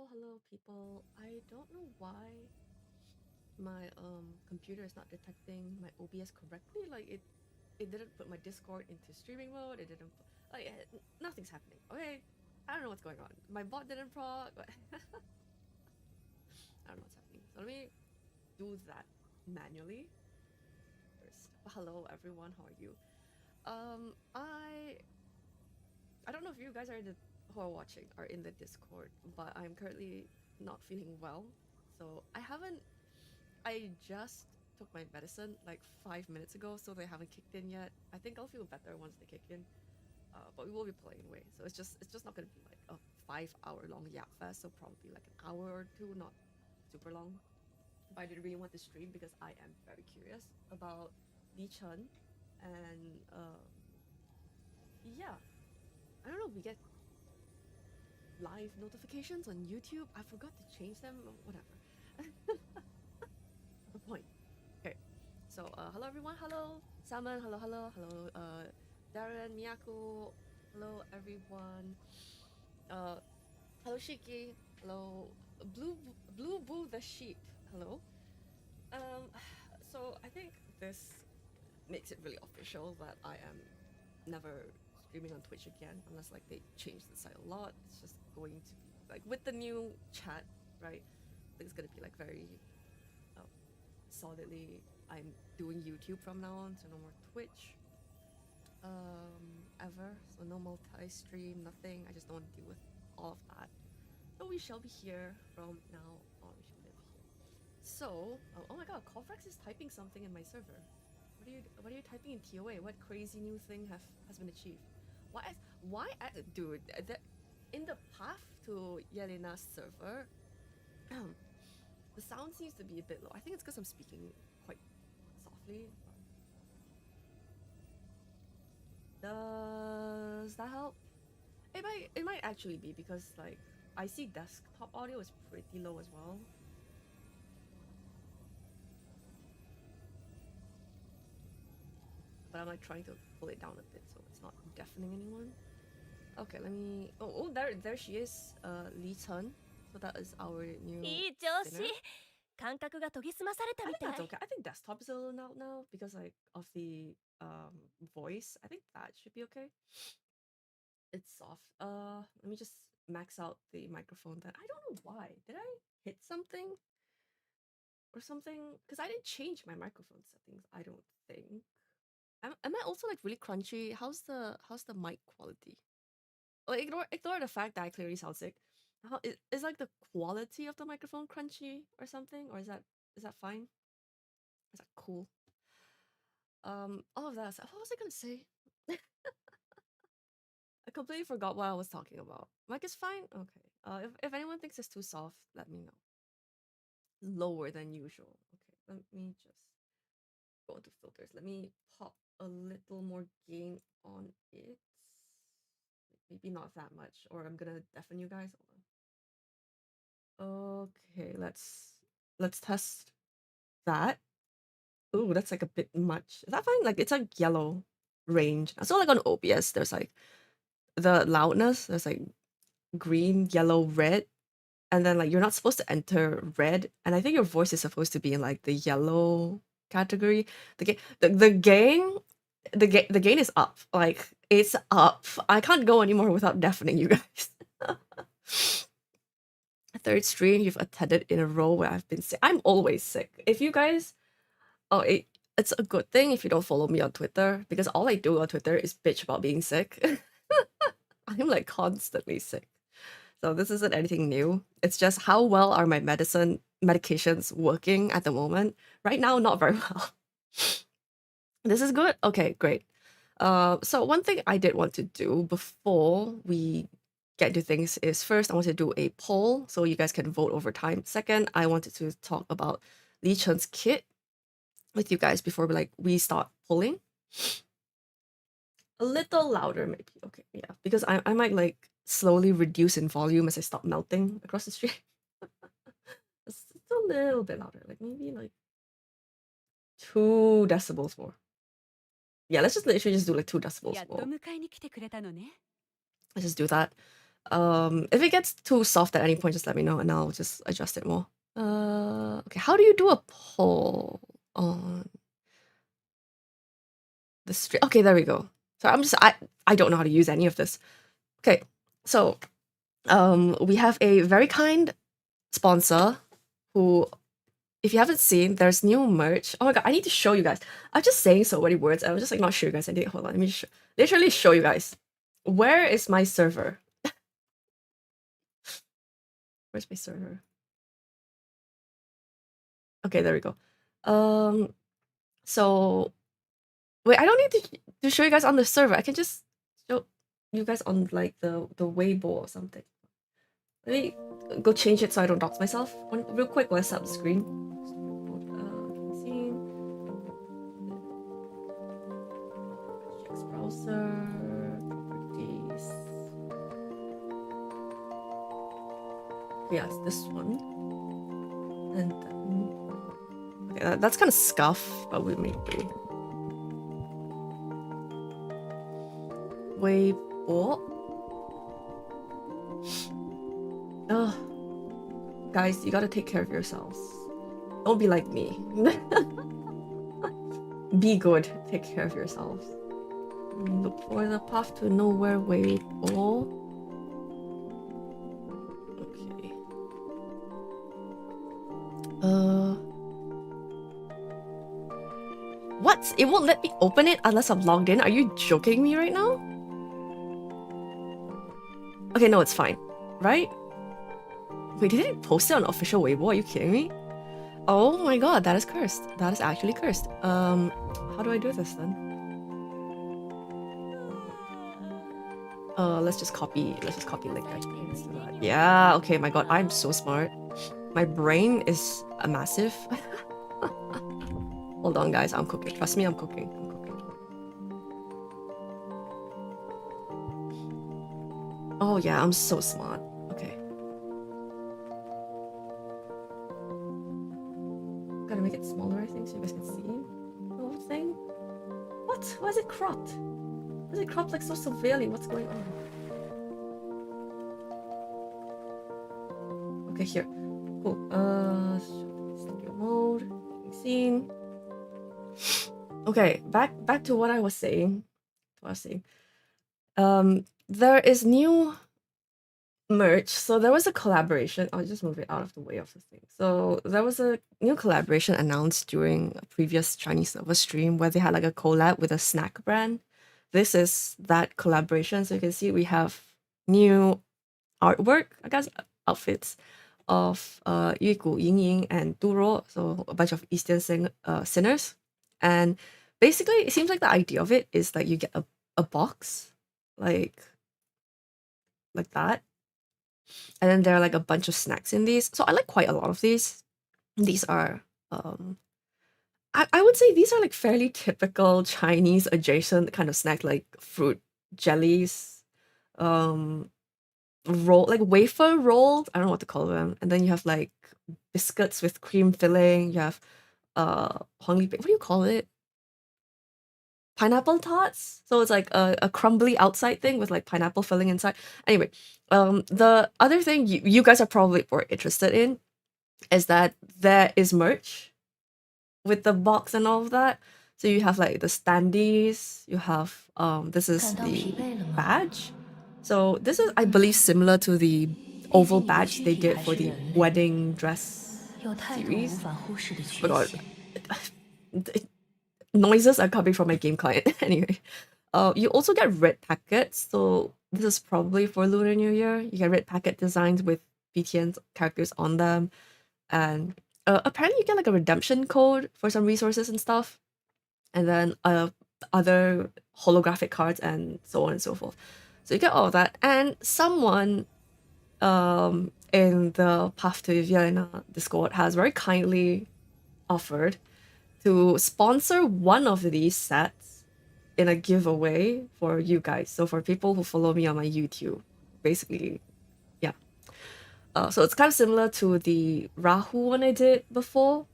Hello people. I don't know why my computer is not detecting my OBS correctly. Like it didn't put my Discord into streaming mode. It didn't like nothing's happening. Okay, I don't know what's going on. My bot didn't proc. I don't know what's happening. So let me do that manually first. But hello everyone. How are you? I don't know if you guys are who are watching are in the Discord, but I'm currently not feeling well. So I just took my medicine like 5 minutes ago, so they haven't kicked in yet. I think I'll feel better once they kick in. But we will be playing anyway, so it's just not gonna be like a 5 hour long yap fest. So probably like an hour or two, not super long. But I did really want to stream because I am very curious about Lichen, and yeah, I don't know. We get live notifications on YouTube. I forgot to change them. Whatever. The point. Okay. So hello everyone. Hello Salmon. Hello. Darren, Miyako. Hello everyone. Uh, hello Shiki. Hello Blue Boo the sheep. Hello. Um, so I think this makes it really official that I am never streaming on Twitch again unless like they change the site a lot. It's just going to be like with the new chat, right? I think it's gonna be like very solidly. I'm doing YouTube from now on, so no more Twitch. Ever. So no multi-stream, nothing. I just don't want to deal with all of that. So we shall be here from now on. We shall live here. So, oh my god, Covrex is typing something in my server. What are you typing in TOA? What crazy new thing has been achieved? Why dude, in the path to Yelena's server, the sound seems to be a bit low. I think it's because I'm speaking quite softly. Does that help? It might actually be because like I see desktop audio is pretty low as well. But I'm like trying to pull it down a bit so it's not deafening anyone. Okay, let me. Oh, there she is. Lee Chen. So that is our new いい調子 dinner. 感覚が研ぎ澄まされた I み think たい that's okay. I think desktop is a little loud now because like of the voice. I think that should be okay. It's soft. Let me just max out the microphone then. I don't know why. Did I hit something or something? Because I didn't change my microphone settings, I don't think. Am I also like really crunchy? How's the mic quality? Like ignore the fact that I clearly sound sick. How is like the quality of the microphone crunchy or something? Or is that fine? Is that cool? All of that. What was I gonna say? I completely forgot what I was talking about. Mic is fine? Okay. If anyone thinks it's too soft, let me know. Lower than usual. Okay, let me just go into filters. Let me pop a little more gain on it. Maybe not that much, or I'm gonna deafen you guys. Hold on. Okay, let's test that. Ooh, that's like a bit much. Is that fine? Like it's like yellow range. So like on OBS, there's like the loudness. There's like green, yellow, red, and then like you're not supposed to enter red. And I think your voice is supposed to be in like the yellow category. The gain, the gain is up. Like it's up. I can't go anymore without deafening you guys. Third stream you've attended in a row where I've been sick. I'm always sick. If you guys, oh, it's a good thing if you don't follow me on Twitter because all I do on Twitter is bitch about being sick. I'm like constantly sick. So this isn't anything new. It's just how well are my medications working at the moment? Right now, not very well. This is good. Okay, great. So one thing I did want to do before we get into things is first I want to do a poll so you guys can vote over time. Second, I wanted to talk about Lee Chen's kit with you guys before we start polling. A little louder maybe. Okay, yeah, because I might like slowly reduce in volume as I stop melting across the street. It's a little bit louder, like maybe like 2 decibels more. Yeah, let's just literally just do like 2 decibels やっと more. 迎えに来てくれたのね Let's just do that. If it gets too soft at any point, just let me know and I'll just adjust it more. Okay, how do you do a poll on the stream? Okay, there we go. So I don't know how to use any of this. Okay, so we have a very kind sponsor who, if you haven't seen, there's new merch. Oh my god, I need to show you guys. I'm just saying so many words. I'm just like not sure you guys. I need hold on. Let me literally show you guys. Where is my server? Where's my server? Okay, there we go. So wait, I don't need to show you guys on the server. I can just show you guys on like the Weibo or something. Let me go change it so I don't dox myself. Real quick, let's set up the screen. Browser properties. Yeah, it's this one. And then, okay, that's kind of scuff, but we may do. Weibo. Guys, you gotta take care of yourselves. Don't be like me. Be good. Take care of yourselves. Look for the path to nowhere Weibo. Okay. What? It won't let me open it unless I'm logged in? Are you joking me right now? Okay, no, it's fine. Right? Wait, did it post it on official Weibo? Are you kidding me? Oh my god, that is cursed. That is actually cursed. How do I do this then? Let's just copy link actually. Let's do that. Yeah, okay, my god, I'm so smart. My brain is a massive. Hold on guys, I'm cooking. Trust me, I'm cooking. Oh yeah, I'm so smart. Okay. Gotta make it smaller, I think, so you guys can see the whole thing. What? Why is it cropped? Why is it cropped like so severely? What's going on? Okay, here. Cool. Studio mode. Scene. Okay, back to what I was saying. There is new merch. So there was a collaboration. I'll just move it out of the way of the thing. So there was a new collaboration announced during a previous Chinese server stream where they had like a collab with a snack brand. This is that collaboration. So you can see we have new artwork, I guess, outfits of Yuigu, Ying and Duro, so a bunch of Eastern sinners. And basically, it seems like the idea of it is that you get a box, like that. And then there are like a bunch of snacks in these. So I like quite a lot of these. These are, I would say these are like fairly typical Chinese adjacent kind of snack, like fruit jellies, like wafer rolled. I don't know what to call them. And then you have like biscuits with cream filling. You have what do you call it? Pineapple tarts. So it's like a crumbly outside thing with like pineapple filling inside. Anyway, the other thing you guys are probably more interested in is that there is merch with the box and all of that. So you have like the standees, you have this is the badge. So this is, I believe, similar to the oval badge they did for the wedding dress series. Oh my god. Noises are coming from my game client. Anyway, you also get red packets. So this is probably for Lunar New Year. You get red packet designs with BTN characters on them. And apparently you get like a redemption code for some resources and stuff. And then other holographic cards and so on and so forth. So you get all of that. And someone in the Path to Vienna Discord has very kindly offered to sponsor one of these sets in a giveaway for you guys. So for people who follow me on my YouTube, basically, yeah. So it's kind of similar to the Rahu one I did before,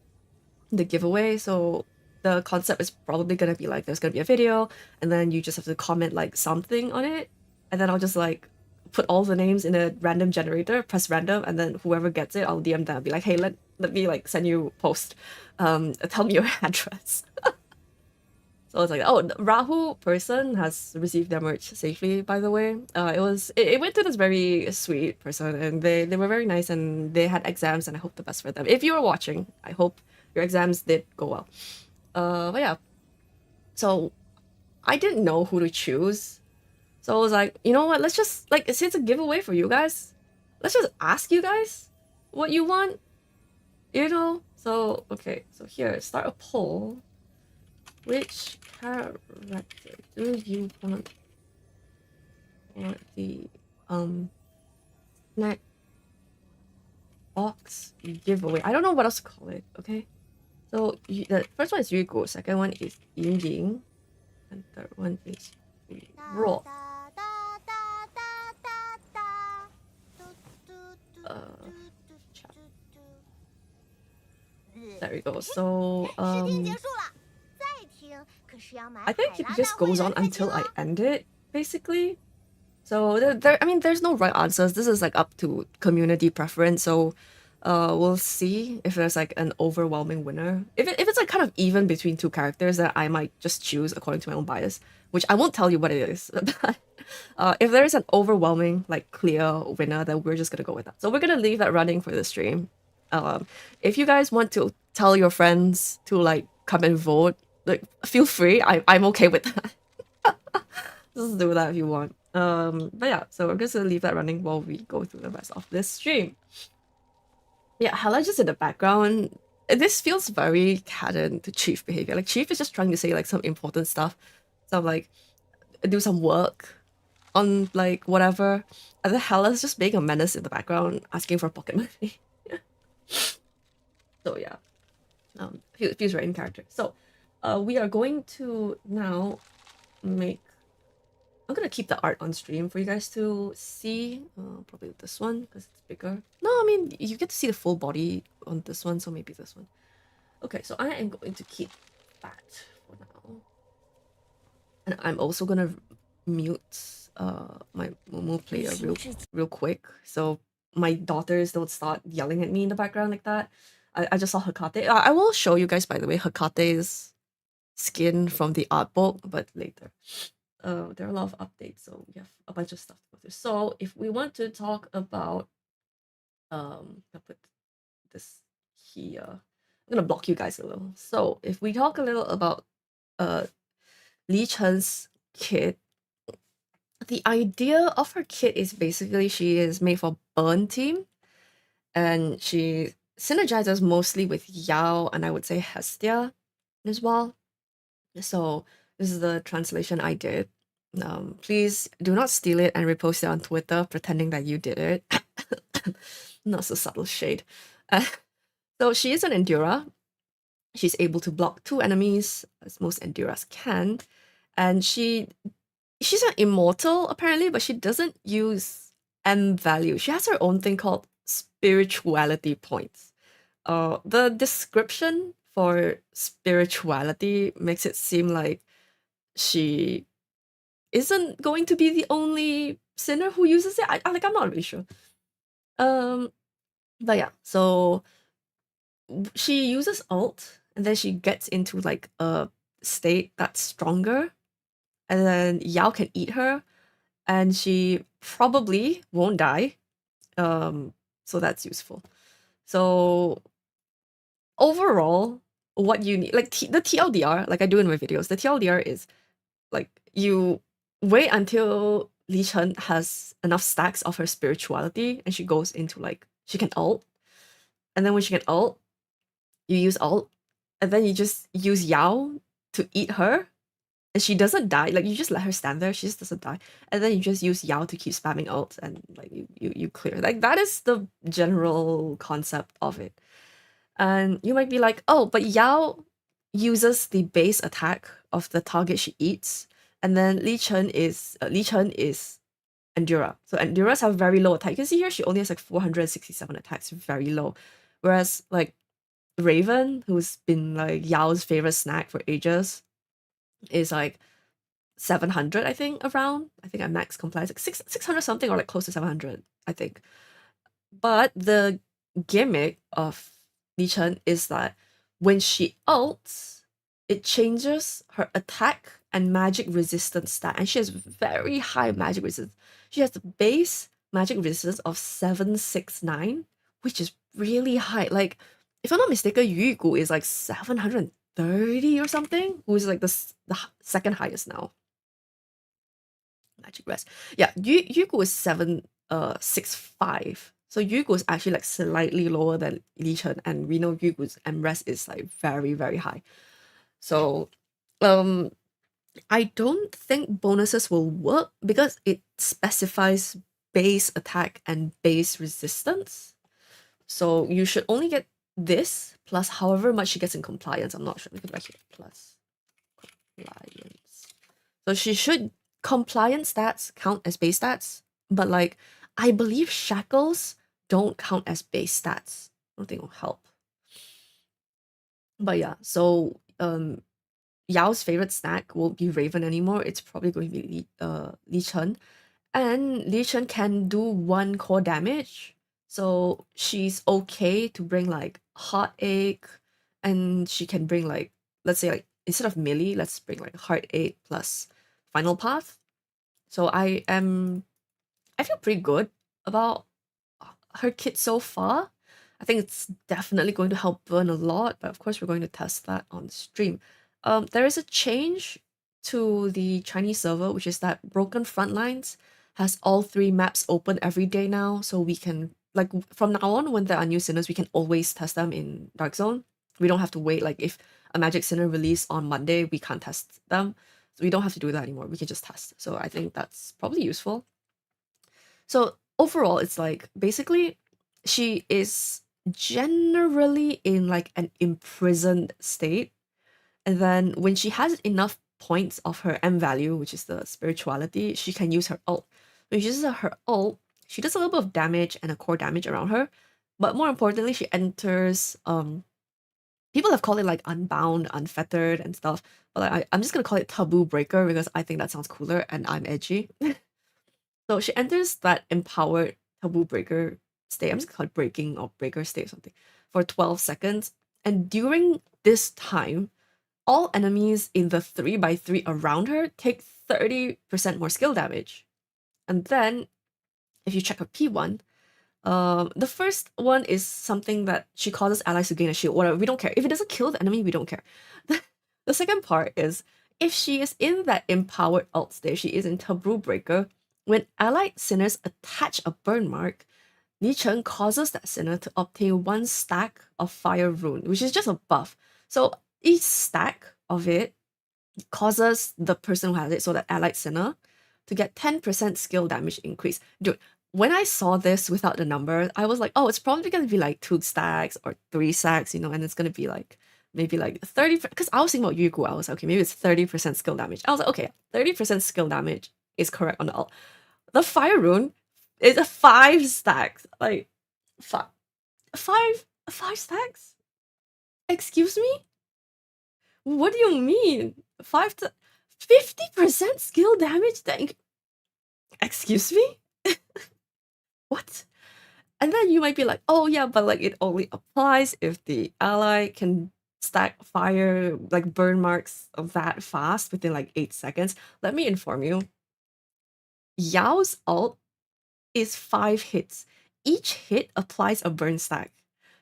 the giveaway. So the concept is probably gonna be like there's gonna be a video, and then you just have to comment like something on it, and then I'll just like put all the names in a random generator, press random, and then whoever gets it, I'll DM them, be like, hey, let me like send you post. Tell me your address. So it's like, oh, the Rahu person has received their merch safely, by the way. It went to this very sweet person, and they were very nice, and they had exams, and I hope the best for them. If you are watching, I hope your exams did go well. But yeah. So I didn't know who to choose. So I was like, you know what, let's just, like, since it's a giveaway for you guys, let's just ask you guys what you want, you know? So, okay, so here, start a poll. Which character do you want for the snack box giveaway? I don't know what else to call it, okay? So the first one is Yuko, second one is Yin Ying, and third one is Raw. There we go. So I think it just goes on until I end it, basically. So I mean, there's no right answers. This is like up to community preference. So we'll see if there's like an overwhelming winner. If it's like kind of even between two characters, that I might just choose according to my own bias, which I won't tell you what it is. But if there is an overwhelming, like, clear winner, then we're just gonna go with that. So we're gonna leave that running for the stream. If you guys want to tell your friends to like come and vote, like, feel free. I'm okay with that. Just do that if you want. But yeah, so we're just gonna leave that running while we go through the rest of this stream. Yeah, Hella just in the background. This feels very Canon to Chief behavior. Like, Chief is just trying to say like some important stuff. So like, do some work on like whatever. And then Hella's just being a menace in the background, asking for pocket money. So yeah. Feels right in character. So we are going to now make, I'm gonna keep the art on stream for you guys to see. Probably this one because it's bigger. No, I mean, you get to see the full body on this one, so maybe this one. Okay, so I am going to keep that for now. And I'm also gonna mute my Momo player real quick, so my daughters don't start yelling at me in the background like that. I just saw Hekate. I will show you guys, by the way, Hekate's skin from the art book, but later. There are a lot of updates, so we have a bunch of stuff to go through. So if we want to talk about, I'll put this here. I'm gonna block you guys a little. So if we talk a little about Lichen's kit, the idea of her kit is basically she is made for burn team, and she synergizes mostly with Yao and I would say Hestia as well. So this is the translation I did. Please do not steal it and repost it on Twitter pretending that you did it. Not so subtle shade. So she is an Endura. She's able to block 2 enemies, as most Enduras can. And she's an immortal, apparently, but she doesn't use M value. She has her own thing called spirituality points. The description for spirituality makes it seem like she isn't going to be the only sinner who uses it. I'm not really sure. But yeah, so she uses ult, and then she gets into like a state that's stronger, and then Yao can eat her, and she probably won't die. So that's useful. So overall, what you need, like the TLDR, like I do in my videos, the TLDR is like you wait until Li Chen has enough stacks of her spirituality, and she goes into like, she can ult, and then when she can ult, you use ult, and then you just use Yao to eat her, and she doesn't die. Like, you just let her stand there, she just doesn't die, and then you just use Yao to keep spamming ult, and like you clear. Like, that is the general concept of it. And you might be like, oh, but Yao uses the base attack of the target she eats, and then Lichen is Endura. So Enduras have very low attack. You can see here she only has like 467 attacks, very low. Whereas like Raven, who's been like Yao's favorite snack for ages, is like 700, I think, around. I think I max compliance like 600 something, or like close to 700, I think. But the gimmick of Lichen is that when she ults, it changes her attack and magic resistance stat, and she has very high magic resistance. She has the base magic resistance of 769, which is really high. Like, if I'm not mistaken, Yu Gu is like 730 or something, who is like the second highest now. Magic rest. Yeah, Yugo is 765. So Yugo is actually like slightly lower than Lichen, and we know Yugo's MRES is like very, very high. So I don't think bonuses will work because it specifies base attack and base resistance. So you should only get this plus however much she gets in compliance. I'm not sure. Let me go back here. Plus compliance. So she should compliance stats count as base stats, but like I believe shackles don't count as base stats. I don't think it'll help. But yeah, so Yao's favorite snack won't be Raven anymore. It's probably going to be Li Chen. And Li Chen can do 1 core damage. So she's okay to bring like Heartache, and she can bring like, let's say like instead of melee, let's bring like Heartache plus Final Path. So I feel pretty good about her kit so far. I think it's definitely going to help burn a lot, but of course we're going to test that on stream. There is a change to the Chinese server, which is that Broken Frontlines has all 3 maps open every day now, so we can, like, from now on, when there are new sinners, we can always test them in Dark Zone. We don't have to wait, like, if a Magic Sinner release on Monday, we can't test them. So we don't have to do that anymore, we can just test. So I think that's probably useful. So overall, it's like, basically, she is generally in, like, an imprisoned state, and then when she has enough points of her M value, which is the spirituality, she can use her ult. When she uses her ult, she does a little bit of damage and a core damage around her, but more importantly, she enters, people have called it like unbound, unfettered and stuff, but I'm just gonna call it taboo breaker because I think that sounds cooler and I'm edgy. So she enters that empowered taboo breaker state. I'm just gonna call it breaking or breaker state or something for 12 seconds. And during this time, all enemies in the 3x3 around her take 30% more skill damage. And then, if you check her P1, the first one is something that she causes allies to gain a shield. Whatever, we don't care. If it doesn't kill the enemy, we don't care. The second part is, if she is in that empowered alt state, she is in Taboo Breaker, when allied sinners attach a burn mark, Li Chen causes that sinner to obtain 1 stack of fire rune, which is just a buff. So each stack of it causes the person who has it, so that allied sinner, to get 10% skill damage increase. Dude, when I saw this without the number, I was like, oh, it's probably gonna be like 2 stacks or 3 stacks, you know, and it's gonna be like maybe like 30, because I was thinking about Yugu, I was like, okay, maybe it's 30% skill damage. I was like, okay, 30% skill damage is correct on the ult. The fire rune is a 5 stacks. Like, 5 stacks? Excuse me? What do you mean? 5 to 50% skill damage? Excuse me? What? And then you might be like, oh yeah, but like it only applies if the ally can stack fire, like burn marks that fast within like 8 seconds. Let me inform you. Yao's ult is 5 hits. Each hit applies a burn stack.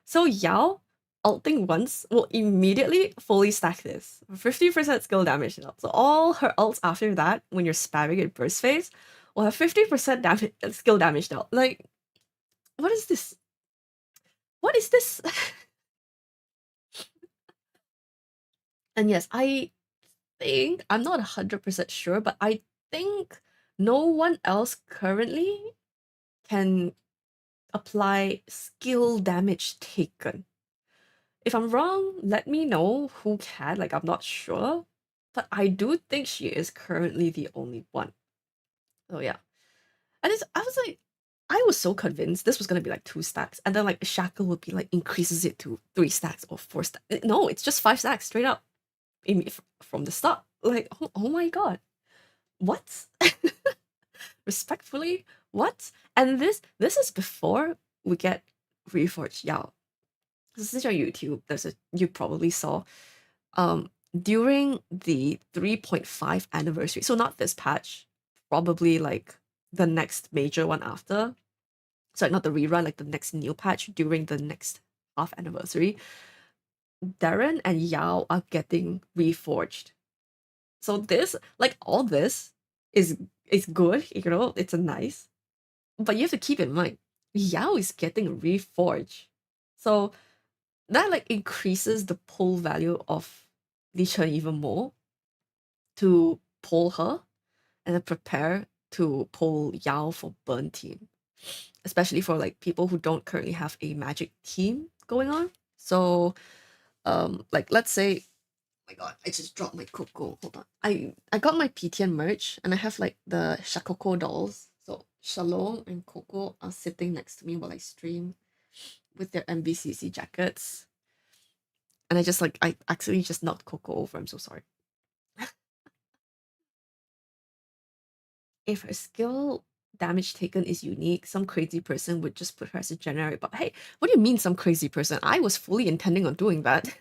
So Yao ulting once will immediately fully stack this. 50% skill damage now. So all her ults after that, when you're spamming in burst phase, will have 50% damage skill damage now. Like, what is this? What is this? And yes, I think, I'm not 100% sure, but I think no one else currently can apply skill damage taken. If I'm wrong, let me know who can, like, I'm not sure, but I do think she is currently the only one. Oh yeah. And I was like, I was so convinced this was gonna be like 2 stacks, and then like Shackle would be like increases it to 3 stacks or 4 stacks. No, it's just 5 stacks straight up from the start. Like, oh my god. what? Respectfully, what? And this is before we get Reforged Yao. This is on YouTube. You probably saw during the 3.5 anniversary. So not this patch, probably like the next major one after. Sorry, not the rerun, like the next new patch during the next half anniversary. Darren and Yao are getting reforged. So this, like all this, is good, you know, it's a nice. But you have to keep in mind, Yao is getting reforged. So that like increases the pull value of Lichen even more to pull her and then prepare to pull Yao for burn team. Especially for like people who don't currently have a magic team going on. So like let's say, oh my god, I just dropped my Coco. Hold on. I got my PTN merch and I have like the Shakoko dolls. So Shalom and Coco are sitting next to me while I stream with their MBCC jackets. And I actually just knocked Coco over. I'm so sorry. If her skill damage taken is unique, some crazy person would just put her as a generic. But hey, what do you mean some crazy person? I was fully intending on doing that.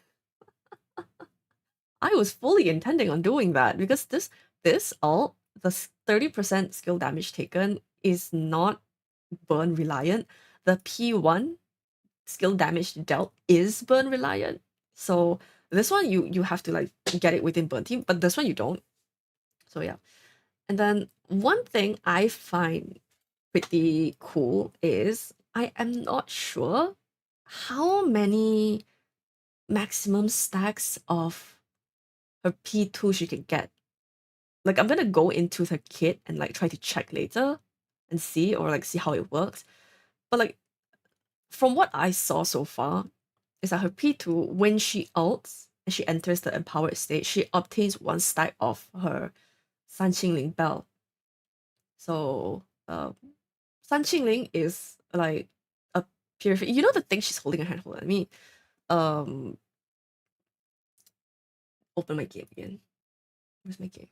I was fully intending on doing that because this alt, the 30% skill damage taken is not burn reliant. The P1 skill damage dealt is burn reliant. So this one you have to like get it within burn team, but this one you don't. So yeah. And then one thing I find pretty cool is I am not sure how many maximum stacks of her P2 she can get. Like I'm gonna go into her kit and like try to check later and see or like see how it works. But like from what I saw so far, is that her P2, when she ults and she enters the empowered state, she obtains 1 stack of her Sanqingling bell. So Sanqingling is like a purifier. You know the thing she's holding her hand for? Let me open my game again. Where's my game?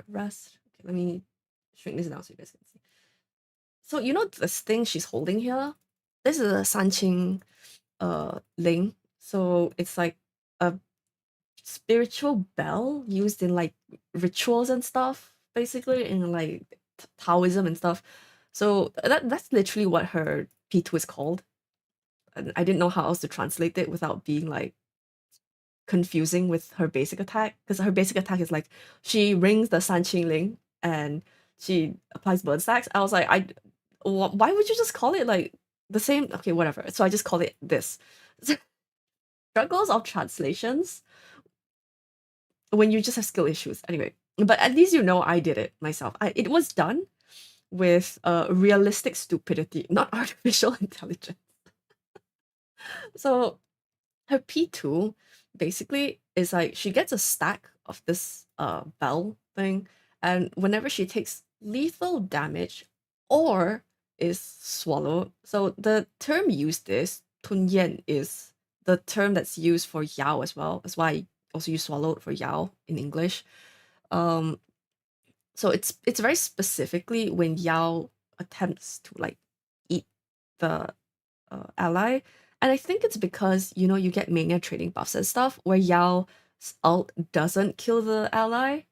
Rest. Okay, let me shrink this down so you guys can see. So you know this thing she's holding here? This is a Sanqing Ling. So it's like a spiritual bell used in like rituals and stuff, basically in like Taoism and stuff. So that's literally what her P2 is called. And I didn't know how else to translate it without being like confusing with her basic attack, because her basic attack is like she rings the Sanqing Ling and she applies burn stacks. I was like, why would you just call it like the same? Okay, whatever. So I just call it this. Struggles of translations when you just have skill issues. Anyway, but at least you know I did it myself. It was done with realistic stupidity, not artificial intelligence. So her P2 basically is like she gets a stack of this bell thing, and whenever she takes lethal damage or is swallowed. So the term used is Tunyan is the term that's used for Yao as well. That's why I also use swallowed for Yao in English. So it's very specifically when Yao attempts to like eat the ally. And I think it's because, you know, you get mania trading buffs and stuff where Yao's ult doesn't kill the ally.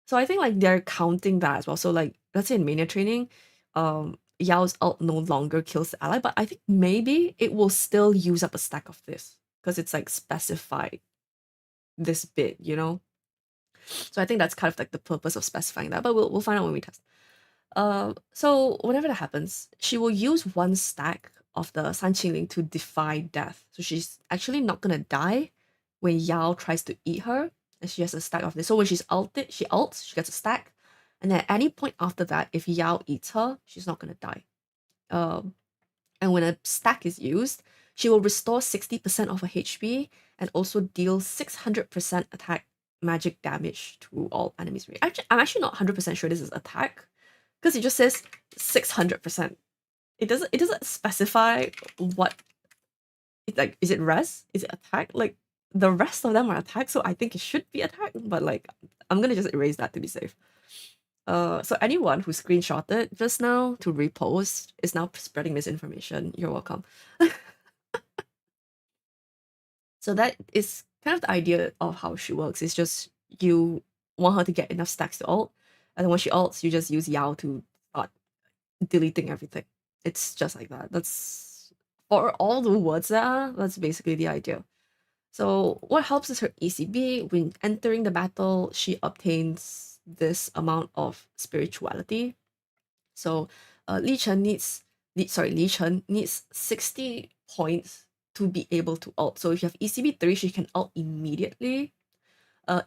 So I think like they're counting that as well. So like let's say in mania training, Yao's ult no longer kills the ally, but I think maybe it will still use up a stack of this because it's like specified this bit, you know? So I think that's kind of like the purpose of specifying that, but we'll find out when we test. So whenever that happens, she will use 1 stack of the Sanqingling to defy death. So she's actually not gonna die when Yao tries to eat her, and she has a stack of this. So when she ults, she gets a stack, and at any point after that, if Yao eats her, she's not gonna die. And when a stack is used, she will restore 60% of her HP and also deal 600% attack magic damage to all enemies. I'm actually not 100% sure this is attack, because it just says 600%. It doesn't specify what. It's like, is it res? Is it attack? Like the rest of them are attacked, so I think it should be attacked, but like I'm gonna just erase that to be safe. So anyone who screenshotted just now to repost is now spreading misinformation. You're welcome. So that is kind of the idea of how she works. It's just you want her to get enough stacks to ult, and then when she ults, you just use Yao to start deleting everything. It's just like that. That's for all the words there. That's basically the idea. So what helps is her ECB. When entering the battle, she obtains this amount of spirituality. So Lichen needs 60 points to be able to ult. So if you have ECB 3, she can ult immediately.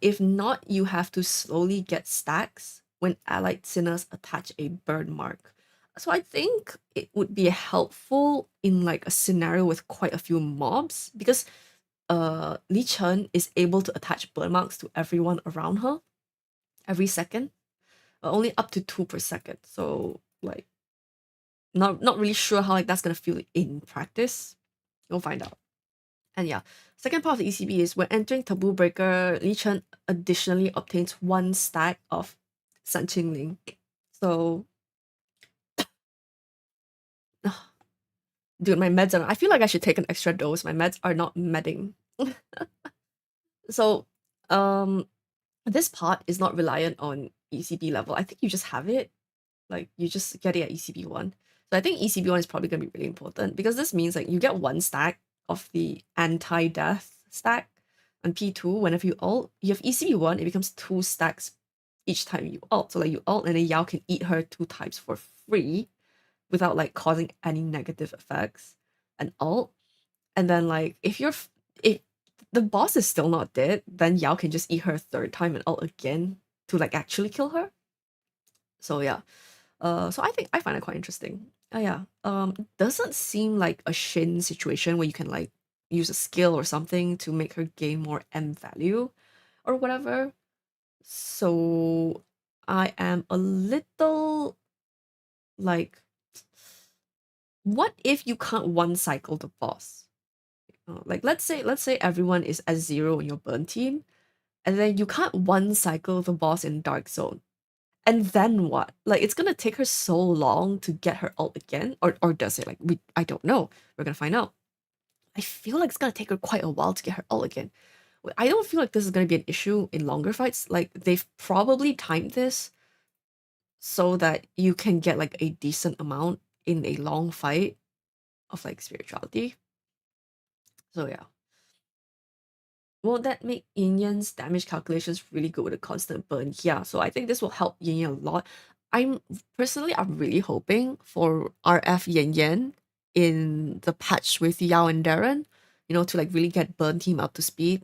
If not, you have to slowly get stacks when allied sinners attach a burn mark. So I think it would be helpful in like a scenario with quite a few mobs, because Lichen is able to attach burn marks to everyone around her every second, but only up to 2 per second. So like not really sure how like that's gonna feel in practice. You'll find out. And yeah, second part of the ECB is when entering Taboo Breaker, Lichen additionally obtains 1 stack of Sun Qingling. So, dude, my meds are. I feel like I should take an extra dose. My meds are not medding. So, this part is not reliant on ECB level. I think you just have it. Like, you just get it at ECB 1. So I think ECB 1 is probably going to be really important, because this means like you get 1 stack of the anti-death stack on P2 whenever you ult. You have ECB 1, it becomes 2 stacks each time you ult. So like you ult and then Yao can eat her 2 times for free without like causing any negative effects and ult. And then like if the boss is still not dead, then Yao can just eat her a 3rd time and ult again to like actually kill her. So yeah. So I find it quite interesting. Yeah. Doesn't seem like a Shin situation where you can like use a skill or something to make her gain more M value or whatever. So I am a little like, what if you can't one cycle the boss? Like let's say everyone is at 0 in your burn team, and then you can't one cycle the boss in Dark Zone. And then what? Like it's gonna take her so long to get her ult again, or does it? Like I don't know. We're gonna find out. I feel like it's gonna take her quite a while to get her ult again. I don't feel like this is gonna be an issue in longer fights. Like they've probably timed this so that you can get like a decent amount in a long fight of like spirituality. So yeah. Won't that make Yin Yan's damage calculations really good with a constant burn? Yeah, so I think this will help Yin Yang a lot. I'm really hoping for RF Yin Yan in the patch with Yao and Darren, to like really get burn team up to speed.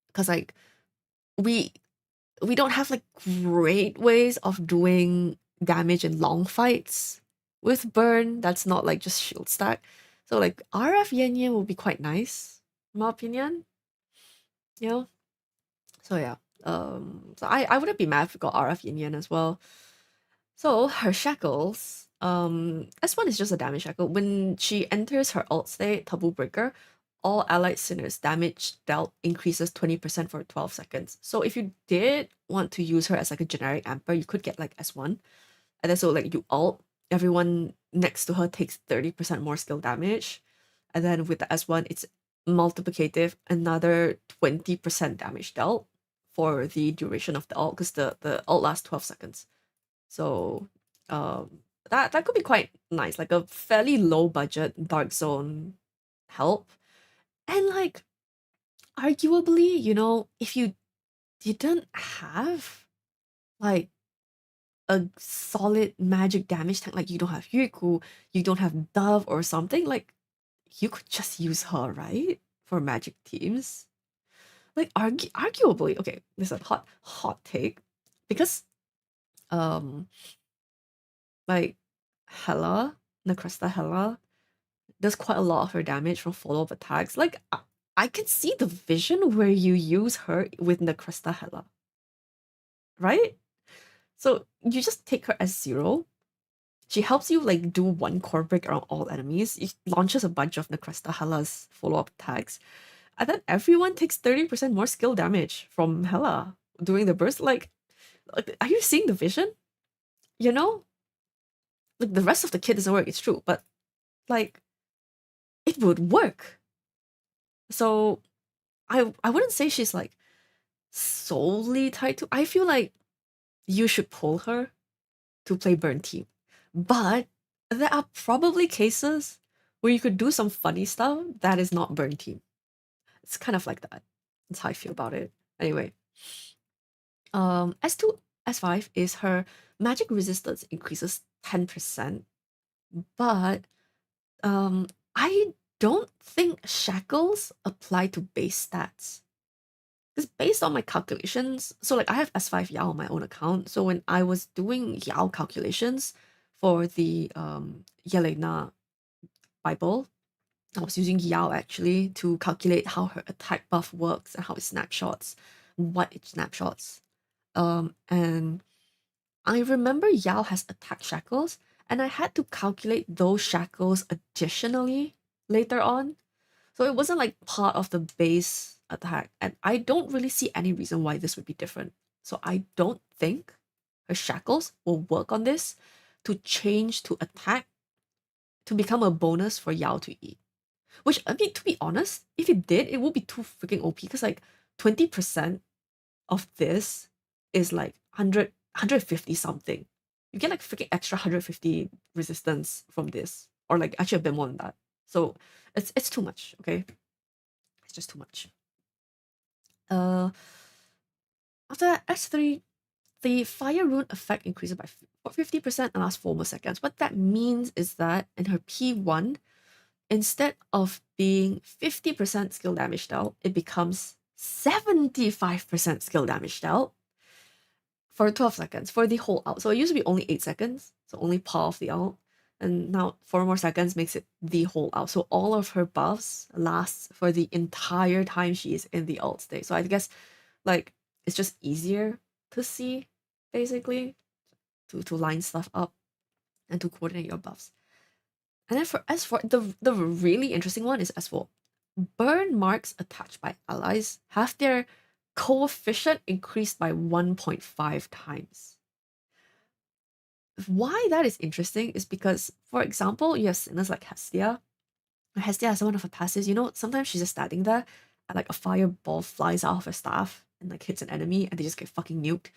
Because like we don't have like great ways of doing damage in long fights with burn that's not like just shield stack. So like RF Yin Yan will be quite nice, in my opinion. You know? So yeah. So I wouldn't be mad if we got RF Yin Yan as well. So her shackles, S1 is just a damage shackle. When she enters her alt state, Taboo Breaker, all allied sinners damage dealt increases 20% for 12 seconds. So if you did want to use her as like a generic amper, you could get like S1. And then so like you ult, everyone next to her takes 30% more skill damage. And then with the S1, it's multiplicative, another 20% damage dealt for the duration of the ult, because the ult lasts 12 seconds. So that could be quite nice, like a fairly low budget Dark Zone help. And like arguably, if you didn't have like a solid magic damage tank, like you don't have Yuku, you don't have Dove or something, like you could just use her, right? For magic teams. Like arguably, okay, this is a hot take. Because like Hela, Necresta Hela, does quite a lot of her damage from follow-up attacks. Like I can see the vision where you use her with Necresta Hela. Right? So you just take her as 0. She helps you like do 1 core break around all enemies. It launches a bunch of Necresta Hela's follow-up attacks. And then everyone takes 30% more skill damage from Hela during the burst. Like, are you seeing the vision? You know? Like, the rest of the kit doesn't work, it's true, but, like, it would work. So, I wouldn't say she's, like, solely tied to... I feel like you should pull her to play burn team. But there are probably cases where you could do some funny stuff that is not burn team. It's kind of like that. That's how I feel about it. Anyway, S2, S5 is her magic resistance increases 10%, but I don't think shackles apply to base stats. Because based on my calculations, so like I have S5 Yao on my own account, so when I was doing Yao calculations for the Yelena Bible, I was using Yao actually to calculate how her attack buff works and how it snapshots, what it snapshots. And I remember Yao has attack shackles, and I had to calculate those shackles additionally later on. So it wasn't like part of the base attack, and I don't really see any reason why this would be different. So I don't think her shackles will work on this to change to attack to become a bonus for Yao to eat. Which, I mean, to be honest, if it did, it would be too freaking OP because like 20% of this is like 150 something. You get like freaking extra 150 resistance from this, or like actually a bit more than that. So it's too much, okay? It's just too much. After that, S3, the fire rune effect increases by 50% and lasts 4 more seconds. What that means is that in her P1, instead of being 50% skill damage dealt, it becomes 75% skill damage dealt for 12 seconds for the whole out. So it used to be only 8 seconds, so only part of the out. And now 4 more seconds makes it the whole out. So all of her buffs lasts for the entire time she is in the alt state. So I guess like it's just easier to see, basically, to line stuff up and to coordinate your buffs. And then for S4, the really interesting one is S4. Burn marks attached by allies have their coefficient increased by 1.5 times. Why that is interesting is because, for example, you have sinners like Hestia. Hestia has one of her passives, you know, sometimes she's just standing there and like a fireball flies out of her staff and like hits an enemy and they just get fucking nuked.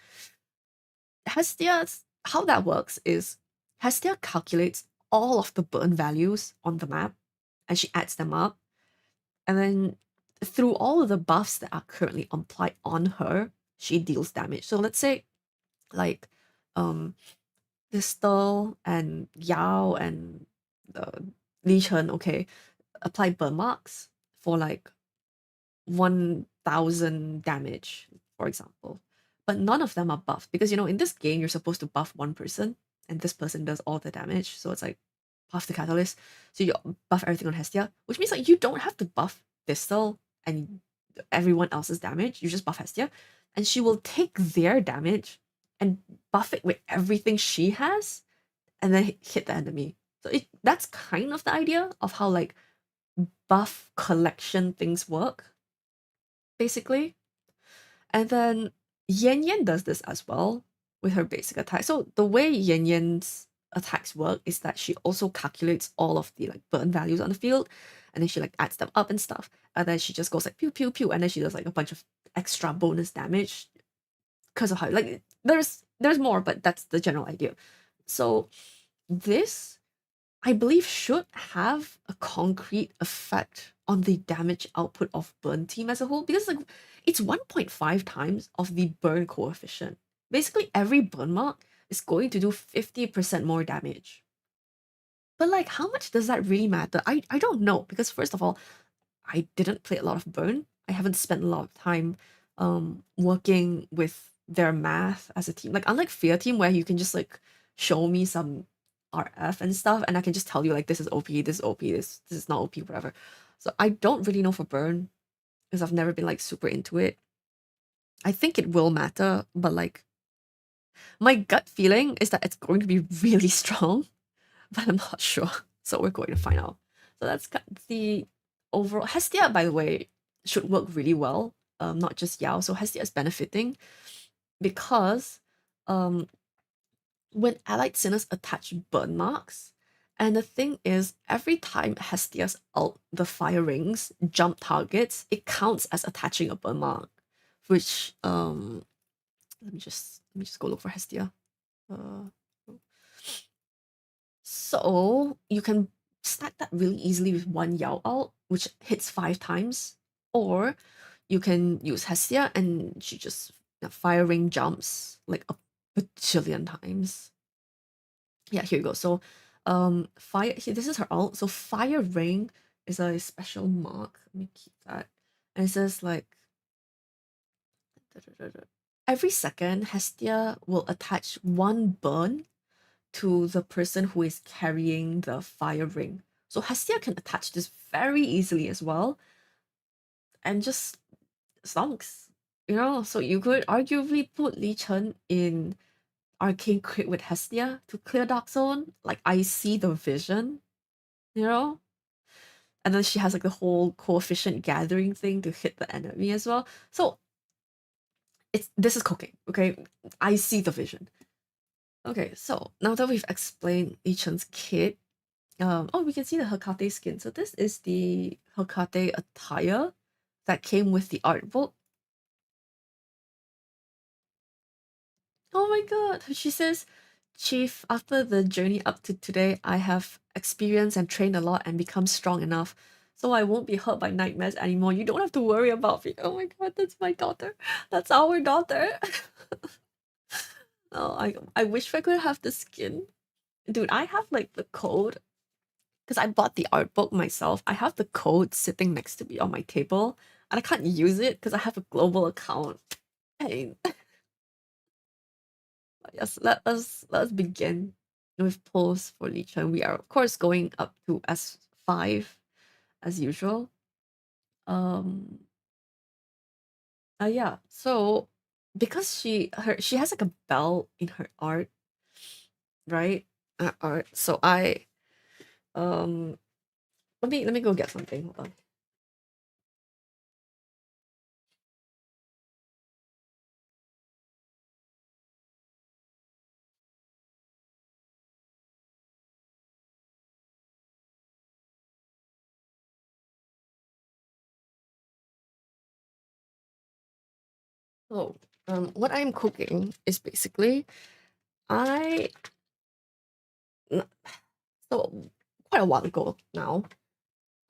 Hestia's, how that works is Hestia calculates all of the burn values on the map and she adds them up. And then through all of the buffs that are currently applied on her, she deals damage. So let's say like Distal and Yao and Lichen, okay, apply burn marks for like 1000 damage, for example. But none of them are buffed because, you know, in this game, you're supposed to buff one person and this person does all the damage. So it's like buff the catalyst. So you buff everything on Hestia, which means like you don't have to buff Distal and everyone else's damage. You just buff Hestia and she will take their damage and buff it with everything she has and then hit the enemy. So that's kind of the idea of how like buff collection things work, basically. And then Yan Yan does this as well with her basic attack. So the way Yan Yan's attacks work is that she also calculates all of the like burn values on the field and then she like adds them up and stuff. And then she just goes like pew pew pew and then she does like a bunch of extra bonus damage because of how like there's more, but that's the general idea. So this, I believe, should have a concrete effect on the damage output of burn team as a whole because like it's 1.5 times of the burn coefficient. Basically, every burn mark is going to do 50% more damage. But like, how much does that really matter? I don't know because first of all, I didn't play a lot of burn. I haven't spent a lot of time working with their math as a team. Like unlike Fear Team where you can just like show me some RF and stuff and I can just tell you like this is OP, this is OP, this is not OP, whatever. So I don't really know for burn because I've never been like super into it. I think it will matter, but like my gut feeling is that it's going to be really strong, but I'm not sure. So we're going to find out. So that's the overall. Hestia, by the way, should work really well, not just Yao. So Hestia is benefiting because um, when allied sinners attach burn marks, and the thing is, every time Hestia's ult, the fire rings, jump targets, it counts as attaching a burn mark, which let me just go look for Hestia. Uh, so you can stack that really easily with one Yao ult, which hits 5 times, or you can use Hestia and she just fire ring jumps like a bajillion times. Yeah, here you go. So fire here, this is her ult. So fire ring is a special mark. Let me keep that. And it says like every second Hestia will attach one burn to the person who is carrying the fire ring. So Hestia can attach this very easily as well and just stonks. You know, so you could arguably put Lichen in Arcane Crit with Hestia to clear Dark Zone. Like, I see the vision, you know? And then she has like the whole coefficient gathering thing to hit the enemy as well. So this is cooking, okay? I see the vision. Okay, so now that we've explained Lichen's kit, oh, we can see the Hecate skin. So this is the Hecate attire that came with the art book. Oh my god, she says, Chief, after the journey up to today, I have experienced and trained a lot and become strong enough, so I won't be hurt by nightmares anymore. You don't have to worry about me. Oh my god, that's my daughter. That's our daughter. Oh, I wish I could have the skin. Dude, I have like the code because I bought the art book myself. I have the code sitting next to me on my table, and I can't use it because I have a global account. Pain. Yes, let's begin with polls for Lichen. We are of course going up to S5 as usual. Um yeah, so because she has like a bell in her art, right? Art. So I um let me go get something. Hold on. So what I'm cooking is basically I so quite a while ago now,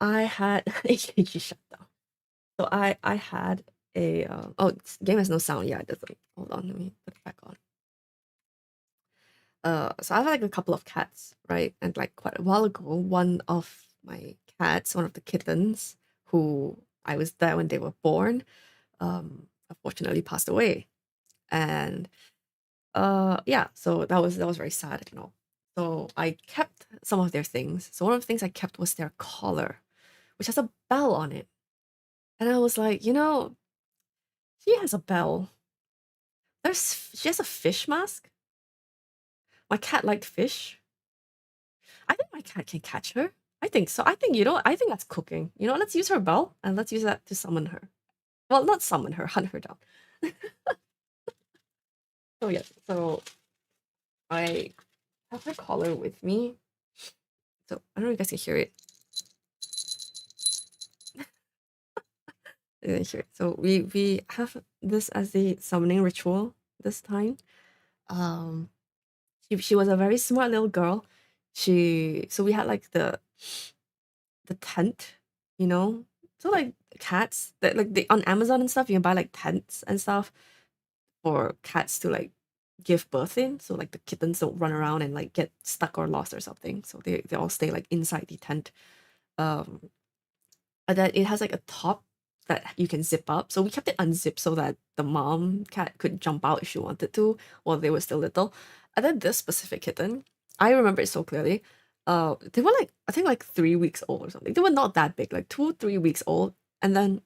I had AKG shut down. So I had a oh, game has no sound. Yeah, it doesn't. Hold on, let me put it back on. So I have like a couple of cats, right? And like quite a while ago, one of my cats, one of the kittens, who I was there when they were born, unfortunately passed away. And yeah, so that was very sad, you know. So I kept some of their things. So one of the things I kept was their collar, which has a bell on it. And I was like, she has a bell. She has a fish mask. My cat liked fish. I think my cat can catch her. I think so. I think that's cooking. Let's use her bell and let's use that to summon her. Well, not summon her, hunt her down. So yeah, so I have her collar with me. So I don't know if you guys can hear it. You can hear it. So we have this as the summoning ritual this time. Um she was a very smart little girl. So we had like the tent, you know? So like cats that like they on Amazon and stuff, you can buy like tents and stuff for cats to like give birth in. So like the kittens don't run around and like get stuck or lost or something. So they all stay like inside the tent. Um and then it has like a top that you can zip up. So we kept it unzipped so that the mom cat could jump out if she wanted to while they were still little. And then this specific kitten, I remember it so clearly. They were like I think like 3 weeks old or something. They were not that big, like 2, 3 weeks old. And then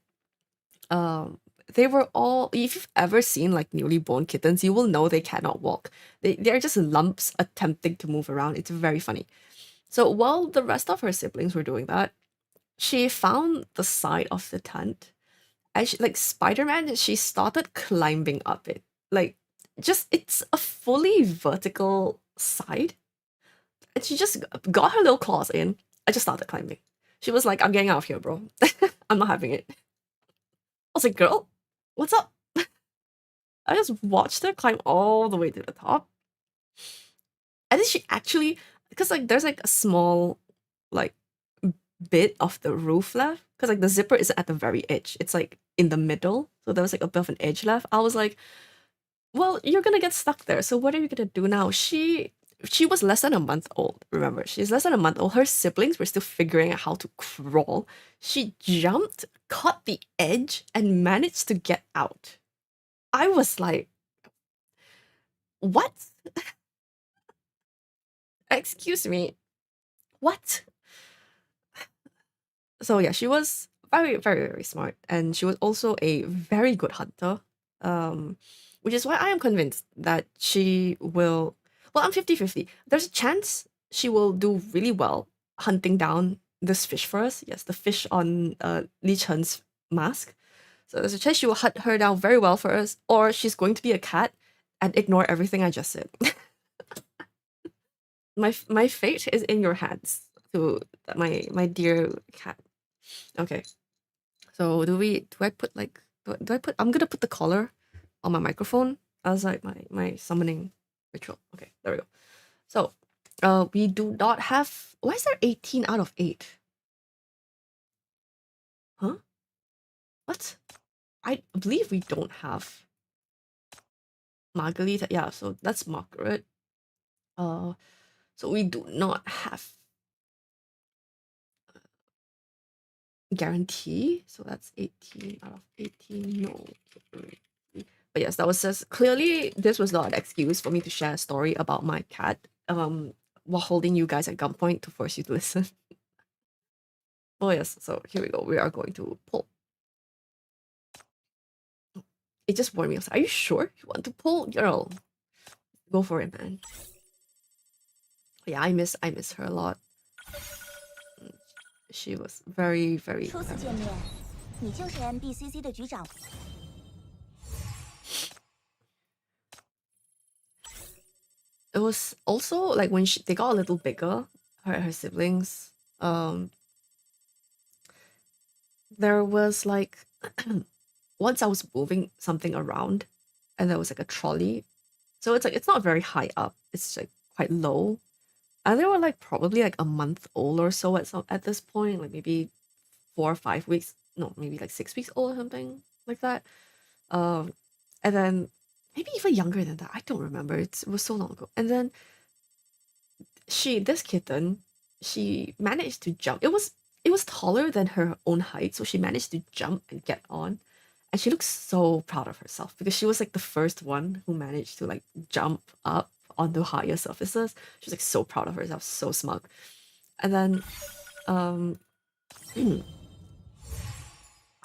they were all if you've ever seen like newly born kittens, you will know they cannot walk. They're just lumps attempting to move around. It's very funny. So while the rest of her siblings were doing that, she found the side of the tent And she, like Spider-Man, she started climbing up it. Like, it's a fully vertical side. And she just got her little claws in. I just started climbing. She was like, I'm getting out of here, bro. I'm not having it. I was like, girl, what's up? I just watched her climb all the way to the top. And then she actually, because like there's like a small like bit of the roof left, because like the zipper is at the very edge. It's like in the middle. So there was like a bit of an edge left. I was like, well, you're gonna get stuck there. So what are you gonna do now? She was less than a month old, remember? She's less than a month old. Her siblings were still figuring out how to crawl. She jumped, caught the edge, and managed to get out. I was like, what? Excuse me. What? So yeah, she was very, very, very smart. And she was also a very good hunter. Which is why I am convinced that she will. Well, I'm 50-50. There's a chance she will do really well hunting down this fish for us. Yes, the fish on Lichen's mask. So there's a chance she will hunt her down very well for us, or she's going to be a cat and ignore everything I just said. My fate is in your hands, to my dear cat. Okay. So do I put like do I put I'm gonna put the collar on my microphone as like my summoning ritual. Okay, there we go. So we do not have, why is there 18 out of 8? Huh? What? I believe we don't have Margarita. Yeah, so that's Margaret. So we do not have guarantee. So that's 18 out of 18. No. But yes, that was just clearly this was not an excuse for me to share a story about my cat while holding you guys at gunpoint to force you to listen. Oh yes, so here we go. We are going to pull. It just warned me. I was like, are you sure you want to pull? Girl, go for it, man. Yeah, I miss her a lot. She was very, very. 初次见面，你就是 MBCC 的局长。It was also like when they got a little bigger, her siblings. There was like once I was moving something around, and there was like a trolley. So it's like it's not very high up. It's like quite low. And they were like probably like a month old or so at this point, like maybe 4 or 5 weeks. No, maybe like 6 weeks old or something like that. And then maybe even younger than that. I don't remember. It was so long ago. And then this kitten, she managed to jump. It was taller than her own height, so she managed to jump and get on. And she looks so proud of herself because she was like the first one who managed to like jump up onto higher surfaces. She was like so proud of herself, so smug. And then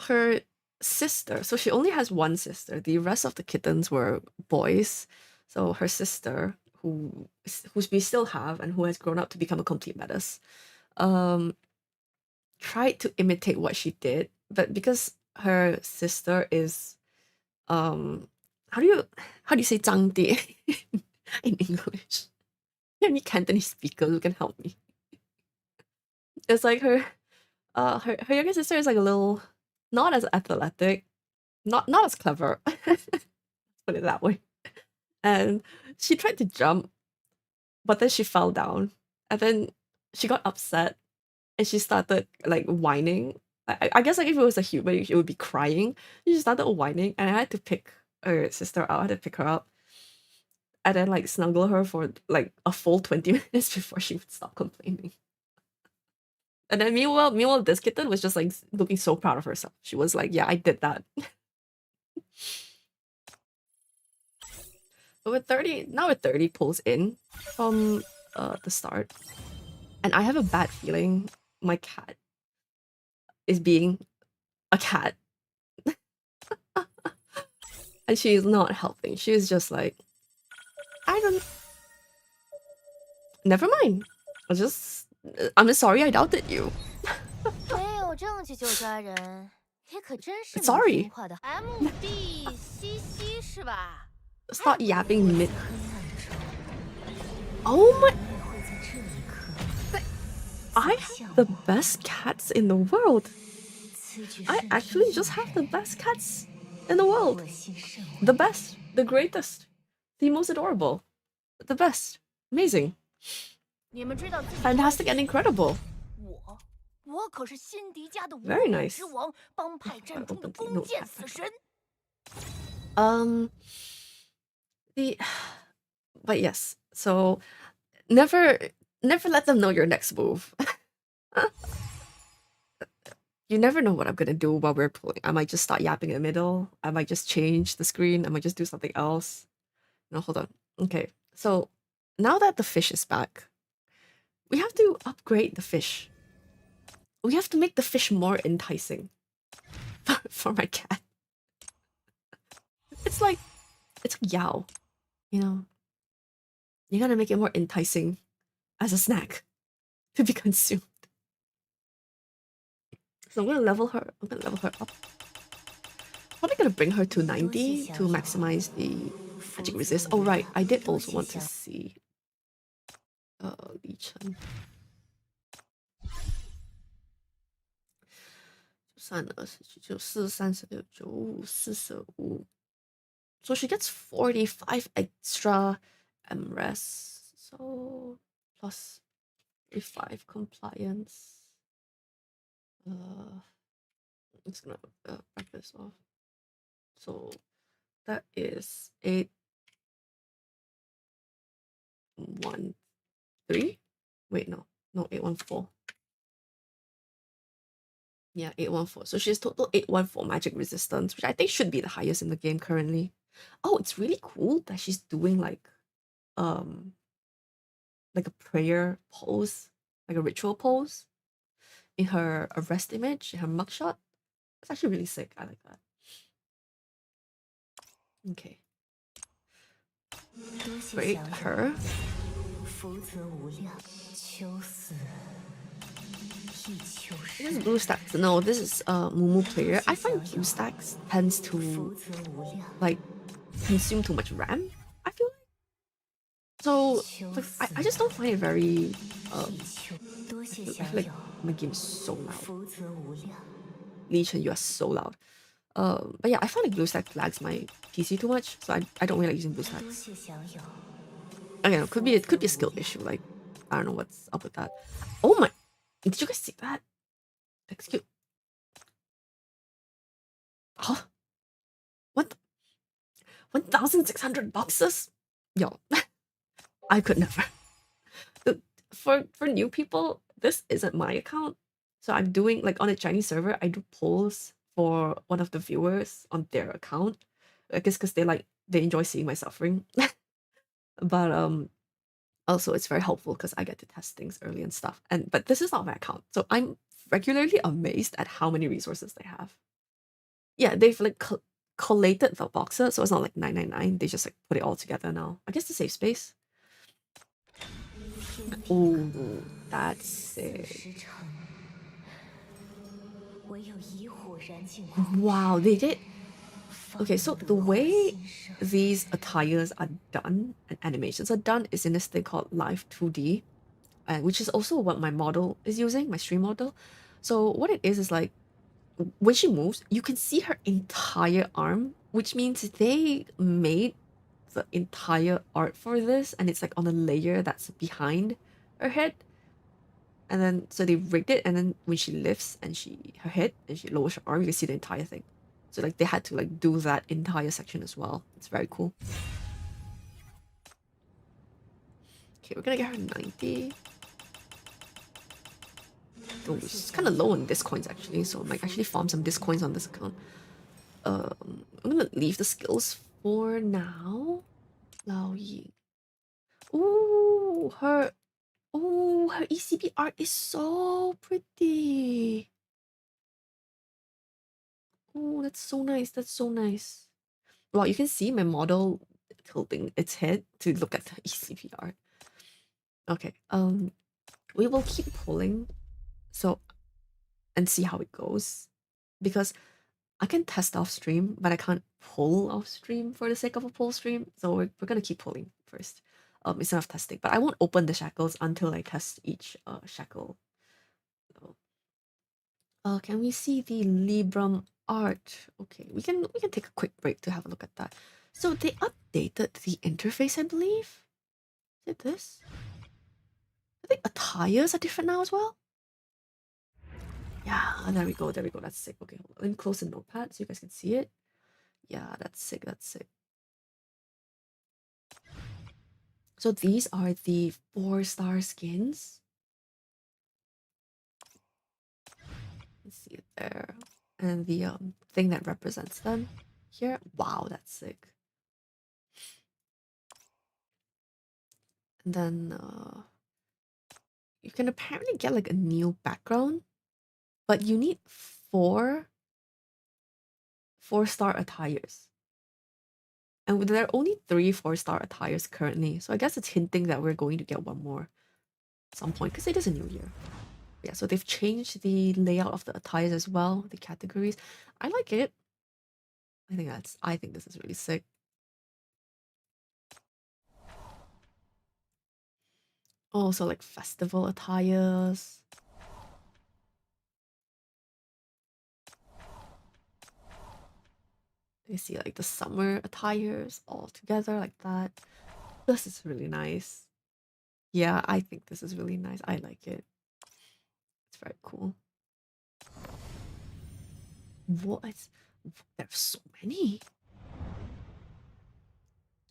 her sister, so she only has one sister. The rest of the kittens were boys. So her sister, who we still have and who has grown up to become a complete menace, tried to imitate what she did, but because her sister is how do you say 长爹 in English? Any Cantonese speaker who can help me? It's like her younger sister is like a little not as athletic, not as clever. Put it that way. And she tried to jump, but then she fell down, and then she got upset, and she started like whining. I guess like if it was a human, it would be crying. She started whining, and I had to pick her sister out. I had to pick her up, and then like snuggle her for like a full 20 minutes before she would stop complaining. And then meanwhile, this kitten was just like looking so proud of herself. She was like, "Yeah, I did that." But with 30 pulls in from the start, and I have a bad feeling my cat is being a cat, and she is not helping. She is just like, never mind. I'm just sorry I doubted you. 没有证据就抓人， Sorry. Start yapping mid. Oh my. I have the best cats in the world. I actually just have the best cats in the world. The best, the greatest, the most adorable, the best, amazing, fantastic, and incredible. Very nice. But yes, so never let them know your next move. You never know what I'm gonna do while we're pulling. I might just start yapping in the middle. I might just change the screen. I might just do something else. No, hold on. Okay, so now that the fish is back, we have to upgrade the fish. We have to make the fish more enticing for my cat. It's like Yao, you know. You gotta make it more enticing as a snack to be consumed. So I'm gonna level her. I'm gonna level her up. Probably gonna bring her to 90 to maximize the magic resist. Oh right, I did also want to see Lichen. 3、29、40、39、45、45。So she gets 45 extra MRES. So plus 35 compliance. I'm just gonna back this off. So that is 813. Wait, no, 814. Yeah, 814. So she has total 814 magic resistance, which I think should be the highest in the game currently. Oh, it's really cool that she's doing like a prayer pose, like a ritual pose in her arrest image, in her mugshot. It's actually really sick. I like that. Okay. Break her. This is BlueStacks. No, this is Mumu player. I find BlueStacks tends to like consume too much RAM, I feel like. So like, I just don't find it very I feel like my game is so loud. Lichen, you are so loud. But yeah, I find like BlueStacks lags my PC too much, so I don't really like using BlueStacks. Again, it could be a skill issue. Like I don't know what's up with that. Oh my! Did you guys see that? Excuse. Huh? What? 1,600 boxes? Yo, I could never. For new people, this isn't my account. So I'm doing like on a Chinese server, I do polls for one of the viewers on their account. I guess because they enjoy seeing my suffering. But also it's very helpful because I get to test things early and stuff. But this is not my account. So I'm regularly amazed at how many resources they have. Yeah, they've like collated the boxes, so it's not like 999. They just like put it all together now. I guess to save space. Oh, that's it. Wow, they did. Okay, so the way these attires are done and animations are done is in this thing called Live 2D, which is also what my model is using, my stream model. So what it is like when she moves, you can see her entire arm, which means they made the entire art for this, and it's like on a layer that's behind her head. And then so they rigged it, and then when she lifts and her head and she lowers her arm, you can see the entire thing. So like they had to like do that entire section as well. It's very cool. Okay, we're gonna get her 90. Oh, she's kind of low on discoins actually, so I might actually farm some discoins on this account. I'm gonna leave the skills for now. Lao Yi. Ooh, her ECB art is so pretty. Oh, that's so nice. That's so nice. Well, you can see my model tilting its head to look at the ECB art. Okay, we will keep pulling, so and see how it goes, because I can test off stream, but I can't pull off stream for the sake of a pull stream. So we're gonna keep pulling first, instead of testing. But I won't open the shackles until I test each shackle. So, can we see the Libram art? Okay, we can take a quick break to have a look at that. So they updated the interface, I believe. Is it this? I think attires are different now as well. Yeah, there we go, there we go. That's sick. Okay, hold on. Let me close the notepad so you guys can see it. Yeah, that's sick, that's sick. So these are the 4-star skins. Let's see it there. And the thing that represents them here. Wow, that's sick. And then you can apparently get like a new background, but you need 4-star attires. And there are only 3 4-star attires currently. So I guess it's hinting that we're going to get one more at some point because it is a new year. Yeah, so they've changed the layout of the attires as well, the categories. I like it. I think this is really sick. Also like festival attires. You see like the summer attires all together like that. This is really nice. Yeah, I think this is really nice. I like it. It's very cool. What? There's so many.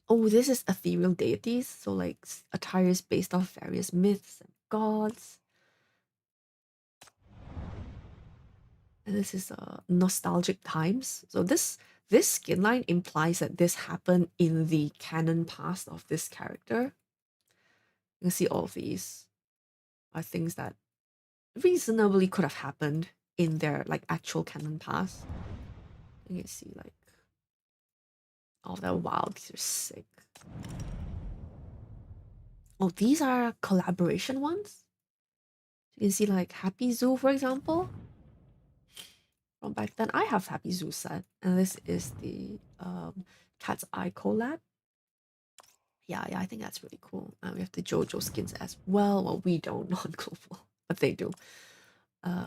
Oh, this is ethereal deities. So like attires based off various myths and gods. And this is nostalgic times. So this skin line implies that this happened in the canon past of this character. You can see all of these are things that reasonably could have happened in their like actual canon past. You can see like all that. Wow, these are sick. Oh, these are collaboration ones. You can see like Happy Zoo, for example. From back then, I have Happy Zoo set, and this is the Cat's Eye collab. Yeah, I think that's really cool. We have the JoJo skins as well. Well, we don't, non-global, but they do.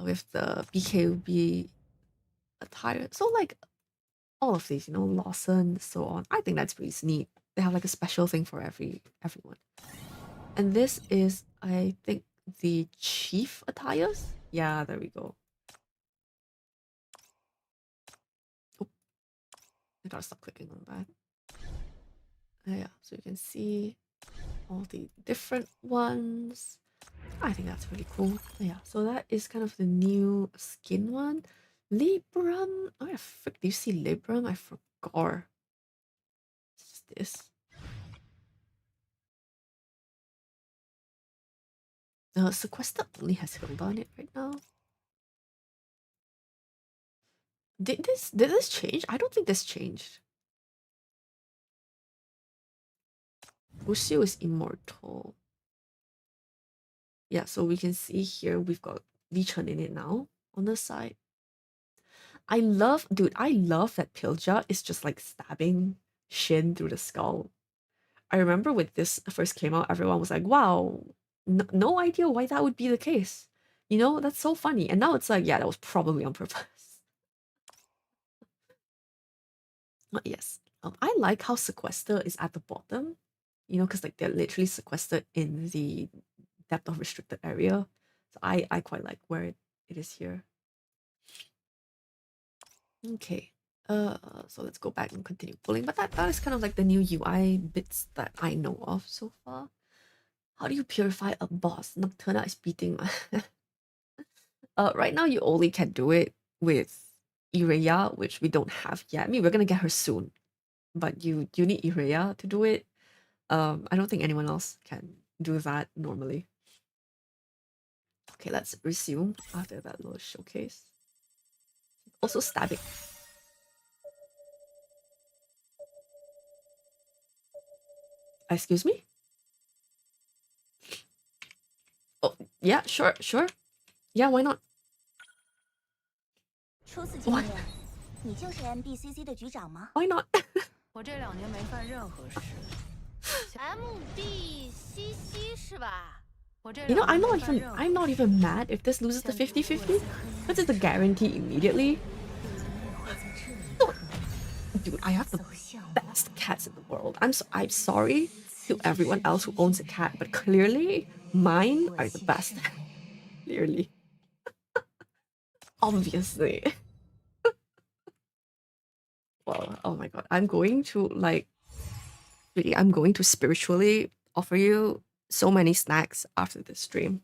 With the BKB attire. So like all of these, you know, Lawson, so on. I think that's pretty neat. They have like a special thing for everyone. And this is, I think, the chief attires. Yeah, there we go. Oh, I gotta stop clicking on that. Yeah, so you can see all the different ones. I think that's really cool. Yeah, so that is kind of the new skin one. Libram. Oh, yeah, frick, do you see Libram? I forgot. It's this. Sequester only has Hilda on it right now. Did this change? I don't think this changed. Bushiu is immortal. Yeah, so we can see here we've got Lichen in it now on the side. I love that Pilja is just like stabbing Shin through the skull. I remember when this first came out, everyone was like, wow, no idea why that would be the case. You know, that's so funny. And now it's like, yeah, that was probably on purpose. Yes. I like how sequester is at the bottom, you know, because like they're literally sequestered in the depth of restricted area. So I quite like where it is here. Okay. So let's go back and continue pulling. But that is kind of like the new UI bits that I know of so far. How do you purify a boss? Nocturna is beating. Right now you only can do it with Ireya, which we don't have yet. I mean, we're gonna get her soon, but you need Ireya to do it. I don't think anyone else can do that normally. Okay, let's resume after that little showcase. Also stabbing. Excuse me? Oh, yeah, sure. Yeah, why not? 初次见 What? 面，你就是 MBCC 的局长吗？ Why not? 我这2年没犯任何事。MBCC 是吧？ You know, I'm not even mad if this loses the 50-50. Because it's a guarantee immediately. Dude, I have the best cats in the world. I'm sorry to everyone else who owns a cat, but clearly mine are the best. Clearly. Obviously. Well, oh my god. I'm going to spiritually offer you so many snacks after this stream.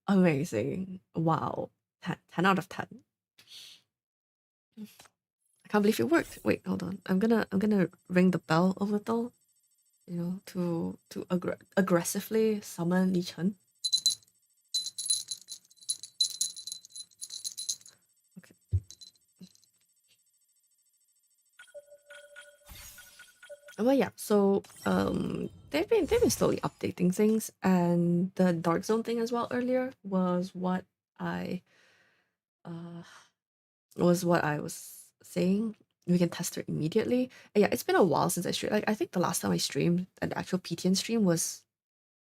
Amazing. Wow. 10 out of 10. I can't believe it worked. Wait, hold on. I'm gonna ring the bell a little, you know, to aggressively summon Lichen. Okay. Well, yeah. So they've been slowly updating things, and the dark zone thing as well earlier was what I was saying. We can test her immediately. And yeah, it's been a while since I streamed. Like, I think the last time I streamed an actual PTN stream was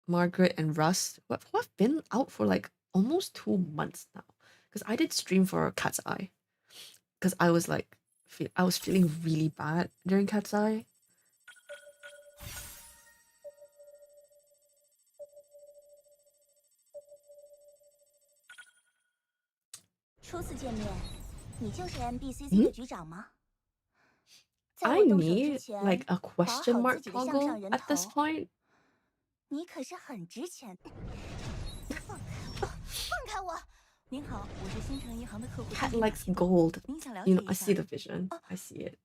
Margaret and Russ, who have been out for like almost 2 months now. Because I did stream for Cat's Eye. Because I was like, I was feeling really bad during Cat's Eye. MBCC 的局长吗？ I need like a question mark toggle at this point. 你可是很值钱。放开我！放开我！您好，我是新城银行的客户。 Cat likes gold. 您想了解 You 一 know, I 下 see the vision. I see it.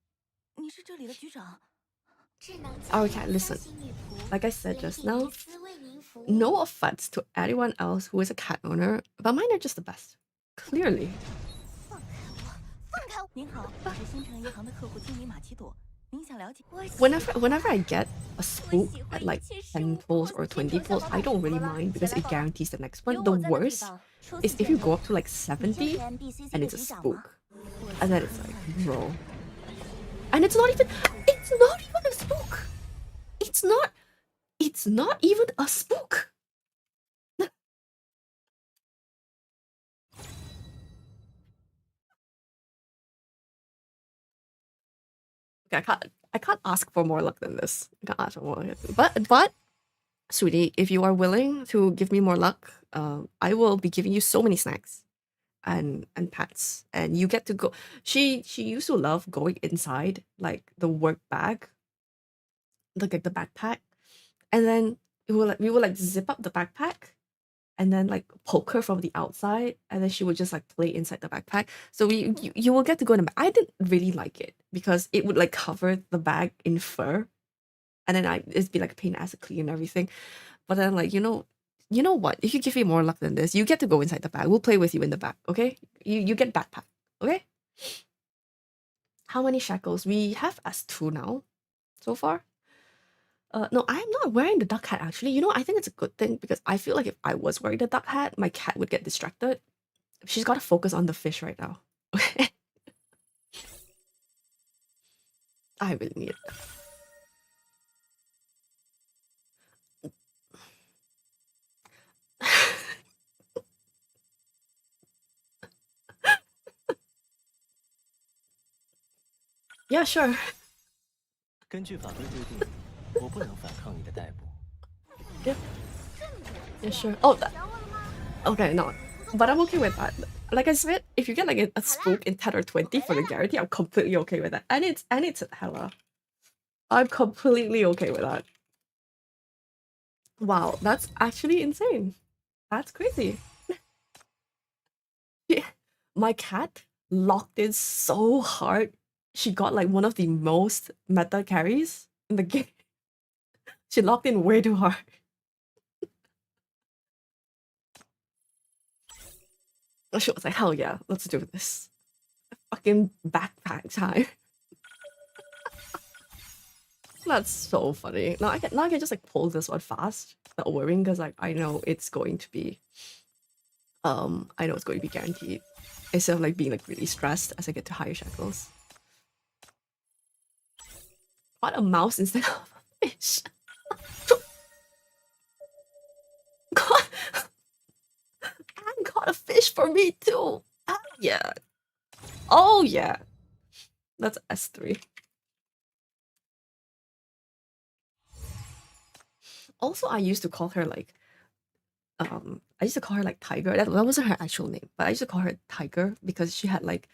你是这里的局长。 Our cat, listen. Like I said just now, no offense to anyone else who is a cat owner, but mine are just the best. Clearly. 放开我！放开我！您好，我是新城银行的客户经理马奇朵。 Whenever I get a spook at like 10 pulls or 20 pulls, I don't really mind because it guarantees the next one. The worst is if you go up to like 70 and it's a spook. And then it's like, bro. And it's not even a spook. It's not even a spook. Okay, I can't ask for more luck than this. I can't ask for more luck. But sweetie, if you are willing to give me more luck, I will be giving you so many snacks and pets, and you get to go. She used to love going inside like the work bag, like the backpack, and then we will like zip up the backpack and then like poke her from the outside, and then she would just like play inside the backpack. So you will get to go in the back. I didn't really like it because it would like cover the bag in fur, and then it'd be like a pain in the ass to clean and everything. But then like you know what? If you give me more luck than this, you get to go inside the bag. We'll play with you in the back, okay? You get backpack, okay? How many shackles? We have as 2 now, so far. No, I'm not wearing the duck hat actually. You know, I think it's a good thing because I feel like if I was wearing the duck hat, my cat would get distracted. She's got to focus on the fish right now. I really need it. Yeah, sure. 根据法规规定，我不能反抗你的逮捕。Yeah, sure. Oh, okay, no. But I'm okay with that. Like I said, if you get like a spook in 10 or 20 for the guarantee, I'm completely okay with that. And it's hella. I'm completely okay with that. Wow, that's actually insane. That's crazy. My cat locked in so hard. She got like one of the most meta carries in the game. She locked in way too hard. She was like, hell yeah, let's do this. Fucking backpack time. That's so funny. Now I can just like pull this one fast without worrying because like I know it's going to be guaranteed. instead of like being like really stressed as I get to higher shackles. What a mouse instead of a fish. God, and got a fish for me too. Ah, yeah. Oh yeah. That's S3. Also, I used to call her like I used to call her like Tiger. That wasn't her actual name, but I used to call her Tiger because she had like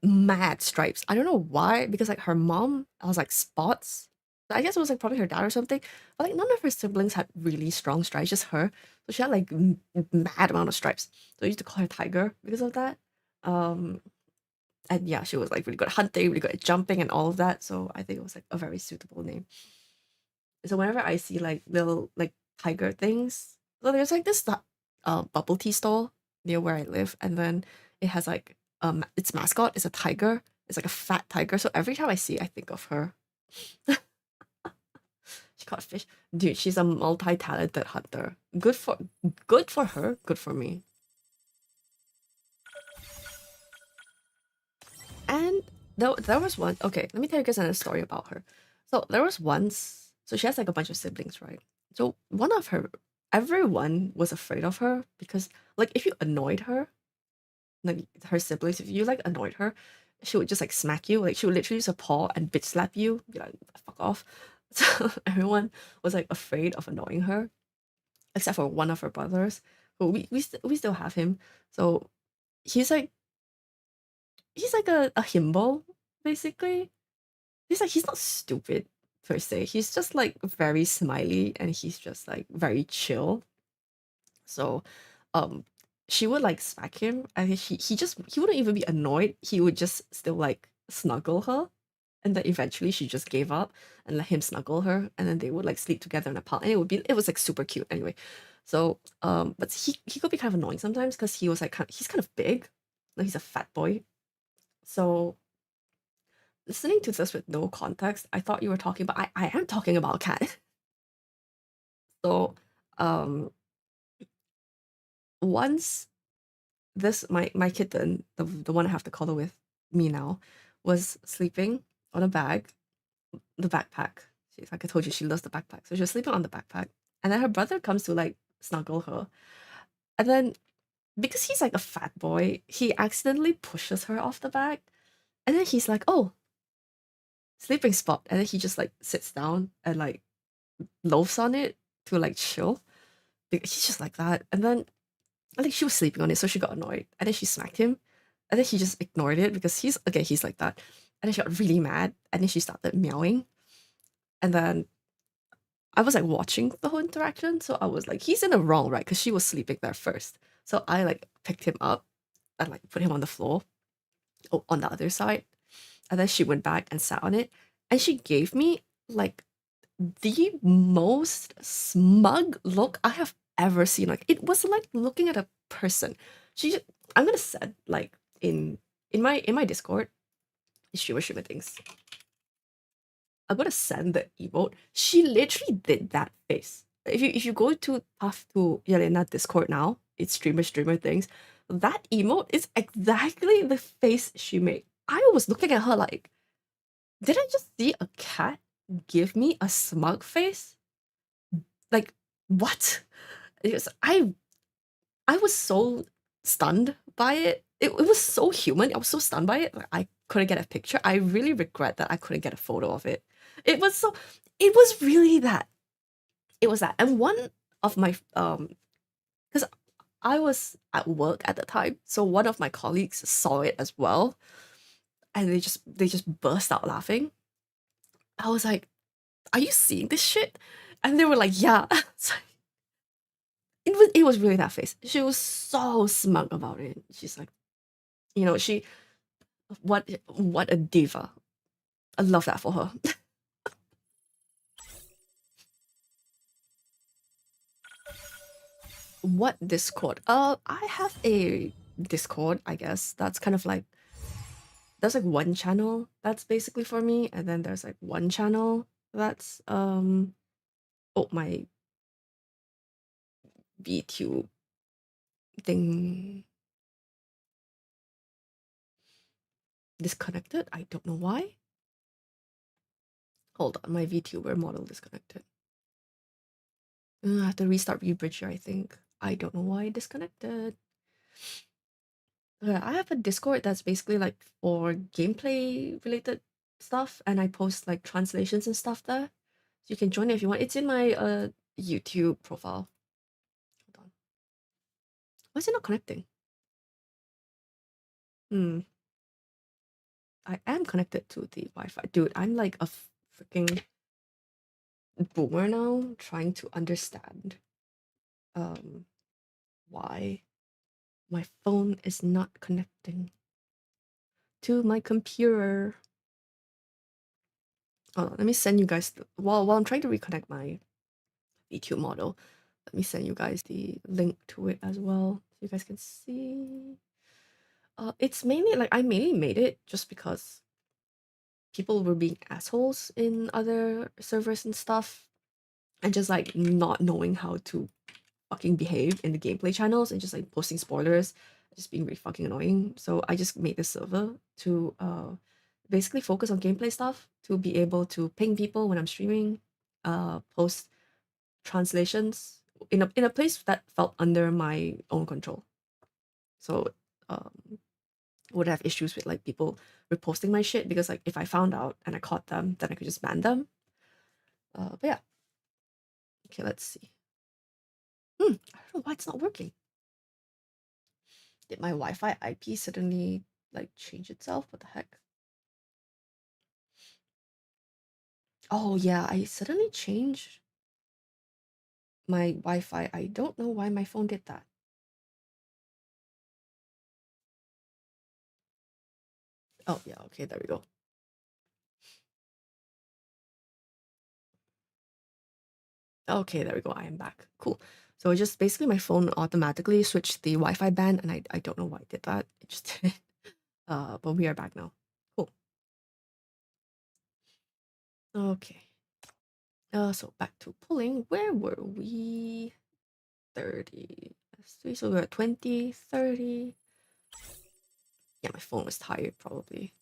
mad stripes. I don't know why, because like her mom has like spots. I guess it was like probably her dad or something. But like none of her siblings had really strong stripes, just her. So she had like mad amount of stripes. So I used to call her Tiger because of that. Um, and yeah, she was like really good at hunting, really good at jumping and all of that. So I think it was like a very suitable name. So whenever I see like little like tiger things, so there's like this bubble tea stall near where I live, and then it has like its mascot is a tiger. It's like a fat tiger. So every time I see, I think of her. She caught fish, dude. She's a multi-talented hunter. Good for her. Good for me. And there was one. Okay, let me tell you guys another story about her. So there was once. So she has like a bunch of siblings, right? So one of her, everyone was afraid of her because like if you annoyed her, like her siblings, if you like annoyed her, she would just like smack you. Like she would literally use a paw and bitch slap you. Be like, fuck off. So everyone was like afraid of annoying her, except for one of her brothers. But we still have him. So he's like a himbo, basically. He's not stupid per se. He's just like very smiley and he's just like very chill. So um she would like smack him and he wouldn't even be annoyed. He would just still like snuggle her. And then eventually she just gave up and let him snuggle her and then they would like sleep together in a pile. And it was like super cute anyway. So but he could be kind of annoying sometimes because he was like he's kind of big. Like he's a fat boy. So listening to this with no context, I thought you were talking about I am talking about a cat. So um once this my kitten, the one I have to cuddle with me now, was sleeping on a bag, the backpack. She's like I told you, she loves the backpack. So she was sleeping on the backpack. And then her brother comes to like snuggle her. And then because he's like a fat boy, he accidentally pushes her off the bag. And then he's like, oh, sleeping spot. And then he just like sits down and like loafs on it to like chill. He's just like that. And then I think she was sleeping on it, so she got annoyed. And then she smacked him. And then he just ignored it because he's like that. And then she got really mad. And then she started meowing. And then I was like watching the whole interaction. So I was like, he's in the wrong, right? Because she was sleeping there first. So I like picked him up and like put him on the floor on the other side. And then she went back and sat on it. And she gave me like the most smug look I have ever seen. Like it was like looking at a person. I'm gonna send like in my Discord, streamer things. I'm gonna send the emote. She literally did that face. If you go to path to Yelena Discord now, it's streamer things. That emote is exactly the face she made. I was looking at her like, did I just see a cat give me a smug face? Like, what? I was so stunned by it. It was so human. I was so stunned by it. Like, I couldn't get a picture. I really regret that I couldn't get a photo of it. It was really that. It was that. And one of my because I was at work at the time, so one of my colleagues saw it as well, and they just burst out laughing. I was like, "Are you seeing this shit?" And they were like, "Yeah." So it was really that face. She was so smug about it. She's like, she what a diva. I love that for her. What Discord? I have a Discord, I guess. That's kind of like there's like one channel that's basically for me, and then there's like one channel that's my VTube thing. disconnected. I don't know why. Hold on, my VTuber model disconnected. I have to restart rebridger, I think. I don't know why it disconnected. I have a Discord that's basically like for gameplay related stuff, and I post like translations and stuff there. So you can join it if you want. It's in my YouTube profile. Hold on. Why is it not connecting? I am connected to the Wi-Fi. Dude, I'm like a freaking boomer now, trying to understand why my phone is not connecting to my computer. Hold on, let me send you guys while I'm trying to reconnect my EQ model. Let me send you guys the link to it as well, so you guys can see. It's mainly like I mainly made it just because people were being assholes in other servers and stuff, and just like not knowing how to fucking behave in the gameplay channels and just like posting spoilers, just being really fucking annoying. So I just made this server to basically focus on gameplay stuff, to be able to ping people when I'm streaming, post translations in a place that felt under my own control. So would have issues with like people reposting my shit, because like if I found out and I caught them, then I could just ban them. But yeah. Okay, let's see. I don't know why it's not working. Did my Wi-Fi IP suddenly like change itself? What the heck? Oh yeah, I suddenly changed my Wi-Fi. I don't know why my phone did that. Oh yeah, okay, there we go. Okay, there we go. I am back. Cool. So just basically my phone automatically switched the Wi-Fi band, and I don't know why it did that. It just did. But we are back now. Cool. Okay. So back to pulling. Where were we? 30. So we're at 20, 30. Yeah, my phone was tired probably.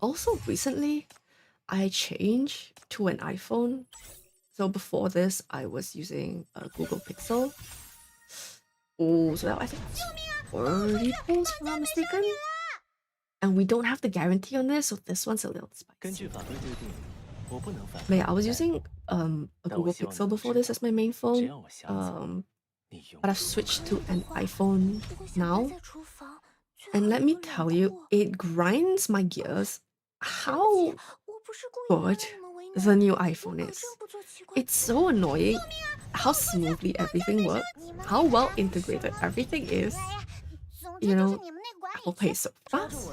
Also, recently, I changed to an iPhone. So before this, I was using a Google Pixel. Oh, so that I think it's 40 pulls, if I'm not mistaken. And we don't have the guarantee on this, so this one's a little spicy. But yeah, I was using a Google Pixel before this as my main phone. But I've switched to an iPhone now. And let me tell you, it grinds my gears how good the new iPhone is. It's so annoying how smoothly everything works, how well integrated everything is. You know, Apple Pay is so fast.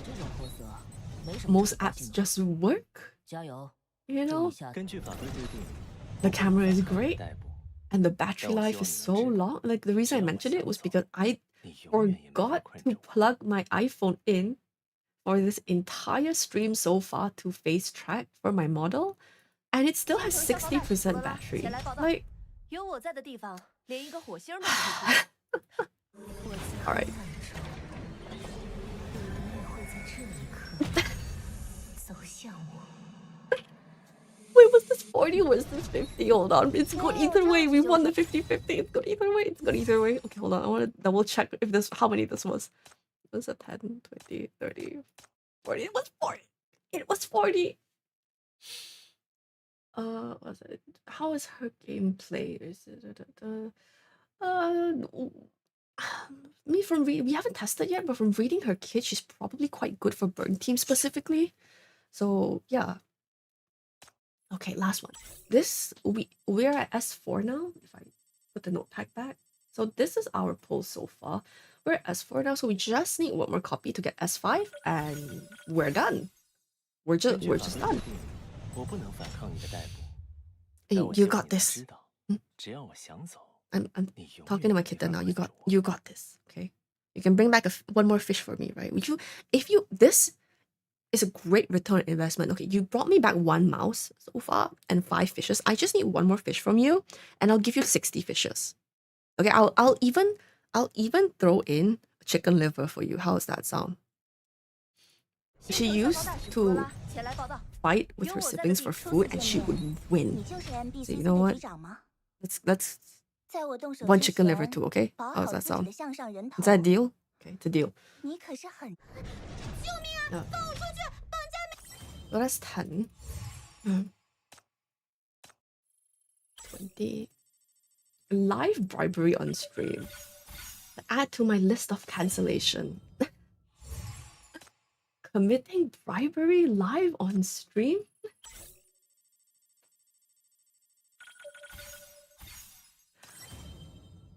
Most apps just work. You know, the camera is great, and the battery life is so long. Like the reason I mentioned it was because I forgot to plug my iPhone in for this entire stream so far to face track for my model, and it still has 60% battery. Like, alright. Wait, was this 40 or was this 50? Hold on, it's good either way. We won the 50-50. It's good either way. It's good either way. Okay, hold on. I want to double check if this, how many this was. It was a 10, 20, 30, 40. It was 40. It was 40. Was it? How is her gameplay? Is it? Me from we haven't tested yet, but from reading her kit, she's probably quite good for burn team specifically. So yeah. Okay, last one. This we're at S4 now. If I put the notepad back, so this is our poll so far. We're at S4 now, so we just need one more copy to get S5, and we're done. We're just done. Hey, you got this. I'm talking to my kitten now. You got this. Okay, you can bring back one more fish for me, right? Would you? If you this is a great return on investment. Okay, you brought me back 1 mouse so far and 5 fishes. I just need 1 more fish from you, and I'll give you 60 fishes. Okay, I'll even throw in chicken liver for you. How does that sound? She used to fight with her siblings for food and she would win. So you know what? Let's one chicken liver too, okay? How does that sound? Is that a deal? Okay, it's a deal. So that's 10. 20. Live bribery on stream. Add to my list of cancellation. Committing bribery live on stream?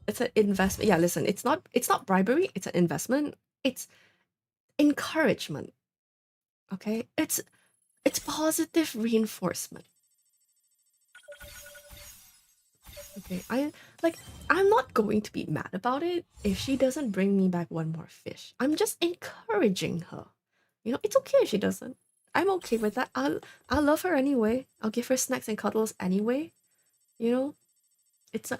It's an investment. Yeah, listen, it's not bribery, it's an investment. It's encouragement. Okay? It's positive reinforcement. Okay, I'm not going to be mad about it if she doesn't bring me back one more fish. I'm just encouraging her. You know, it's okay if she doesn't. I'm okay with that. I'll love her anyway. I'll give her snacks and cuddles anyway. You know? It's a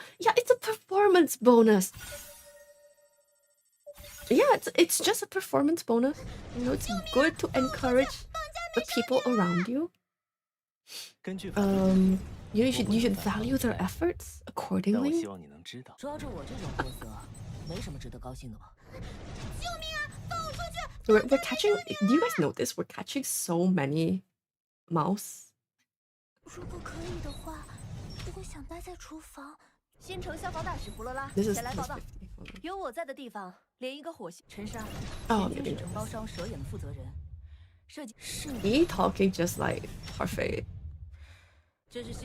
performance bonus. Yeah, it's just a performance bonus. You know, it's good to encourage the people around you. You should value their efforts accordingly. We're catching. Do you guys notice we're catching so many mouse? This is 50. Oh, me talking just like parfait.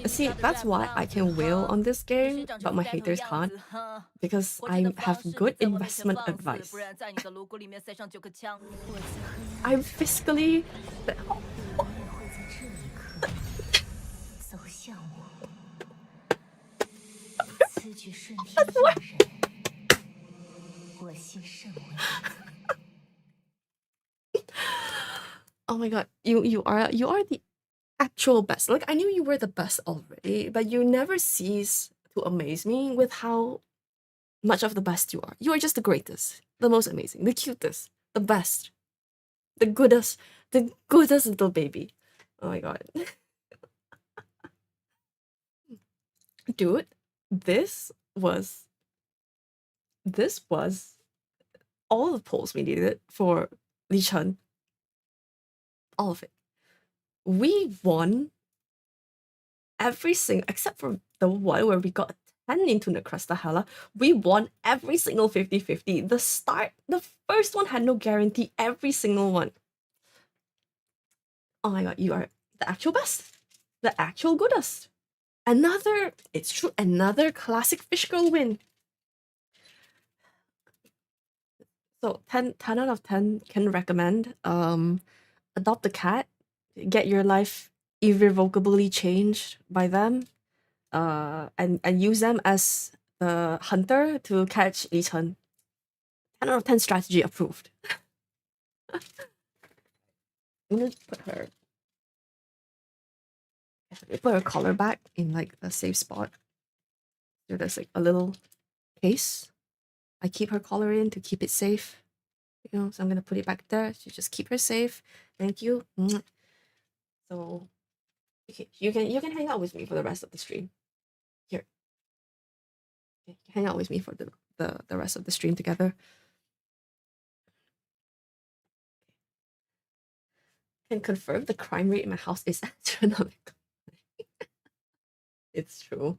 See, that's why I can wail on this game, but my haters can't. Because I have good investment advice. I'm fiscally... Oh my god, you are the actual best. Like, I knew you were the best already, but you never cease to amaze me with how much of the best you are. You are just the greatest, the most amazing, the cutest, the best, the goodest little baby. Oh my god. Dude, this was all the polls we needed for Lichen. All of it. We won every single, except for the one where we got 10 into Necrustahella, we won every single 50-50. The first one had no guarantee, every single one. Oh my god, you are the actual best. The actual goodest. It's true, another classic fish girl win. So 10 out of 10 can recommend. Adopt a cat, get your life irrevocably changed by them, and use them as the hunter to catch Lichen. 10 out of 10 strategy approved. I'm gonna put her collar back in like a safe spot. So there's like a little case. I keep her collar in to keep it safe. You know, so I'm gonna put it back there to just keep her safe. Thank you. So okay, you can hang out with me for the rest of the stream. Here. Okay, hang out with me for the rest of the stream together. Can confirm the crime rate in my house is astronomical. It's true.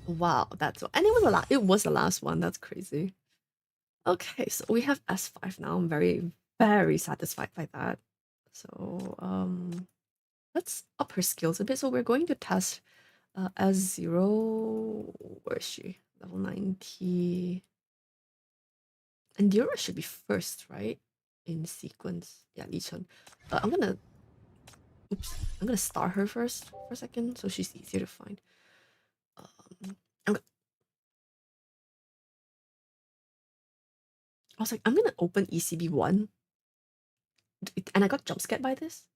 Wow, and it was the last one. That's crazy. Okay, so we have S5 now. I'm very, very satisfied by that. So let's up her skills a bit. So we're going to test S0. Where is she? Level 90. Endurance should be first, right? In sequence. Yeah, Lichen. I'm gonna star her first for a second so she's easier to find. I was like, I'm gonna open ECB1. And I got jump scared by this.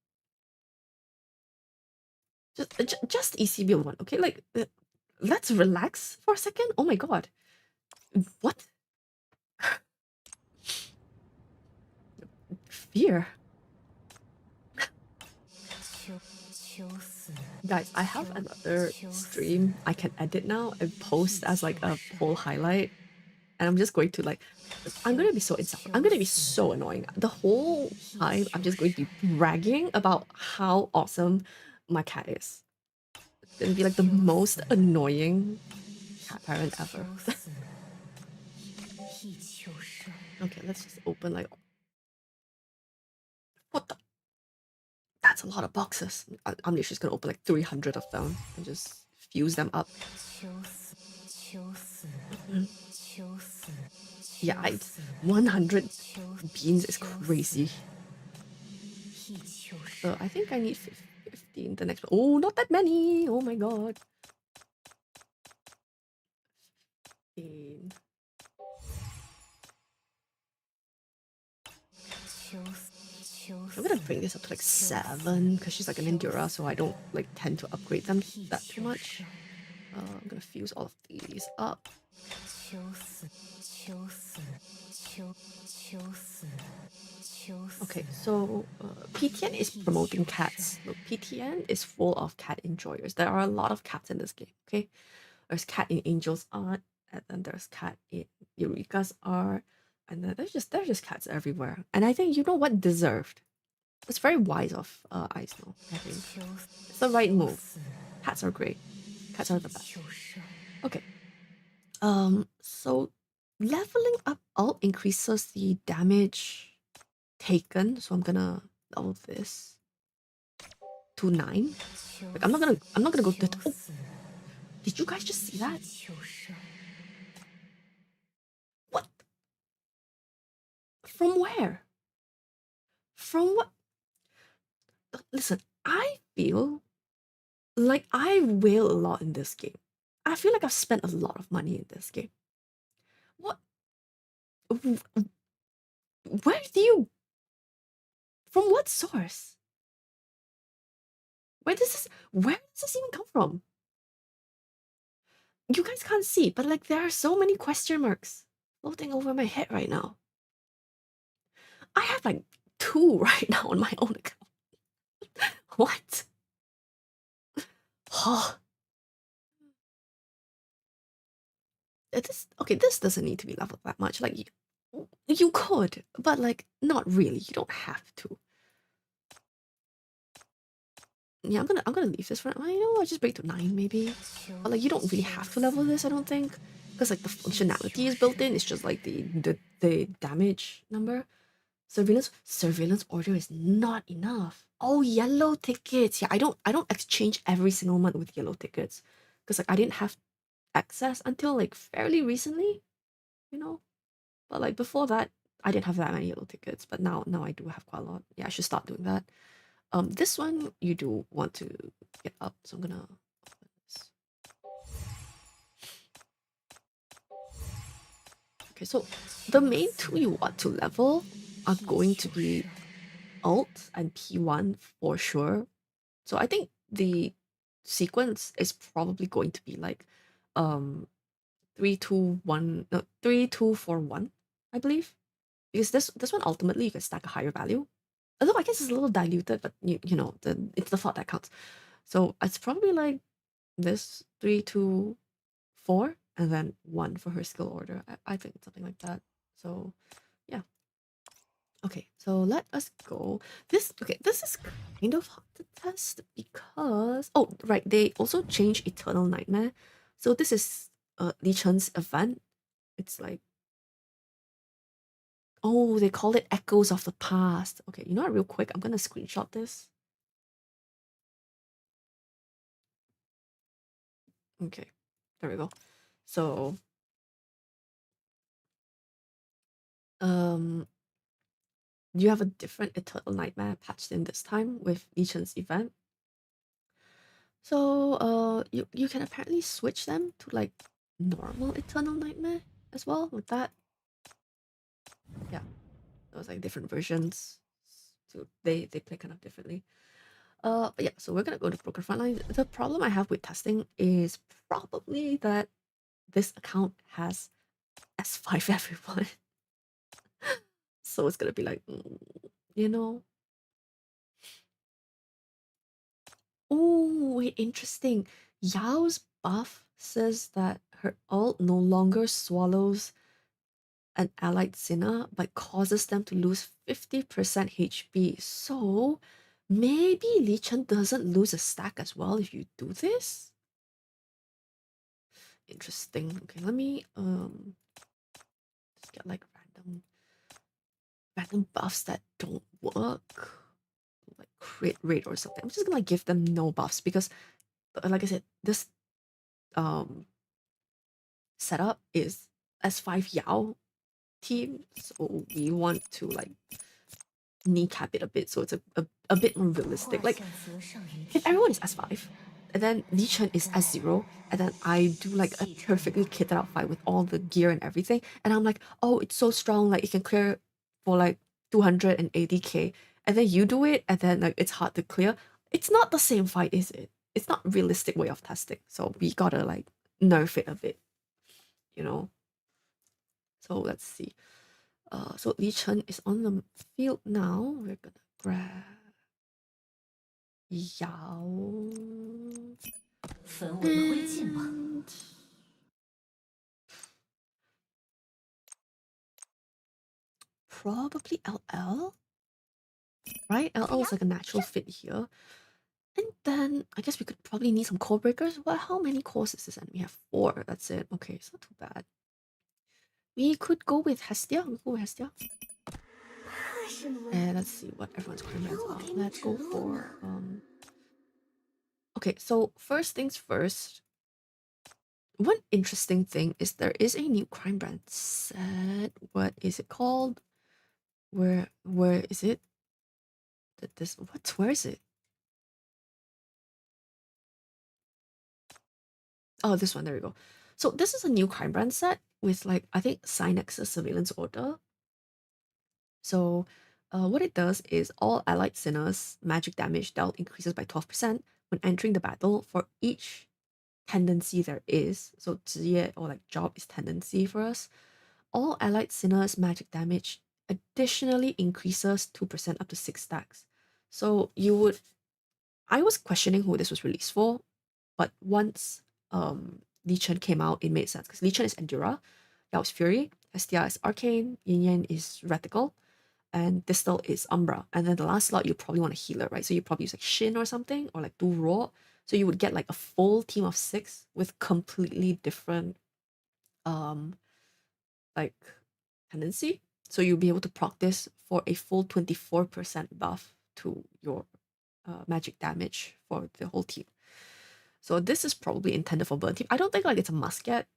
Just ECB1, okay? Like, let's relax for a second. Oh my god. What? fear. Guys, I have another stream I can edit now and post as like a whole highlight. And I'm just going to like, I'm going to be so insufferable. I'm going to be so annoying. The whole time, I'm just going to be bragging about how awesome my cat is. It's going to be like the most annoying cat parent ever. Okay, let's just open like... What the? That's a lot of boxes. I'm literally just going to open like 300 of them and just fuse them up. Yeah, 100 beans is crazy. I think I need 15 the next one. Oh, not that many. Oh my god. 15. I'm gonna bring this up to like 7 because she's like an Endura, so I don't like tend to upgrade them that too much. I'm gonna fuse all of these up. Okay, so PTN is promoting cats. Look, PTN is full of cat enjoyers. There are a lot of cats in this game, okay? There's cat in Angel's art, and then there's cat in Eureka's art, and then there's just cats everywhere. And I think, you know what, deserved. It's very wise of Ice Snow, I think. It's the right move. Cats are great. Cats are the best. Okay. So leveling up all increases the damage taken. So I'm gonna level this to 9. Like I'm not gonna go to... Oh, did you guys just see that? What? From where? From what? Listen, I feel like I wail a lot in this game. I feel like I've spent a lot of money in this game. What? Where do you... From what source? Where does this even come from? You guys can't see, but like there are so many question marks floating over my head right now. I have like 2 right now on my own account. What? Oh. This doesn't need to be leveled that much. Like you could, but like not really. You don't have to. Yeah, I'm gonna leave this for now. You know, I'll just break to 9 maybe. But like you don't really have to level this, I don't think, because like the functionality is built in. It's just like the damage number. Surveillance order is not enough. Oh, yellow tickets. Yeah, I don't exchange every single month with yellow tickets because like I didn't have access until like fairly recently, you know. But like before that, I didn't have that many yellow tickets. But now I do have quite a lot. Yeah, I should start doing that. This one you do want to get up, so I'm gonna open this. Okay, so the main 2 you want to level are going to be Alt and P1 for sure. So I think the sequence is probably going to be like 3, 2, 1, no, 3, 2, 4, 1, I believe. Because this one ultimately you can stack a higher value. Although I guess it's a little diluted, but you know, it's the thought that counts. So it's probably like this 3, 2, 4, and then 1 for her skill order. I think it's something like that. So yeah. Okay, so let us go. This is kind of hard to test because... Oh, right, they also changed Eternal Nightmare. So this is Lichen's event. It's like... Oh, they call it Echoes of the Past. Okay, you know what, real quick, I'm gonna screenshot this. Okay, there we go. So... you have a different Eternal Nightmare patched in this time with Lichen's event. So you can apparently switch them to like normal Eternal Nightmare as well, like that. Yeah, those like different versions. So they play kind of differently. But yeah, so we're gonna go to Broker Frontline. The problem I have with testing is probably that this account has S5 everyone. So it's gonna be like you know? Oh, wait, interesting. Yao's buff says that her ult no longer swallows an allied sinner, but causes them to lose 50% HP. So maybe Lichen doesn't lose a stack as well if you do this? Interesting. Okay, let me just get like random buffs that don't work. Like crit rate or something. I'm just gonna give them no buffs because like I said, this um setup is S5 Yao team, so we want to like kneecap it a bit so it's a bit more realistic. Like if everyone is S5 and then Li Chen is S0 and then I do like a perfectly kitted out fight with all the gear and everything and I'm like, oh, it's so strong, like it can clear for like 280k, and then you do it and then like it's hard to clear. It's not the same fight, is it? It's not realistic way of testing, so we gotta like nerf it a bit, you know. So let's see. So Li Chen is on the field now. We're gonna grab Yao. And probably LL, right? LL is like a natural fit here. And then I guess we could probably need some core breakers. Well, how many cores is this? And we have 4. That's it. Okay, it's not too bad. We could go with Hestia. We'll go with Hestia. And let's see what everyone's crime bands are. Let's go for okay, so first things first. One interesting thing is there is a new crime brand set. What is it called? Where is it? Where is it? Oh, this one, there we go. So this is a new crime brand set with like I think Synex's surveillance order. So what it does is all allied sinners magic damage dealt increases by 12% when entering the battle for each tendency there is. So 职业 or like job is tendency for us. All allied sinners magic damage additionally increases 2% up to 6 stacks. So you would I was questioning who this was released for, but once Li Chen came out, it made sense because Li Chen is Endura, Yao is Fury, Hestia is Arcane, Yin Yang is Reticle, and Distal is Umbra. And then the last slot you probably want a healer, right? So you probably use like Shin or something, or like Do Raw. So you would get like a full team of 6 with completely different like tendency. So you'll be able to proc this for a full 24% buff to your magic damage for the whole team. So this is probably intended for burn team. I don't think like it's a must get.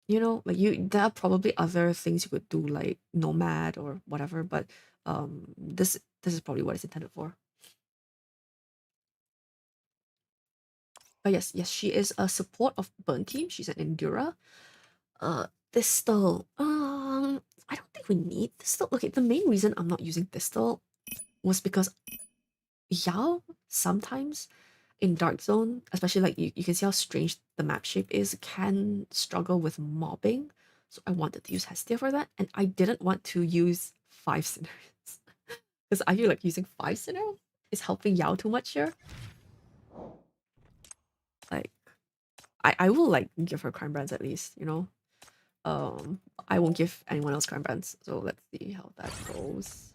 You know, like there are probably other things you could do like nomad or whatever, but this is probably what it's intended for. But yes, she is a support of burn team. She's an Endura. Distal. I don't think we need Distal. Okay, the main reason I'm not using Distal was because Yao sometimes in Dark Zone, especially like you can see how strange the map shape is, can struggle with mobbing. So I wanted to use Hestia for that, and I didn't want to use 5 scenarios. Because I feel like using 5 scenarios is helping Yao too much here. Like I will like give her crime brands at least, you know. I won't give anyone else crime brands, so let's see how that goes.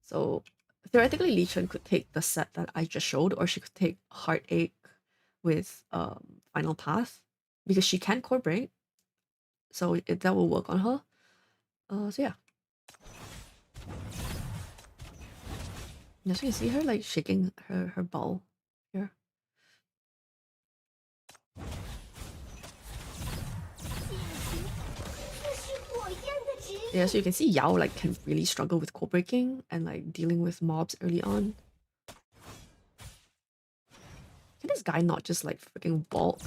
So theoretically, Li Chen could take the set that I just showed, or she could take Heartache with Final Path, because she can core break, so that will work on her. So yeah. Yeah, so you see her like shaking her ball here. Yeah, so you can see Yao like can really struggle with core breaking and like dealing with mobs early on. Can this guy not just like freaking vault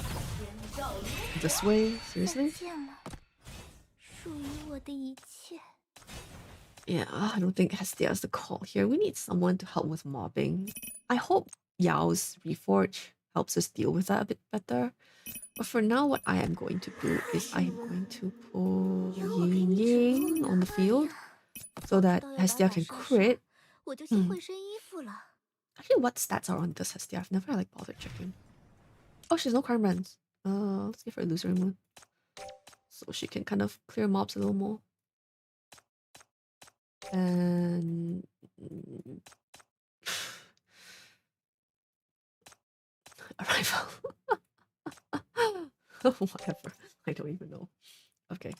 this way? Seriously? Yeah, I don't think Hestia is the call here. We need someone to help with mobbing. I hope Yao's Reforge helps us deal with that a bit better. But for now, what I am going to do is I am going to pull Ying Ying on the field so that Hestia can crit. 我就先换身衣服了。 Actually, what stats are on this Hestia? I've never like bothered checking. Oh, she's no crime brands. Let's give her illusory moon, so she can kind of clear mobs a little more. And arrival. Whatever. I don't even know. Okay.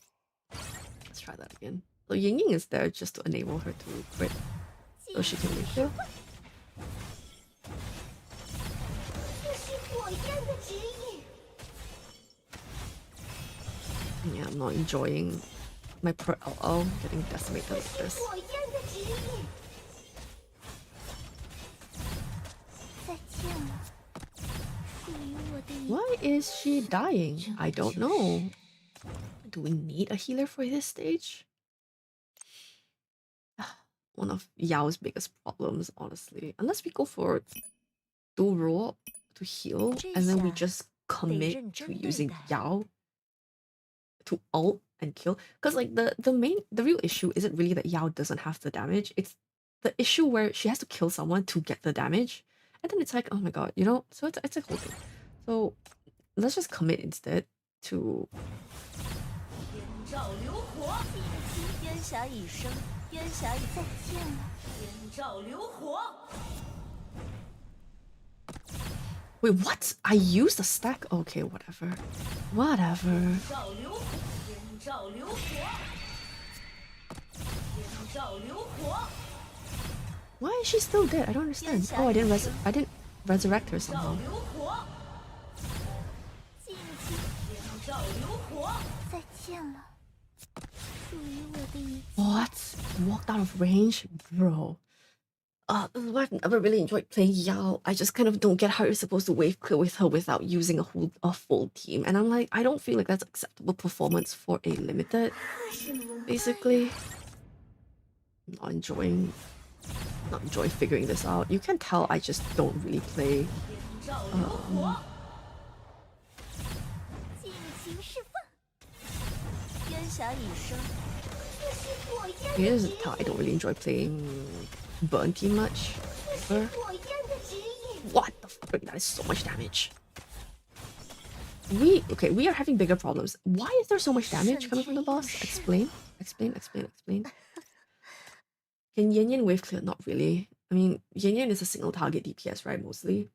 Let's try that again. So Ying Ying is there just to enable her to crit, so she can make it. 这是火焰的指引。 Yeah, I'm not enjoying my per LO getting decimated like this. 火焰的指引。再见了，属于我的一。 Why is she dying? I don't know. Do we need a healer for this stage? One of Yao's biggest problems, honestly. Unless we go for dual roll to heal, and then we just commit to using Yao to ult and kill. Because like the real issue isn't really that Yao doesn't have the damage. It's the issue where she has to kill someone to get the damage. And then it's like, oh my god, you know? So it's a whole thing. So let's just commit instead to 烟照流火，烟霞已生，烟霞已再见了。烟照流火。 Wait, what? I used a stack? Okay, whatever. Whatever. 照流火，烟照流火，烟照流火。 Why is she still dead? I don't understand. Oh, I didn't resurrect her somehow. 流火，静静，烟照流火。再见了，属于我的一切。 What? Walked out of range? Bro. This is why I've never really enjoyed playing Yao. I just kind of don't get how you're supposed to wave clear with her without using a full team. And I'm like, I don't feel like that's acceptable performance for a limited. Basically. Not enjoying figuring this out. You can tell I just don't really play. 尽情释放，烟霞已生。这是火焰的 You 指 can 引。 tell I don't really enjoy playing burn team much. 这是火焰的指引。 What the frick? That is so much damage. We are having bigger problems. Why is there so much damage coming from the boss? Explain. Can Yan Yan wave clear? Not really. I mean, Yan Yan is a single target DPS, right? Mostly.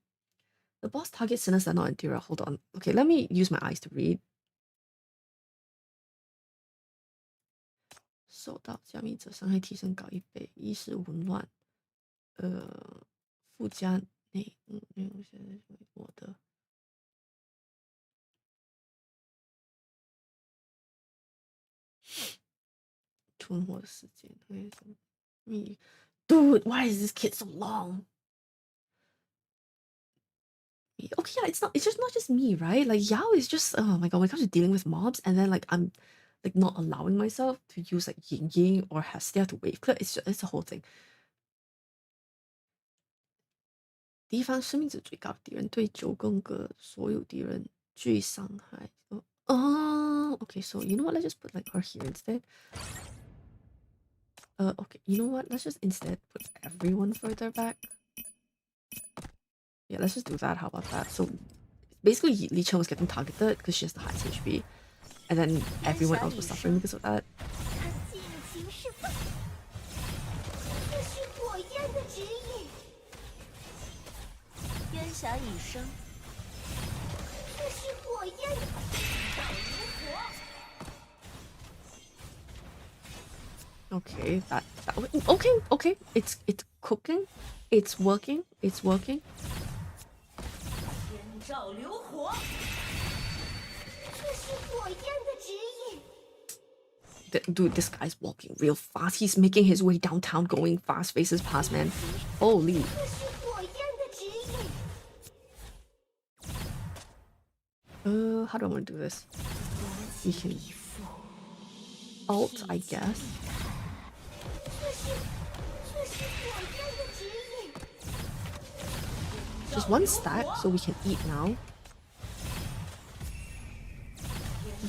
The boss targets sinners that are not interior. Hold on. Okay, let me use my eyes to read. 受到加密者伤害提升高1倍，意识紊乱，附加内我的存活的时间，Dude, why is this kid so long? Okay, yeah, it's just not just me, right? Like Yao is just, oh my god, when it comes to dealing with mobs, and then like I'm like not allowing myself to use like Ying Ying or Hestia to wave clear. It's a whole thing. 敌方生命值最高的敌人对9个所有敌人具伤害。Okay, so you know what? Let's just put like her here instead. Okay, you know what? Let's just instead put everyone further back. Yeah, let's just do that. How about that? So basically, Lichen was getting targeted because she has the highest HP, and then everyone else was suffering because of that. 它尽情释放，这是火焰的指引。烟霞已生，这是火焰的照流火。 Okay, okay. It's cooking. It's working. 烟照流火，这是火焰的指引。 Dude, this guy's walking real fast. He's making his way downtown, going fast, faces past, man. Holy. 这是火焰的指引。 How do I want to do this? We can alt, I guess. 这是火焰的指引。 Just one stack, so we can eat now.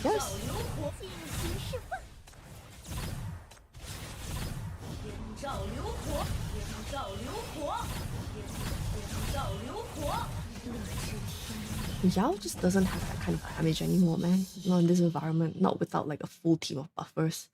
Yes. 尽情释放。烟照流火，烟 Yao just doesn't have that kind of damage anymore, man. Not in this environment, not without like a full team of buffers.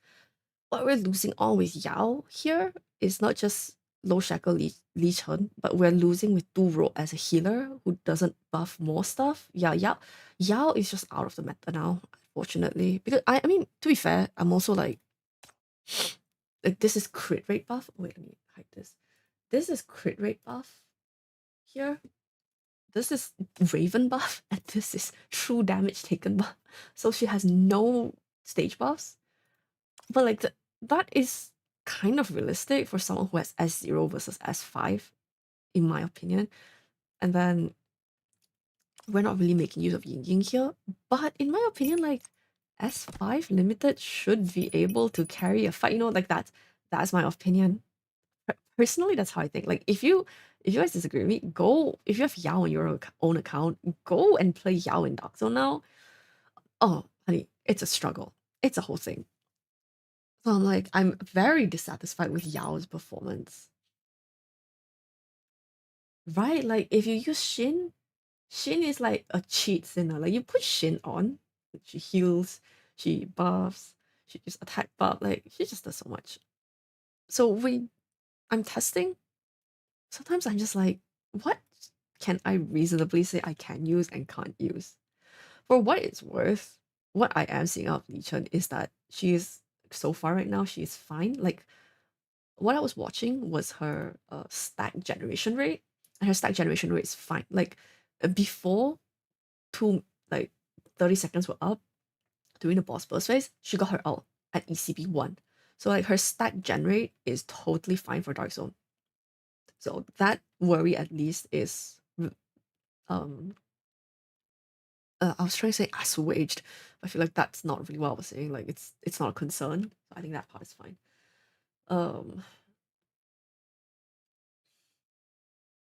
What we're losing on with Yao here is not just low shackle Lichen, but we're losing with Du as a healer who doesn't buff more stuff. Yeah, Yao is just out of the meta now, unfortunately. Because I mean, to be fair, I'm also like this is crit rate buff. Wait, let me hide this. This is crit rate buff here. This is Raven buff, and this is true damage taken buff. So she has no stage buffs. But like that is kind of realistic for someone who has S0 versus S5, in my opinion. And then we're not really making use of Yin Yin here. But in my opinion, like S5 limited should be able to carry a fight. You know, like that's my opinion. Personally, that's how I think. Like if you guys disagree with me, go if you have Yao on your own account, go and play Yao in Dark Zone now. Oh, honey, it's a struggle. It's a whole thing. So I'm like, I'm very dissatisfied with Yao's performance. Right? Like if you use Shin is like a cheat sinner. Like you put Shin on, she heals, she buffs, she just attack buff, like she just does so much. So I'm testing. Sometimes I'm just like, what can I reasonably say I can use and can't use? For what it's worth, what I am seeing out of Lichen is that she is so far right now, she is fine. Like what I was watching was her stack generation rate, and her stack generation rate is fine. Like before 30 seconds were up during the boss burst phase, she got her ult at ECB 1. So like her stack gen rate is totally fine for Dark Zone. So that worry at least is I was trying to say assuaged. I feel like that's not really what I was saying. Like it's not a concern. So I think that part is fine. Probably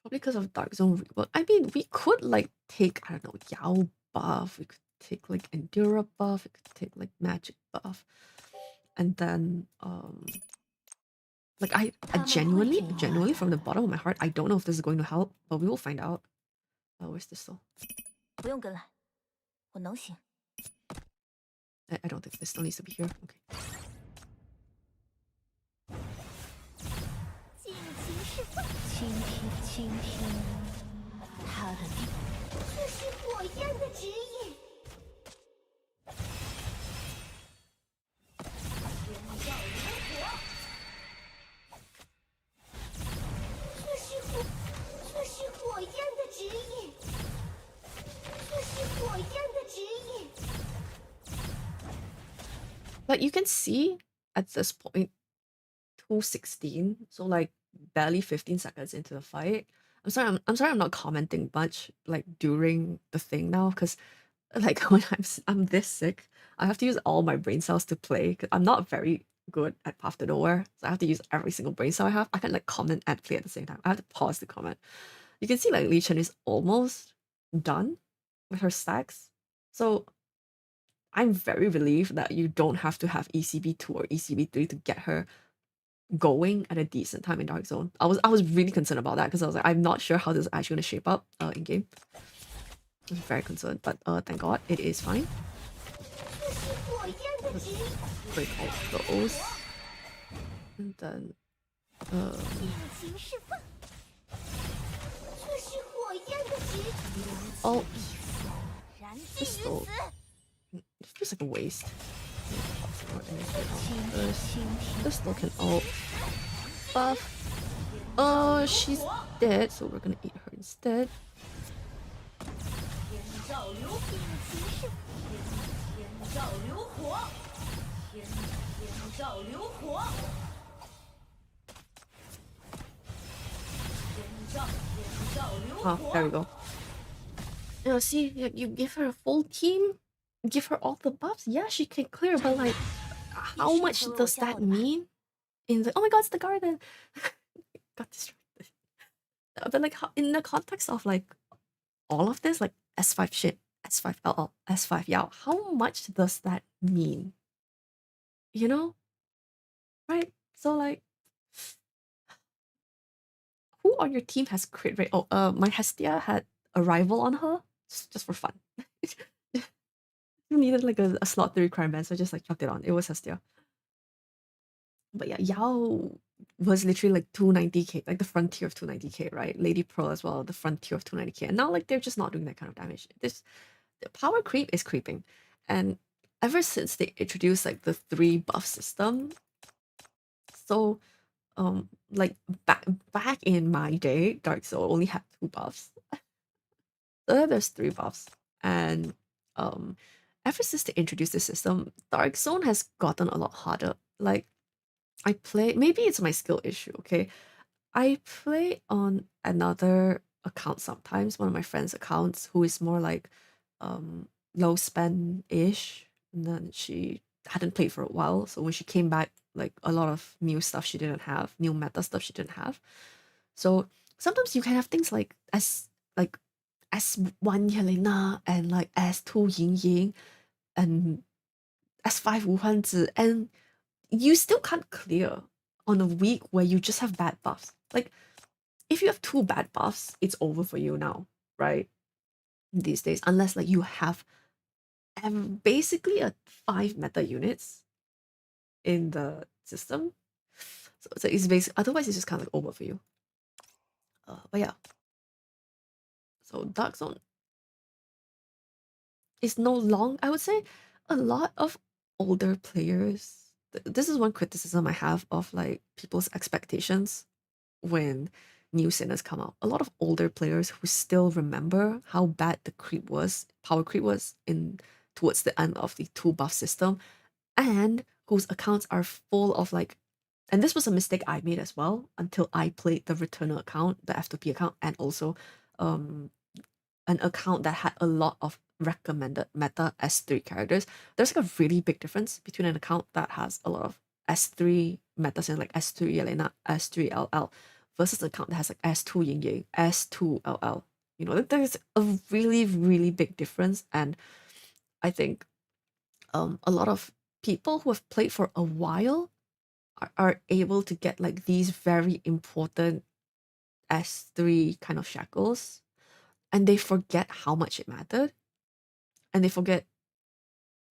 because of Dark Zone rework. I mean, we could like take, I don't know, Yao buff, we could take like Endura buff, we could take like Magic buff. And then like I genuinely from the bottom of my heart, I don't know if this is going to help, but we will find out. Where's this though? I don't think this still needs to be here. Okay. 倾听他的地，这是火焰的指引。这是火焰的指引，这是火焰的指引。Like you can see at this point, 216, so like barely 15 seconds into the fight. I'm sorry I'm not commenting much like during the thing now, because like when I'm this sick, I have to use all my brain cells to play. Cause I'm not very good at Path to Nowhere, so I have to use every single brain cell I have. I can like comment and play at the same time. I have to pause to comment. You can see like Lichen is almost done with her stacks. So I'm very relieved that you don't have to have ECB2 or ECB3 to get her going at a decent time in Dark Zone. I was really concerned about that because I was like, I'm not sure how this is actually going to shape up in game. I was very concerned, but thank God it is fine. Let's break all those, and then oh, pistol. It feels like a waste. Pistol can ult. Buff. Oh, she's dead, so we're gonna eat her instead. Oh, there we go. You know, see, you give her a full team, give her all the buffs. Yeah, she can clear, but like, how much does that mean? In the, oh my god, it's the garden. Got distracted. But like, how, in the context of like all of this, like S5 shit, S5 LL, S5 Yao, how much does that mean? You know, right? So like, who on your team has crit rate? Oh, my Hestia had a rival on her, just for fun. You needed like a slot 3 requirement, so I just like chucked it on. It was Hestia. But yeah, Yao was literally like 290k, like the frontier of 290k, right? Lady Pearl as well, the frontier of 290k. And now like they're just not doing that kind of damage. The power creep is creeping. And ever since they introduced like the 3 buff system, so like back in my day, Dark Soul only had 2 buffs. So there's 3 buffs. And ever since they introduced the system, Dark Zone has gotten a lot harder. Like I play, maybe it's my skill issue, okay? I play on another account sometimes, one of my friends' accounts, who is more like low spend-ish. And then she hadn't played for a while. So when she came back, like a lot of new stuff she didn't have, new meta stuff she didn't have. So sometimes you can have things like S1 Yelena and like S2 Ying Ying and S5 Wu Huanzi, and you still can't clear on a week where you just have bad buffs. Like, if you have 2 bad buffs, it's over for you now, right? These days, unless like you have basically a 5 meta units in the system. So it's basically, otherwise it's just kind of like over for you. But yeah. So Dark Zone is no long, I would say, a lot of older players. This is one criticism I have of like people's expectations when new sinners come out. A lot of older players who still remember how bad the creep was, power creep was in towards the end of the 2 buff system, and whose accounts are full of like, and this was a mistake I made as well until I played the returner account, the F2P account, and also an account that had a lot of recommended meta S3 characters. There's like a really big difference between an account that has a lot of S3 metas and like S3 Yelena, S3 LL versus an account that has like S2 Ying Ying, S2 LL. You know, there's a really, really big difference. And I think a lot of people who have played for a while are able to get like these very important S3 kind of shackles, and they forget how much it mattered, and they forget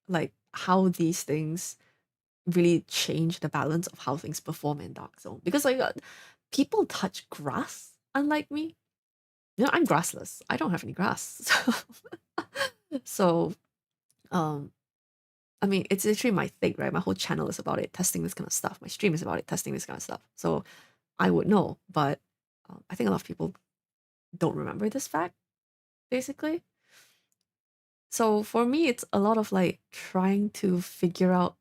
like how these things really change the balance of how things perform in Dark Zone. Because like people touch grass, unlike me. You know, I'm grassless. I don't have any grass. So I mean, it's literally my thing, right? My whole channel is about it, testing this kind of stuff. My stream is about it, testing this kind of stuff. So I would know, but I think a lot of people don't remember this fact, basically. So for me, it's a lot of like trying to figure out